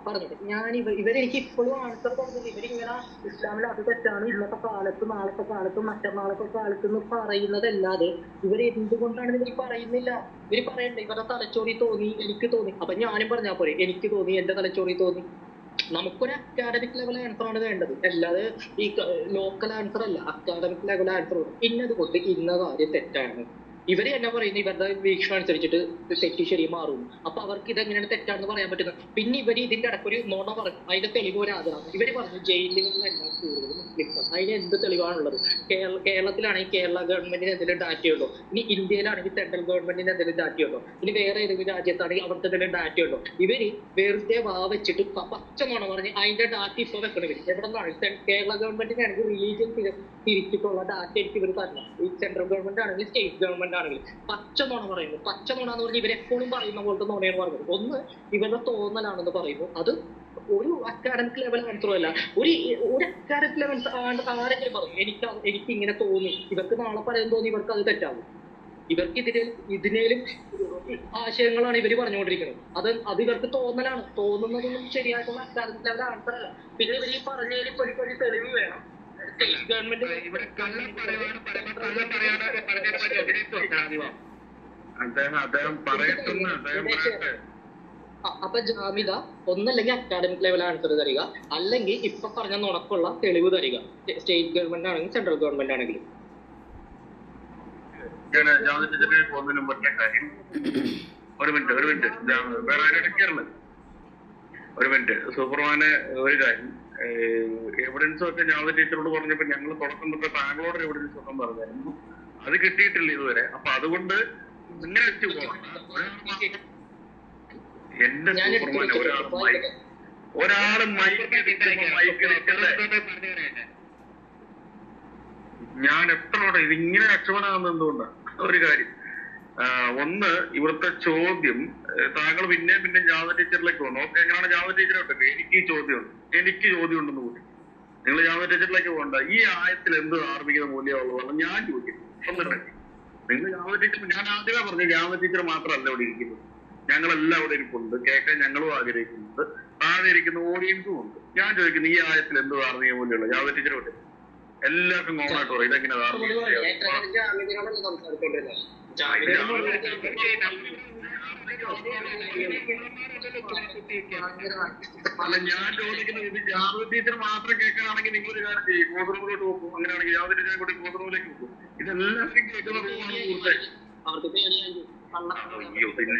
പറഞ്ഞത് ഞാൻ ഇവരെനിക്ക് ഇപ്പോഴും ആൻസർ പറഞ്ഞത് ഇവരിങ്ങനെ ഇസ്ലാമിൽ അത് തെറ്റാണ്, ഇന്നത്തെ കാലത്ത് നാളത്തെ കാലത്തും മറ്റന്നാളത്തെ കാലത്ത് എന്ന് പറയുന്നതല്ലാതെ ഇവർ എന്തുകൊണ്ടാണ് ഇവർ പറയുന്നില്ല. ഇവർ പറയണ്ടേ ഇവരുടെ തലച്ചോറി തോന്നി, എനിക്ക് തോന്നി. അപ്പൊ ഞാനും പറഞ്ഞാൽ പോരെ, എനിക്ക് തോന്നി, എന്റെ തലച്ചോറി തോന്നി. നമുക്കൊരു അക്കാഡമിക് ലെവൽ ആൻസർ ആണ് വേണ്ടത്, അല്ലാതെ ഈ ലോക്കൽ ആൻസർ അല്ല. അക്കാഡമിക് ലെവൽ ആൻസർ ഇന്നത് കൊണ്ട് ഇന്ന കാര്യം തെറ്റാണ്. ഇവര് എന്നെ പറയുന്നത് ഇവരുടെ വീക്ഷണം അനുസരിച്ചിട്ട് തെറ്റി ശരി മാറും. അപ്പൊ അവർക്ക് ഇതെങ്ങനെയാണ് തെറ്റാണെന്ന് പറയാൻ പറ്റുന്നത്. പിന്നെ ഇവര് ഇതിന്റെ ഇടയ്ക്കൊരു നുണ പറഞ്ഞു, അതിന്റെ തെളിവ് ഒരു ആധാരം. ഇവര് പറഞ്ഞു ജയിലുകളിലെല്ലാം കൂടുതൽ മുസ്ലിംസ്. അതിന് എന്ത് തെളിവാണുള്ളത്? കേരളത്തിലാണെങ്കിൽ കേരള ഗവൺമെന്റിന് എന്തെങ്കിലും ഡാറ്റയുണ്ടോ? ഇനി ഇന്ത്യയിലാണെങ്കിൽ സെൻട്രൽ ഗവൺമെന്റിന് എന്തെങ്കിലും ഡാറ്റയുണ്ടോ? ഇനി വേറെ ഏതെങ്കിലും രാജ്യത്താണെങ്കിൽ അവിടുത്തെ എന്തെങ്കിലും ഡാറ്റയുണ്ടോ? ഇവര് വെറുതെ വെച്ചിട്ട് പച്ച നുണ പറഞ്ഞ് അതിന്റെ ഡാറ്റ ഇപ്പൊ വെക്കണം. എവിടെ നിന്നാണ്? കേരള ഗവൺമെന്റിനാണെങ്കിൽ റിലീജിയൻ തിരിച്ചിട്ടുള്ള ഡാറ്റ എനിക്ക് ഇവർ തരണം. ഈ സെൻട്രൽ ഗവൺമെന്റ് ആണെങ്കിൽ സ്റ്റേറ്റ് ഗവൺമെന്റ് ആണെങ്കിൽ പച്ച നുണ പറയുന്നു. പച്ച നുണ എന്ന് പറഞ്ഞാൽ ഇവരെപ്പോഴും പറയുന്ന പോലത്തെ നുണയാണ് പറഞ്ഞത്. ഒന്ന് ഇവരുടെ തോന്നലാണെന്ന് പറയുന്നു. അത് ഒരു അക്കാഡമിക് ലെവൽ ആൻസറും അല്ല. ഒരു അക്കാഡമിക് ലെവൽ ആരെങ്കിലും പറയും എനിക്ക് ഇങ്ങനെ തോന്നി, ഇവർക്ക് നാളെ പറയാൻ തോന്നി, ഇവർക്ക് അത് തെറ്റാവും. ഇവർക്ക് ഇതിനേലും ആശയങ്ങളാണ് ഇവര് പറഞ്ഞുകൊണ്ടിരിക്കുന്നത്. അത് ഇവർക്ക് തോന്നലാണ്. തോന്നുന്നതൊന്നും ശരിയായിട്ടുള്ള അക്കാഡമിക് ലെവൽ ആൻസർ അല്ല. പിന്നെ ഇവർ ഈ പറഞ്ഞതിൽ ഒരു തെളിവ് വേണം. അപ്പൊ ജാമിദ ഒന്നല്ലെങ്കിൽ അക്കാഡമിക് ലെവൽ ആൻസർ തരിക, അല്ലെങ്കിൽ ഇപ്പൊ പറഞ്ഞ നുണക്കുള്ള തെളിവ് തരിക. സ്റ്റേറ്റ് ഗവൺമെന്റ് ആണെങ്കിലും സെൻട്രൽ ഗവൺമെന്റ് ആണെങ്കിലും. പോകുന്നതിന് മുമ്പത്തെ കാര്യം ഒരു മിനിറ്റ് വേറെ ആരും ഒരു മിനിറ്റ്. സൂപ്പർമാന് ഒരു കാര്യം, എവിഡൻസും ഒക്കെ ജാമതി ടീച്ചറോട് പറഞ്ഞപ്പോ ഞങ്ങൾ തുടക്കം തൊട്ട് താങ്കളോട് എവിഡൻസ് ഒക്കെ പറഞ്ഞായിരുന്നു. അത് കിട്ടിയിട്ടില്ല ഇതുവരെ. അപ്പൊ അതുകൊണ്ട് ഇങ്ങനെ വെച്ച് പോകണം. എന്റെ സൂപ്പർമാൻ ഒരാള് ഞാൻ എത്രയോടെ ഇതിങ്ങനെ രക്ഷപ്പെടാമെന്ന് എന്തുകൊണ്ടാണ്? ഒരു കാര്യം, ഒന്ന് ഇവിടുത്തെ ചോദ്യം താങ്കൾ പിന്നെ ജാമതി ടീച്ചറിലേക്ക് വന്നു. ഓക്കെ, എങ്ങനെയാണ് ജാമതി ടീച്ചറെ വിട്ടത്? എനിക്ക് ചോദ്യം ഉണ്ടെന്ന് കൂട്ടി നിങ്ങൾ ജാമതി ടീച്ചറിലേക്ക് പോകണ്ട. ഈ ആയത്തിൽ എന്ത് ധാർമ്മികത മൂല്യമുള്ളതാണ് ഞാൻ ചോദിക്കുന്നു. നിങ്ങൾ ജാമതി ടീച്ചർ, ഞാൻ ആദ്യമേ പറഞ്ഞു ജാമതി ടീച്ചർ മാത്രമല്ല ഇവിടെ ഇരിക്കുന്നത്, ഞങ്ങളെല്ലാം ഇവിടെ ഇരിപ്പുണ്ട്. കേൾക്കാൻ ഞങ്ങളും ആഗ്രഹിക്കുന്നുണ്ട്. താഴെ ഇരിക്കുന്ന ഓഡിയൻസും ഉണ്ട്. ഞാൻ ചോദിക്കുന്നു, ഈ ആയത്തിൽ എന്ത് ധാർമ്മിക മൂല്യമുള്ള? ജാമതി ടീച്ചർ വിട്ടു എല്ലാവർക്കും കോമണായിട്ട് പറയും ഇതെങ്ങനെ ധാർമ്മിക. അല്ല, ഞാൻ ചോദിക്കുന്നത് ഇത് ജാമതി ടീച്ചർ മാത്രം കേൾക്കാനാണെങ്കിൽ നിങ്ങളൊരു കാര്യം ചെയ്യും, കോസറൂമിലോട്ട് പോകും. അങ്ങനെയാണെങ്കിൽ ജാമതി ടീച്ചറെ കൂടി കോസറൂമിലേക്ക് പോകും. ഇതെല്ലാവരും കേൾക്കുന്ന റൂമാണ് പൂർത്തായി. അയ്യോ, പിന്നെ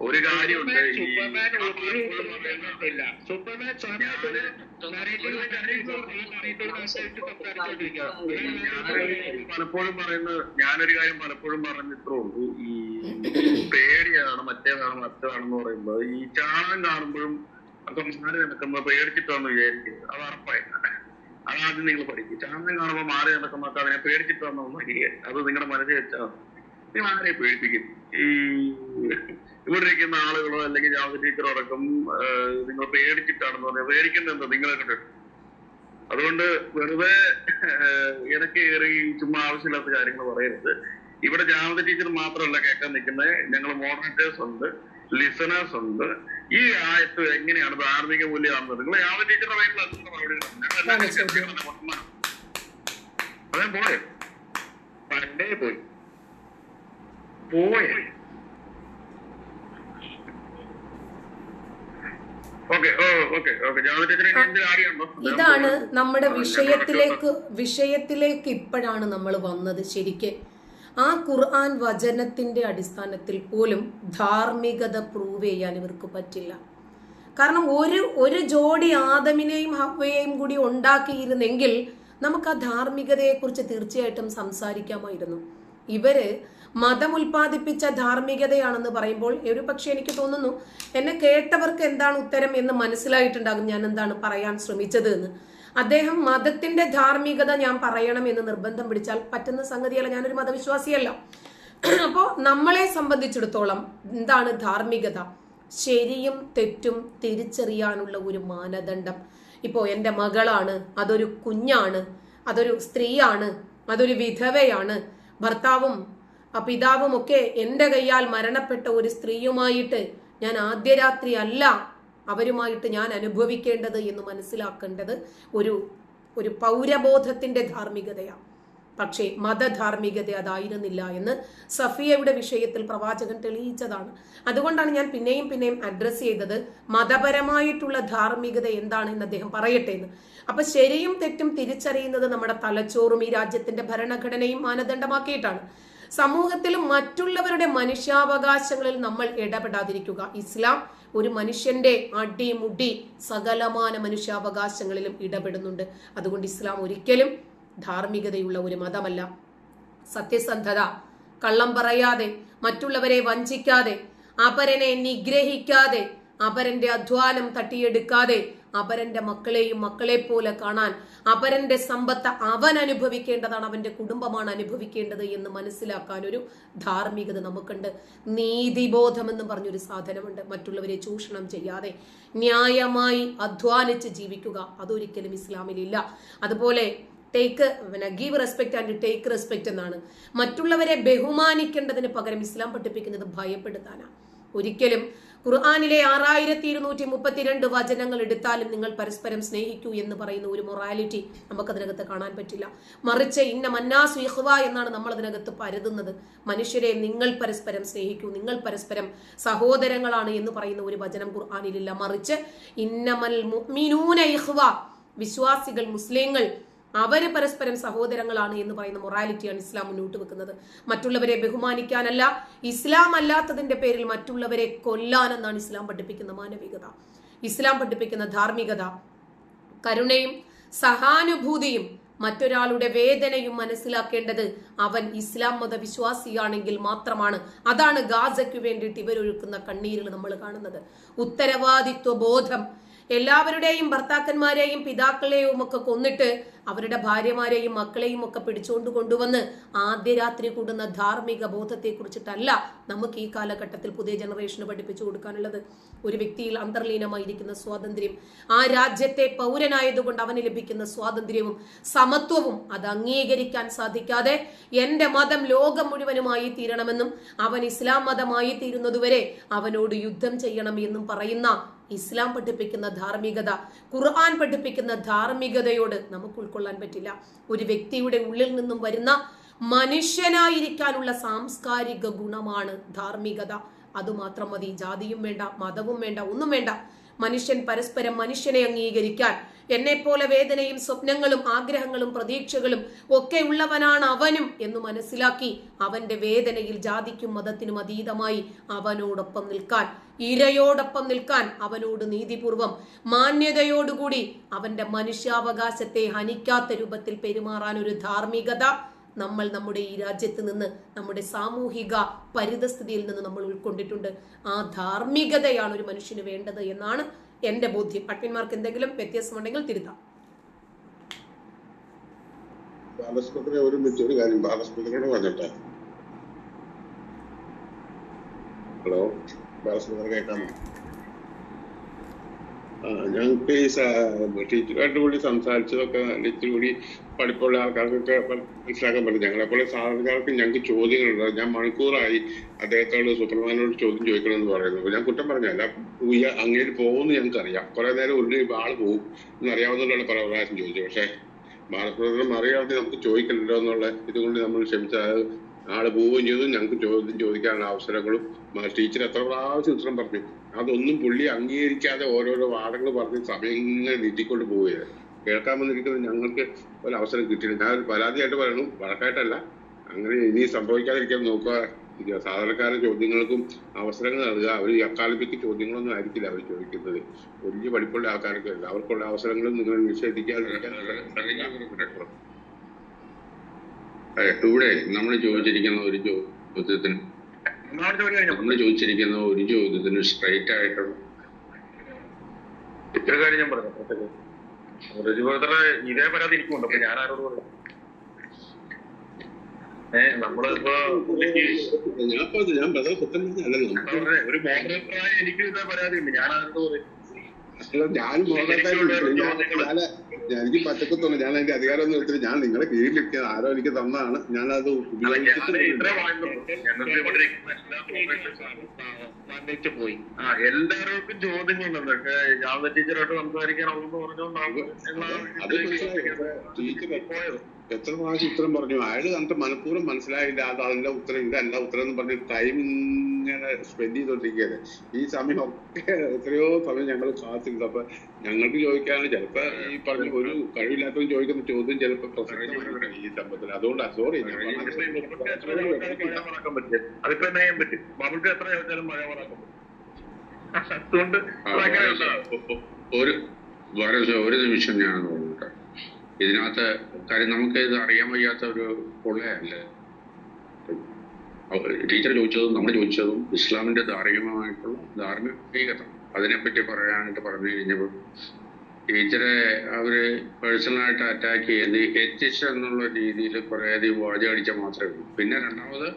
ഒരു കാര്യമുണ്ട്, പലപ്പോഴും പറയുന്നത്, ഞാനൊരു കാര്യം പലപ്പോഴും പറഞ്ഞിട്ടേ ഉള്ളൂ, ഈ പേടിയാണ് മറ്റേതാണ് മറ്റേതാണെന്ന് പറയുമ്പോൾ ഈ ചാണം കാണുമ്പോഴും ഒക്കെ മാറി നടക്കുമ്പോൾ പേടിച്ചിട്ടാന്ന് വിചാരിക്കുന്നത്. അത് ഉറപ്പായില്ല. അതാദ്യം നിങ്ങൾ പഠിക്കും. ചാണം കാണുമ്പോൾ മാറി നടക്കുമ്പോൾ അതിനെ പേടിച്ചിട്ടാന്ന് അത് നിങ്ങളുടെ മനസ്സിൽ വെച്ചാൽ നിങ്ങൾ ആരെ പേടിപ്പിക്കും? ഈ ഇവിടെ ഇരിക്കുന്ന ആളുകളോ അല്ലെങ്കിൽ ജാമതി ടീച്ചറോ അടക്കം നിങ്ങൾ പേടിച്ചിട്ടാണെന്ന് പറഞ്ഞാൽ പേടിക്കുന്നത് എന്താ? നിങ്ങളെ കണ്ടിട്ട് അതുകൊണ്ട് വെറുതെ ഇടയ്ക്ക് കയറി ചുമ്മാ ആവശ്യമില്ലാത്ത കാര്യങ്ങൾ പറയരുത്. ഇവിടെ ജാമത ടീച്ചർ മാത്രമല്ല കേൾക്കാൻ നിൽക്കുന്നത്, ഞങ്ങൾ മോഡറേറ്റേഴ്സ് ഉണ്ട്, ലിസണേഴ്സ് ഉണ്ട്. ഈ ആയത്ത് എങ്ങനെയാണ് ധാർമ്മിക മൂല്യമാണെന്ന് നിങ്ങൾ ജാമത ടീച്ചറുടെ പേരിൽ അതേ പോയെ പണ്ടേ പോയി ഇതാണ് നമ്മുടെ വിഷയത്തിലേക്ക് ഇപ്പോഴാണ് നമ്മൾ വന്നത്. ശരിക്ക് ആ ഖുർആൻ വചനത്തിന്റെ അടിസ്ഥാനത്തിൽ പോലും ധാർമ്മികത പ്രൂവ് ചെയ്യാൻ ഇവർക്ക് പറ്റില്ല. കാരണം ഒരു ജോഡി ആദമിനെയും ഹവ്വയെയും കൂടി ഉണ്ടാക്കിയിരുന്നെങ്കിൽ നമുക്ക് ആ ധാർമ്മികതയെക്കുറിച്ച് തീർച്ചയായിട്ടും സംസാരിക്കാമായിരുന്നു. ഇവര് മതം ഉൽപ്പാദിപ്പിച്ച ധാർമ്മികതയാണെന്ന് പറയുമ്പോൾ ഒരു പക്ഷെ എനിക്ക് തോന്നുന്നു എന്നെ കേട്ടവർക്ക് എന്താണ് ഉത്തരം എന്ന് മനസ്സിലായിട്ടുണ്ടാകും ഞാൻ എന്താണ് പറയാൻ ശ്രമിച്ചത് എന്ന്. അദ്ദേഹം മതത്തിന്റെ ധാർമ്മികത ഞാൻ പറയണം എന്ന് നിർബന്ധം പിടിച്ചാൽ പറ്റുന്ന സംഗതിയല്ല. ഞാനൊരു മതവിശ്വാസിയല്ല. അപ്പോൾ നമ്മളെ സംബന്ധിച്ചിടത്തോളം എന്താണ് ധാർമ്മികത? ശരിയും തെറ്റും തിരിച്ചറിയാനുള്ള ഒരു മാനദണ്ഡം. ഇപ്പോൾ എൻ്റെ മകളാണ്, അതൊരു കുഞ്ഞാണ്, അതൊരു സ്ത്രീയാണ്, അതൊരു വിധവയാണ്, ഭർത്താവും പിതാവും ഒക്കെ എൻ്റെ കയ്യാൽ മരണപ്പെട്ട ഒരു സ്ത്രീയുമായിട്ട് ഞാൻ ആദ്യ രാത്രി അല്ല അവരുമായിട്ട് ഞാൻ അനുഭവിക്കേണ്ടത് എന്ന് മനസ്സിലാക്കേണ്ടത് ഒരു പൗരബോധത്തിന്റെ ധാർമ്മികതയാണ്. പക്ഷേ മതധാർമ്മികത അതായിരുന്നില്ല എന്ന് സഫിയയുടെ വിഷയത്തിൽ പ്രവാചകൻ തെളിയിച്ചതാണ്. അതുകൊണ്ടാണ് ഞാൻ പിന്നെയും അഡ്രസ് ചെയ്തത് മതപരമായിട്ടുള്ള ധാർമ്മികത എന്താണെന്ന് അദ്ദേഹം പറയട്ടെ എന്ന്. അപ്പൊ ശരിയും തെറ്റും തിരിച്ചറിയുന്നത് നമ്മുടെ തലച്ചോറും ഈ രാജ്യത്തിന്റെ ഭരണഘടനയും മാനദണ്ഡമാക്കിയിട്ടാണ്. സമൂഹത്തിൽ മറ്റുള്ളവരുടെ മനുഷ്യാവകാശങ്ങളിൽ നമ്മൾ ഇടപെടാതിരിക്കുക. ഇസ്ലാം ഒരു മനുഷ്യന്റെ അടിമുടി സകലമാന മനുഷ്യാവകാശങ്ങളിലും ഇടപെടുന്നുണ്ട്. അതുകൊണ്ട് ഇസ്ലാം ഒരിക്കലും ധാർമ്മികതയുള്ള ഒരു മതമല്ല. സത്യസന്ധത, കള്ളം പറയാതെ, മറ്റുള്ളവരെ വഞ്ചിക്കാതെ, അപരനെ നിഗ്രഹിക്കാതെ, അപരന്റെ അധ്വാനം തട്ടിയെടുക്കാതെ, അപരന്റെ മക്കളെയും മക്കളെ പോലെ കാണാൻ, അപരന്റെ സമ്പത്ത് അവൻ അനുഭവിക്കേണ്ടതാണ്, അവന്റെ കുടുംബമാണ് അനുഭവിക്കേണ്ടത് എന്ന് മനസ്സിലാക്കാൻ ഒരു ധാർമ്മികത നമുക്കുണ്ട്. നീതിബോധം എന്ന് പറഞ്ഞൊരു സാധനമുണ്ട്. മറ്റുള്ളവരെ ചൂഷണം ചെയ്യാതെ ന്യായമായി അധ്വാനിച്ച് ജീവിക്കുക, അതൊരിക്കലും ഇസ്ലാമിലില്ല. അതുപോലെ give respect and take respect എന്നാണ്. മറ്റുള്ളവരെ ബഹുമാനിക്കേണ്ടതിന് പകരം ഇസ്ലാം പഠിപ്പിക്കുന്നത് ഭയപ്പെടുത്താനാണ്. ഒരിക്കലും ഖുർആനിലെ 6232 വചനങ്ങൾ എടുത്താലും നിങ്ങൾ പരസ്പരം സ്നേഹിക്കൂ എന്ന് പറയുന്ന ഒരു മൊറാലിറ്റി നമുക്കതിനകത്ത് കാണാൻ പറ്റില്ല. മറിച്ച് ഇന്ന മന്നാസു ഇഖ്വ എന്നാണ് നമ്മൾ അതിനകത്ത് പരതുന്നത്. മനുഷ്യരെ നിങ്ങൾ പരസ്പരം സ്നേഹിക്കൂ, നിങ്ങൾ പരസ്പരം സഹോദരങ്ങളാണ് എന്ന് പറയുന്ന ഒരു വചനം ഖുർആനിലില്ല. മറിച്ച് ഇന്നമൽ മുഅ്മിനൂന ഇഖ്വ, വിശ്വാസികൾ മുസ്ലിങ്ങൾ അവര് പരസ്പരം സഹോദരങ്ങളാണ് എന്ന് പറയുന്ന മൊറാലിറ്റിയാണ് ഇസ്ലാം മുന്നോട്ട് വെക്കുന്നത്. മറ്റുള്ളവരെ ബഹുമാനിക്കാനല്ല, ഇസ്ലാം അല്ലാത്തതിന്റെ പേരിൽ മറ്റുള്ളവരെ കൊല്ലാനെന്നാണ് ഇസ്ലാം പഠിപ്പിക്കുന്ന മാനവികത. ഇസ്ലാം പഠിപ്പിക്കുന്ന ധാർമ്മികത കരുണയും സഹാനുഭൂതിയും മറ്റൊരാളുടെ വേദനയും മനസ്സിലാക്കേണ്ടത് അവൻ ഇസ്ലാം മതവിശ്വാസിയാണെങ്കിൽ മാത്രമാണ്. അതാണ് ഗാസയ്ക്ക് വേണ്ടിയിട്ട് ഇവരൊഴുക്കുന്ന കണ്ണീരിൽ നമ്മൾ കാണുന്നത്. ഉത്തരവാദിത്വ ബോധം. എല്ലാവരുടെയും ഭർത്താക്കന്മാരെയും പിതാക്കളെയും ഒക്കെ കൊന്നിട്ട് അവരുടെ ഭാര്യമാരെയും മക്കളെയും ഒക്കെ പിടിച്ചുകൊണ്ട് കൊണ്ടുവന്ന് ആദ്യ രാത്രി കൂടുന്ന ധാർമ്മിക ബോധത്തെ കുറിച്ചിട്ടല്ല നമുക്ക് ഈ കാലഘട്ടത്തിൽ പുതിയ ജനറേഷന് പഠിപ്പിച്ചു കൊടുക്കാനുള്ളത്. ഒരു വ്യക്തിയിൽ അന്തർലീനമായിരിക്കുന്ന സ്വാതന്ത്ര്യം, ആ രാജ്യത്തെ പൗരനായതുകൊണ്ട് അവന് ലഭിക്കുന്ന സ്വാതന്ത്ര്യവും സമത്വവും അത് അംഗീകരിക്കാൻ സാധിക്കാതെ എന്റെ മതം ലോകം മുഴുവനുമായി തീരണമെന്നും അവൻ ഇസ്ലാം മതമായി തീരുന്നതുവരെ അവനോട് യുദ്ധം ചെയ്യണം എന്നും പറയുന്ന ഇസ്ലാം പഠിപ്പിക്കുന്ന ധാർമ്മികത, ഖുർആൻ പഠിപ്പിക്കുന്ന ധാർമ്മികതയോട് നമുക്ക് ഉൾക്കൊള്ളാൻ പറ്റില്ല. ഒരു വ്യക്തിയുടെ ഉള്ളിൽ നിന്നും വരുന്ന മനുഷ്യനായിരിക്കാനുള്ള സാംസ്കാരിക ഗുണമാണ് ധാർമ്മികത. അതുമാത്രം മതി. ജാതിയും വേണ്ട, മതവും വേണ്ട, ഒന്നും വേണ്ട. മനുഷ്യൻ പരസ്പരം മനുഷ്യനെ അംഗീകരിക്കാൻ, എന്നെപ്പോലെ വേദനയും സ്വപ്നങ്ങളും ആഗ്രഹങ്ങളും പ്രതീക്ഷകളും ഒക്കെ ഉള്ളവനാണ് അവനും എന്ന് മനസ്സിലാക്കി അവന്റെ വേദനയിൽ ജാതിക്കും മതത്തിനും അതീതമായി അവനോടൊപ്പം നിൽക്കാൻ, ഇരയോടൊപ്പം നിൽക്കാൻ, അവനോട് നീതിപൂർവം മാന്യതയോടുകൂടി അവന്റെ മനുഷ്യാവകാശത്തെ ഹനിക്കാത്ത രൂപത്തിൽ പെരുമാറാൻ ഒരു ധാർമ്മികത നമ്മൾ നമ്മുടെ ഈ രാജ്യത്ത് നിന്ന്, നമ്മുടെ സാമൂഹിക പരിതസ്ഥിതിയിൽ നിന്ന് നമ്മൾ ഉൾക്കൊണ്ടിട്ടുണ്ട്. ആ ധാർമ്മികതയാണ് ഒരു മനുഷ്യന് വേണ്ടത് എന്നാണ് എന്റെ ബോധ്യം. അഡ്മിന്മാർക്ക് എന്തെങ്കിലും വ്യത്യാസമുണ്ടെങ്കിൽ തിരുത്താം. ഒരു കാര്യം ബാലസ്പത്രിയോട് പറഞ്ഞിട്ടെ. ഹലോ, ബാലസ്പത്രി കേൾക്കാമോ? ഞങ്ങൾക്ക് ഈ ടീച്ചറായിട്ട് കൂടി സംസാരിച്ചതൊക്കെ ഇച്ചിരി കൂടി പഠിപ്പുള്ള ആൾക്കാർക്കൊക്കെ മനസ്സിലാക്കാൻ പറ്റും. ഞങ്ങളെപ്പോലെ സാധാരണക്കാർക്ക് ഞങ്ങൾക്ക് ചോദ്യങ്ങളുണ്ട്. ഞാൻ മണിക്കൂറായി അദ്ദേഹത്തോട് സുപ്രധാനോട് ചോദ്യം ചോദിക്കണമെന്ന് പറയുന്നു. ഞാൻ കുറ്റം പറഞ്ഞല്ല, അങ്ങേര് പോകുമെന്ന് ഞങ്ങൾക്കറിയാം. കുറെ നേരം ഒരു ആള് പോകും എന്നറിയാവുന്നതുകൊണ്ടാണ് പല പ്രാവശ്യം ചോദിച്ചത്. പക്ഷെ ഭാരതപ്രധാനം അറിയാതെ നമുക്ക് ചോദിക്കണ്ടല്ലോ എന്നുള്ള ഇതുകൊണ്ട് നമ്മൾ ക്ഷമിച്ചാൽ ആള് പോവുകയും ചെയ്തു. ഞങ്ങൾക്ക് ചോദ്യം ചോദിക്കാനുള്ള അവസരങ്ങളും ടീച്ചർ എത്ര പ്രാവശ്യം ഉത്തരം പറഞ്ഞു. അതൊന്നും പുള്ളി അംഗീകരിക്കാതെ ഓരോരോ വാദങ്ങൾ പറഞ്ഞ് സമയം ഇങ്ങനെ നീട്ടിക്കൊണ്ട് പോവുകയാണ്. കേൾക്കാൻ വന്നിരിക്കുന്നത് ഞങ്ങൾക്ക് ഒരു അവസരം കിട്ടിയില്ല. ഞാൻ ഒരു പരാതിയായിട്ട് പറയണു, വഴക്കായിട്ടല്ല. അങ്ങനെ ഇനി സംഭവിക്കാതിരിക്കാൻ നോക്കുക. സാധാരണക്കാരുടെ ചോദ്യങ്ങൾക്കും അവസരങ്ങൾ നൽകുക. അവർ അക്കാദമിക് ചോദ്യങ്ങളൊന്നും ആയിരിക്കില്ല അവർ ചോദിക്കുന്നത്. വലിയ പഠിപ്പുള്ള ആൾക്കാർക്ക് അവർക്കുള്ള അവസരങ്ങളും നിങ്ങൾ നിഷേധിക്കാതിരിക്കാൻ. ഇവിടെ നമ്മൾ ചോദിച്ചിരിക്കുന്ന ഒരു ചോദ്യത്തിന് സ്ട്രൈറ്റ് ആയിട്ടുള്ള ഇത്ര കാര്യം ഞാൻ പറഞ്ഞു. ഇതേ പരാതി എനിക്കുണ്ട്. അപ്പൊ ഞാൻ ആരോട് പറയും? നമ്മളിപ്പോ ഒരു മോഡറേറ്ററായ എനിക്ക് ഇതേ പരാതി ഉണ്ട്. ഞാൻ ആരോട് പറയും? എനിക്ക് പറ്റക്കത്തൊന്നും. ഞാൻ അതിന്റെ അധികാരം ഒന്നും എടുത്തിട്ട് ഞാൻ നിങ്ങളെ കീഴിലിരിക്കാൻ ആരോ എനിക്ക് തന്നതാണ്. ഞാനത് പോയി. എല്ലാവർക്കും ചോദ്യങ്ങളുണ്ട്. ജാവദ ടീച്ചറായിട്ട് സംസാരിക്കാനുള്ളതെന്ന് പറഞ്ഞുകൊണ്ടാണ് ടീച്ചർ എത്ര പ്രാവശ്യം ഉത്തരം പറഞ്ഞു. അയാൾ കണ്ടിട്ട് മനഃപൂർവ്വം മനസ്സിലായില്ല. അത് അതിന്റെ ഉത്തരം ഇതല്ല ഉത്തരം എന്ന് പറഞ്ഞ് ടൈം ഇങ്ങനെ സ്പെൻഡ് ചെയ്തോണ്ടിരിക്കുകയാണ്. ഈ സമയം ഒക്കെ എത്രയോ സമയം ഞങ്ങൾ കാത്തിരുന്നു. അപ്പൊ ഞങ്ങൾക്ക് ചോദിക്കാണ് ചിലപ്പോ ഈ പറഞ്ഞ ഒരു കഴിവില്ലാത്തവൻ ചോദിക്കുന്ന ചോദ്യം ചിലപ്പോ പ്രസക്തമാണ് ഈ സംഭവത്തിൽ. അതുകൊണ്ടാണ് സോറി. അതിപ്പോ എന്നാ ചെയ്യാൻ പറ്റും? നമുക്ക് എത്ര ചോദിച്ചാലും മഴ പറയാൻ അതുകൊണ്ട് ഒരു നിമിഷം ഞാൻ നോക്കട്ടെ. ഇതിനകത്ത് കാര്യം നമുക്ക് ഇത് അറിയാൻ വയ്യാത്ത ഒരു പൊള്ളയല്ല. ടീച്ചർ ചോദിച്ചതും നമ്മൾ ചോദിച്ചതും ഇസ്ലാമിന്റെ ധാർമ്മികത അതിനെപ്പറ്റി പറയാനായിട്ട് പറഞ്ഞു കഴിഞ്ഞപ്പോൾ ടീച്ചറെ അവര് പേഴ്സണലായിട്ട് അറ്റാക്ക് ചെയ്ത് എത്തിച്ച് എന്നുള്ള രീതിയിൽ കുറേയധികം വാചകടിച്ചാൽ മാത്രമേ ഉള്ളൂ. പിന്നെ രണ്ടാമത്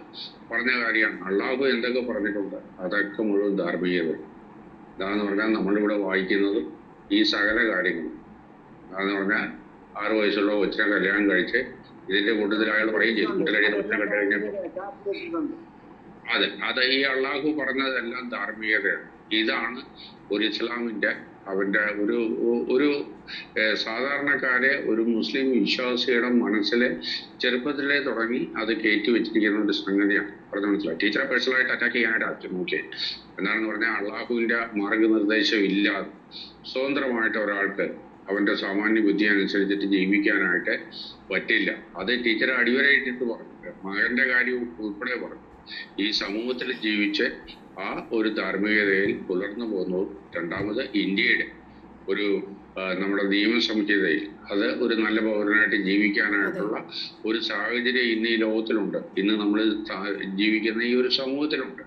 പറഞ്ഞ കാര്യമാണ് അള്ളാഹു എന്തൊക്കെ പറഞ്ഞിട്ടുണ്ട് അതൊക്കെ മുഴുവൻ ധാർമ്മികത. അതാന്ന് പറഞ്ഞാൽ നമ്മളിവിടെ വായിക്കുന്നതും ഈ സകല കാര്യങ്ങളും അതാന്ന് പറഞ്ഞാൽ 6 വയസ്സുള്ള കൊച്ചിനെ കല്യാണം കഴിച്ച് ഇതിന്റെ കൂട്ടത്തിൽ അയാൾ പറയും ചെയ്തു കൊച്ചിനെ കണ്ടു കഴിഞ്ഞപ്പോൾ അത് ഈ അള്ളാഹു പറഞ്ഞതെല്ലാം ധാർമ്മികതയാണ്. ഇതാണ് ഒരു ഇസ്ലാമിന്റെ അവന്റെ ഒരു സാധാരണക്കാരെ ഒരു മുസ്ലിം വിശ്വാസിയുടെ മനസ്സിലെ ചെറുപ്പത്തിലേ തുടങ്ങി അത് കയറ്റി വെച്ചിരിക്കുന്ന ഒരു സംഗതിയാണ്. പറഞ്ഞ മനസ്സിലായി. ടീച്ചറെ പേഴ്സണലായിട്ട് അറ്റാക്ക് ചെയ്യാനായിട്ട് നോക്കി എന്താണെന്ന് പറഞ്ഞാൽ അള്ളാഹുവിന്റെ മാർഗനിർദ്ദേശം ഇല്ലാതെ സ്വതന്ത്രമായിട്ട് ഒരാൾക്ക് അവന്റെ സാമാന്യ ബുദ്ധി അനുസരിച്ചിട്ട് ജീവിക്കാനായിട്ട് പറ്റില്ല. അത് ടീച്ചറെ അടിവരയിട്ടിട്ട് പറഞ്ഞു. മകന്റെ കാര്യം ഉൾപ്പെടെ പറഞ്ഞു. ഈ സമൂഹത്തിൽ ജീവിച്ച് ആ ഒരു ധാർമ്മികതയിൽ പുലർന്നു പോകുന്നതും രണ്ടാമത് ഇന്ത്യയുടെ ഒരു നമ്മുടെ നിയമസമുച്ചയതയിൽ അത് ഒരു നല്ല പൗരനായിട്ട് ജീവിക്കാനായിട്ടുള്ള ഒരു സാഹചര്യം ഇന്ന് ഈ ലോകത്തിലുണ്ട്. ഇന്ന് നമ്മൾ ജീവിക്കുന്ന ഈ ഒരു സമൂഹത്തിലുണ്ട്.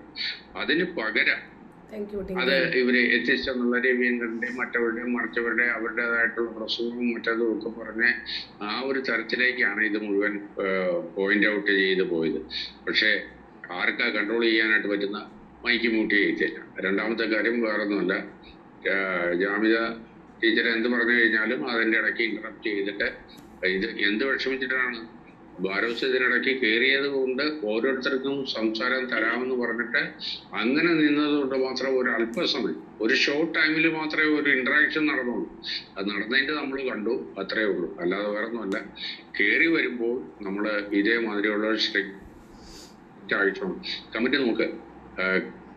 അതിന് പകരം അത് ഇവര് എത്തിച്ച എന്നുള്ള രവീന്ദ്രന്റെയും മറ്റവരുടെയും മറിച്ചവരുടെ അവരുടേതായിട്ടുള്ള പ്രസംഗവും മറ്റതും ഒക്കെ പറഞ്ഞ് ആ ഒരു തരത്തിലേക്കാണ് ഇത് മുഴുവൻ പോയിന്റ് ഔട്ട് ചെയ്ത് പോയത്. പക്ഷെ ആർക്കാ കൺട്രോൾ ചെയ്യാനായിട്ട് പറ്റുന്ന മൈക്ക് മൂട്ടി ചെയ്തില്ല. രണ്ടാമത്തെ കാര്യം വേറൊന്നുമല്ല, ജാമിദ ടീച്ചർ എന്ത് പറഞ്ഞു കഴിഞ്ഞാലും അതിൻ്റെ ഇടയ്ക്ക് ഇന്ററപ്റ്റ് ചെയ്തിട്ട് ഇത് എന്ത് വിഷമിച്ചിട്ടാണ് ഭാരത് ഇതിനിടയ്ക്ക് കയറിയത് കൊണ്ട് ഓരോരുത്തർക്കും സംസാരം തരാമെന്ന് പറഞ്ഞിട്ട് അങ്ങനെ നിന്നത് കൊണ്ട് മാത്രം ഒരു അല്പസമയം ഒരു ഷോർട്ട് ടൈമിൽ മാത്രമേ ഒരു ഇന്ററാക്ഷൻ നടന്നുള്ളൂ. അത് നടന്നതിന്റെ നമ്മൾ കണ്ടു, അത്രേ ഉള്ളൂ. അല്ലാതെ വേറെ ഒന്നുമല്ല. കയറി വരുമ്പോൾ നമ്മൾ ഇതേമാതിരിയുള്ള സ്ട്രിക്റ്റ് ആയിട്ടാണ് കമ്മിറ്റി നോക്ക്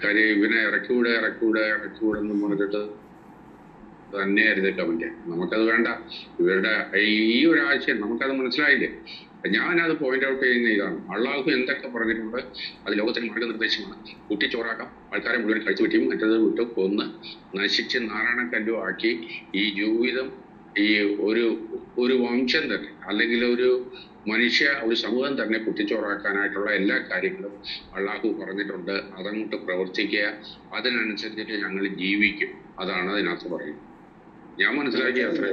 കാര്യം ഇവനെ ഇറക്കിവിടെ എന്ന് പറഞ്ഞിട്ട് തന്നെയായിരുന്നു കമന്റ്. നമുക്കത് വേണ്ട. ഇവരുടെ ഈ ഒരു ആശയം നമുക്കത് മനസ്സിലായില്ലേ. ഞാനത് പോയിന്റ് ഔട്ട് ചെയ്യുന്ന ഇതാണ്. അള്ളാഹു എന്തൊക്കെ പറഞ്ഞിട്ടുണ്ട് അത് ലോകത്തിന് മാർഗനിർദ്ദേശമാണ്. കുട്ടിച്ചോറാക്കാം, ആൾക്കാരെ മുഴുവൻ കഴിച്ചു പറ്റിയും മറ്റത് വിട്ട് കൊന്ന് നശിച്ച് നാരായണക്കല്ലും ആക്കി ഈ ജീവിതം ഈ ഒരു വംശം തന്നെ അല്ലെങ്കിൽ ഒരു സമൂഹം തന്നെ കുട്ടിച്ചോറാക്കാനായിട്ടുള്ള എല്ലാ കാര്യങ്ങളും അള്ളാഹു പറഞ്ഞിട്ടുണ്ട്. അതങ്ങോട്ട് പ്രവർത്തിക്കുക, അതിനനുസരിച്ചിട്ട് ഞങ്ങൾ ജീവിക്കും. അതാണ് അതിനകത്ത് പറയുന്നത്. ഞാൻ മനസ്സിലാക്കിയ അത്രേ.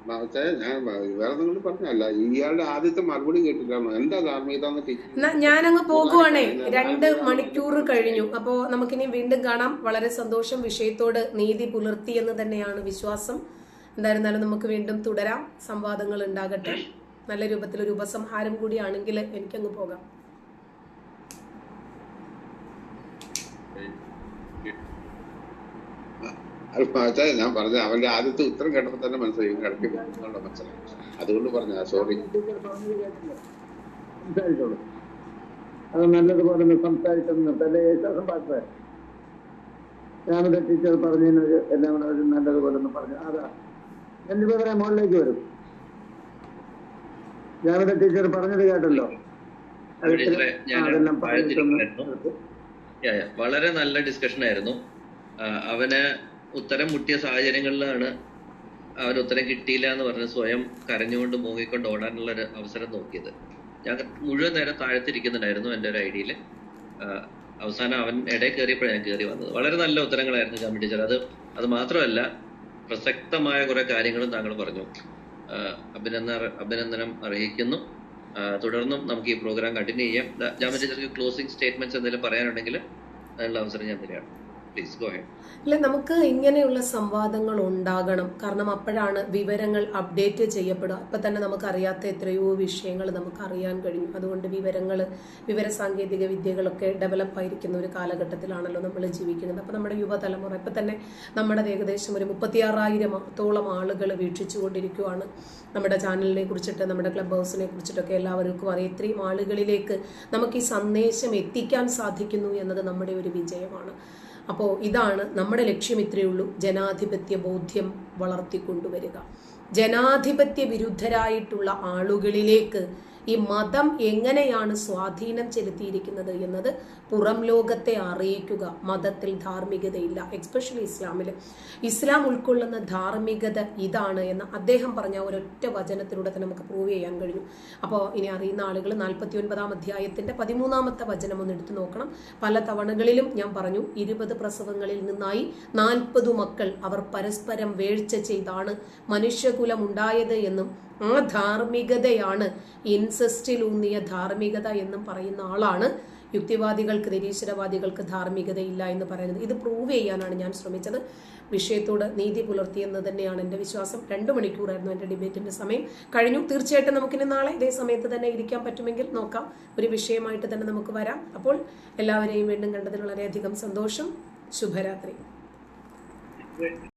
പക്ഷേ ഞാൻ വേറെ നിങ്ങൾ പറഞ്ഞല്ല, ഇയാളുടെ ആദ്യത്തെ മറുപടി കേട്ടില്ല. എന്താ ധാർമ്മികത എന്ന് ടീച്ചർ ഞാനങ്ങ് പോകുവാണേ. 2 മണിക്കൂർ കഴിഞ്ഞു. അപ്പോ നമുക്കിനി വീണ്ടും കാണാം. വളരെ സന്തോഷം. വിഷയത്തോട് നീതി പുലർത്തി എന്ന് തന്നെയാണ് വിശ്വാസം. എന്തായിരുന്നാലും നമുക്ക് വീണ്ടും തുടരാം. സംവാദങ്ങൾ ഉണ്ടാകട്ടെ. നല്ല രൂപത്തിൽ ഒരു ഉപസംഹാരം കൂടിയാണെങ്കിൽ എനിക്കങ്ങ് പോകാം. ഞാൻ പറഞ്ഞ അവന്റെ ആദ്യത്തെ ഉത്തരം കേട്ടപ്പോ തന്നെ മനസ്സിലായി കിടക്കി പോകുന്നുള്ള മനസ്സിലായി. അതുകൊണ്ട് പറഞ്ഞ സോറി. സംസാരിച്ചോളൂ. അത് നല്ലതുപോലെ സംസാരിച്ചൊന്ന് സംഭാഷണ രാമദ ടീച്ചർ പറഞ്ഞതിന് എല്ലാം കൂടെ ഒരു നല്ലതുപോലെ ഒന്ന് പറഞ്ഞു. അതാ എന്റെ വിവരം മുകളിലേക്ക് വരും. രാമദ ടീച്ചർ പറഞ്ഞത് കേട്ടല്ലോ. അതെല്ലാം വളരെ നല്ല ഡിസ്കഷൻ ആയിരുന്നു. അവന് ഉത്തരം മുട്ടിയ സാഹചര്യങ്ങളിലാണ് അവന് ഉത്തരം കിട്ടിയില്ല എന്ന് പറഞ്ഞ് സ്വയം കരഞ്ഞുകൊണ്ട് മൂങ്ങിക്കൊണ്ട് ഓടാനുള്ള ഒരു അവസരം നോക്കിയത്. ഞാൻ മുഴുവൻ നേരം താഴത്തിരിക്കുന്നുണ്ടായിരുന്നു എൻ്റെ ഒരു ഐഡിയയിൽ. അവസാനം അവൻ ഇടയിൽ കയറിയപ്പോഴാണ് ഞാൻ കയറി വന്നത്. വളരെ നല്ല ഉത്തരങ്ങളായിരുന്നു ജാമി ടീച്ചർ. അത് മാത്രമല്ല, പ്രസക്തമായ കുറെ കാര്യങ്ങളും താങ്കൾ പറഞ്ഞു. അഭിനന്ദനം അർഹിക്കുന്നു. തുടർന്നും നമുക്ക് ഈ പ്രോഗ്രാം കണ്ടിന്യൂ ചെയ്യാം. ജാമി ടീച്ചർക്ക് ക്ലോസിംഗ് സ്റ്റേറ്റ്മെന്റ്സ് എന്തെങ്കിലും പറയാനുണ്ടെങ്കിൽ അതിനുള്ള അവസരം ഞാൻ തരികയാണ്. Please go head. ഇല്ല, നമുക്ക് ഇങ്ങനെയുള്ള സംവാദങ്ങൾ ഉണ്ടാകണം. കാരണം അപ്പോഴാണ് വിവരങ്ങൾ അപ്ഡേറ്റ് ചെയ്യപ്പെടുക. ഇപ്പം തന്നെ നമുക്കറിയാത്ത എത്രയോ വിഷയങ്ങൾ നമുക്ക് അറിയാൻ കഴിഞ്ഞു. അതുകൊണ്ട് വിവരസാങ്കേതിക വിദ്യകളൊക്കെ ഡെവലപ്പായിരിക്കുന്ന ഒരു കാലഘട്ടത്തിലാണല്ലോ നമ്മൾ ജീവിക്കുന്നത്. അപ്പം നമ്മുടെ യുവതലമുറ ഇപ്പം തന്നെ നമ്മുടെ ഏകദേശം ഒരു 36,000-ഓളം ആളുകൾ വീക്ഷിച്ചുകൊണ്ടിരിക്കുകയാണ്. നമ്മുടെ ചാനലിനെ കുറിച്ചിട്ട്, നമ്മുടെ ക്ലബ് ഹൗസിനെ കുറിച്ചിട്ടൊക്കെ എല്ലാവർക്കും അറിയാം. ഇത്രയും ആളുകളിലേക്ക് നമുക്ക് ഈ സന്ദേശം എത്തിക്കാൻ സാധിക്കുന്നു എന്നത് നമ്മുടെ ഒരു വിജയമാണ്. അപ്പോൾ ഇതാണ് നമ്മുടെ ലക്ഷ്യം. ഇത്രയേ ഉള്ളൂ. ജനാധിപത്യ ബോധ്യം വളർത്തിക്കൊണ്ടുവരിക. ജനാധിപത്യ വിരുദ്ധരായിട്ടുള്ള ആളുകളിലേക്ക് ഈ മതം എങ്ങനെയാണ് സ്വാധീനം ചെലുത്തിയിരിക്കുന്നത് എന്നത് പുറം ലോകത്തെ അറിയിക്കുക. മതത്തിൽ ധാർമ്മികതയില്ല, എക്സ്പെഷ്യലി ഇസ്ലാമിൽ. ഇസ്ലാം ഉൾക്കൊള്ളുന്ന ധാർമ്മികത ഇതാണ് എന്ന് അദ്ദേഹം പറഞ്ഞ ഒരൊറ്റ വചനത്തിലൂടെ തന്നെ നമുക്ക് പ്രൂവ് ചെയ്യാൻ കഴിഞ്ഞു. അപ്പോൾ ഇനി അറിയുന്ന ആളുകൾ 49-ാം അധ്യായത്തിന്റെ 13-ാമത്തെ വചനം ഒന്ന് എടുത്തു നോക്കണം. പല തവണകളിലും ഞാൻ പറഞ്ഞു, 20 പ്രസവങ്ങളിൽ നിന്നായി 40 മക്കൾ അവർ പരസ്പരം വേഴ്ച ചെയ്താണ് മനുഷ്യകുലം ഉണ്ടായത് എന്നും ആ ധാർമ്മികതയാണ് ഇൻസെസ്റ്റിലൂന്നിയ ധാർമ്മികത എന്നും പറയുന്ന ആളാണ് യുക്തിവാദികൾക്ക്, നിരീശ്വരവാദികൾക്ക് ധാർമ്മികതയില്ല എന്ന് പറയുന്നത്. ഇത് പ്രൂവ് ചെയ്യാനാണ് ഞാൻ ശ്രമിച്ചത്. വിഷയത്തോട് നീതി പുലർത്തിയെന്ന് തന്നെയാണ് എൻ്റെ വിശ്വാസം. 2 മണിക്കൂറായിരുന്നു എൻ്റെ ഡിബേറ്റിന്റെ സമയം. കഴിഞ്ഞു. തീർച്ചയായിട്ടും നമുക്കിനി നാളെ ഇതേ സമയത്ത് തന്നെ ഇരിക്കാൻ പറ്റുമെങ്കിൽ നോക്കാം. ഒരു വിഷയമായിട്ട് തന്നെ നമുക്ക് വരാം. അപ്പോൾ എല്ലാവരെയും വീണ്ടും കണ്ടതിൽ വളരെയധികം സന്തോഷം. ശുഭരാത്രി.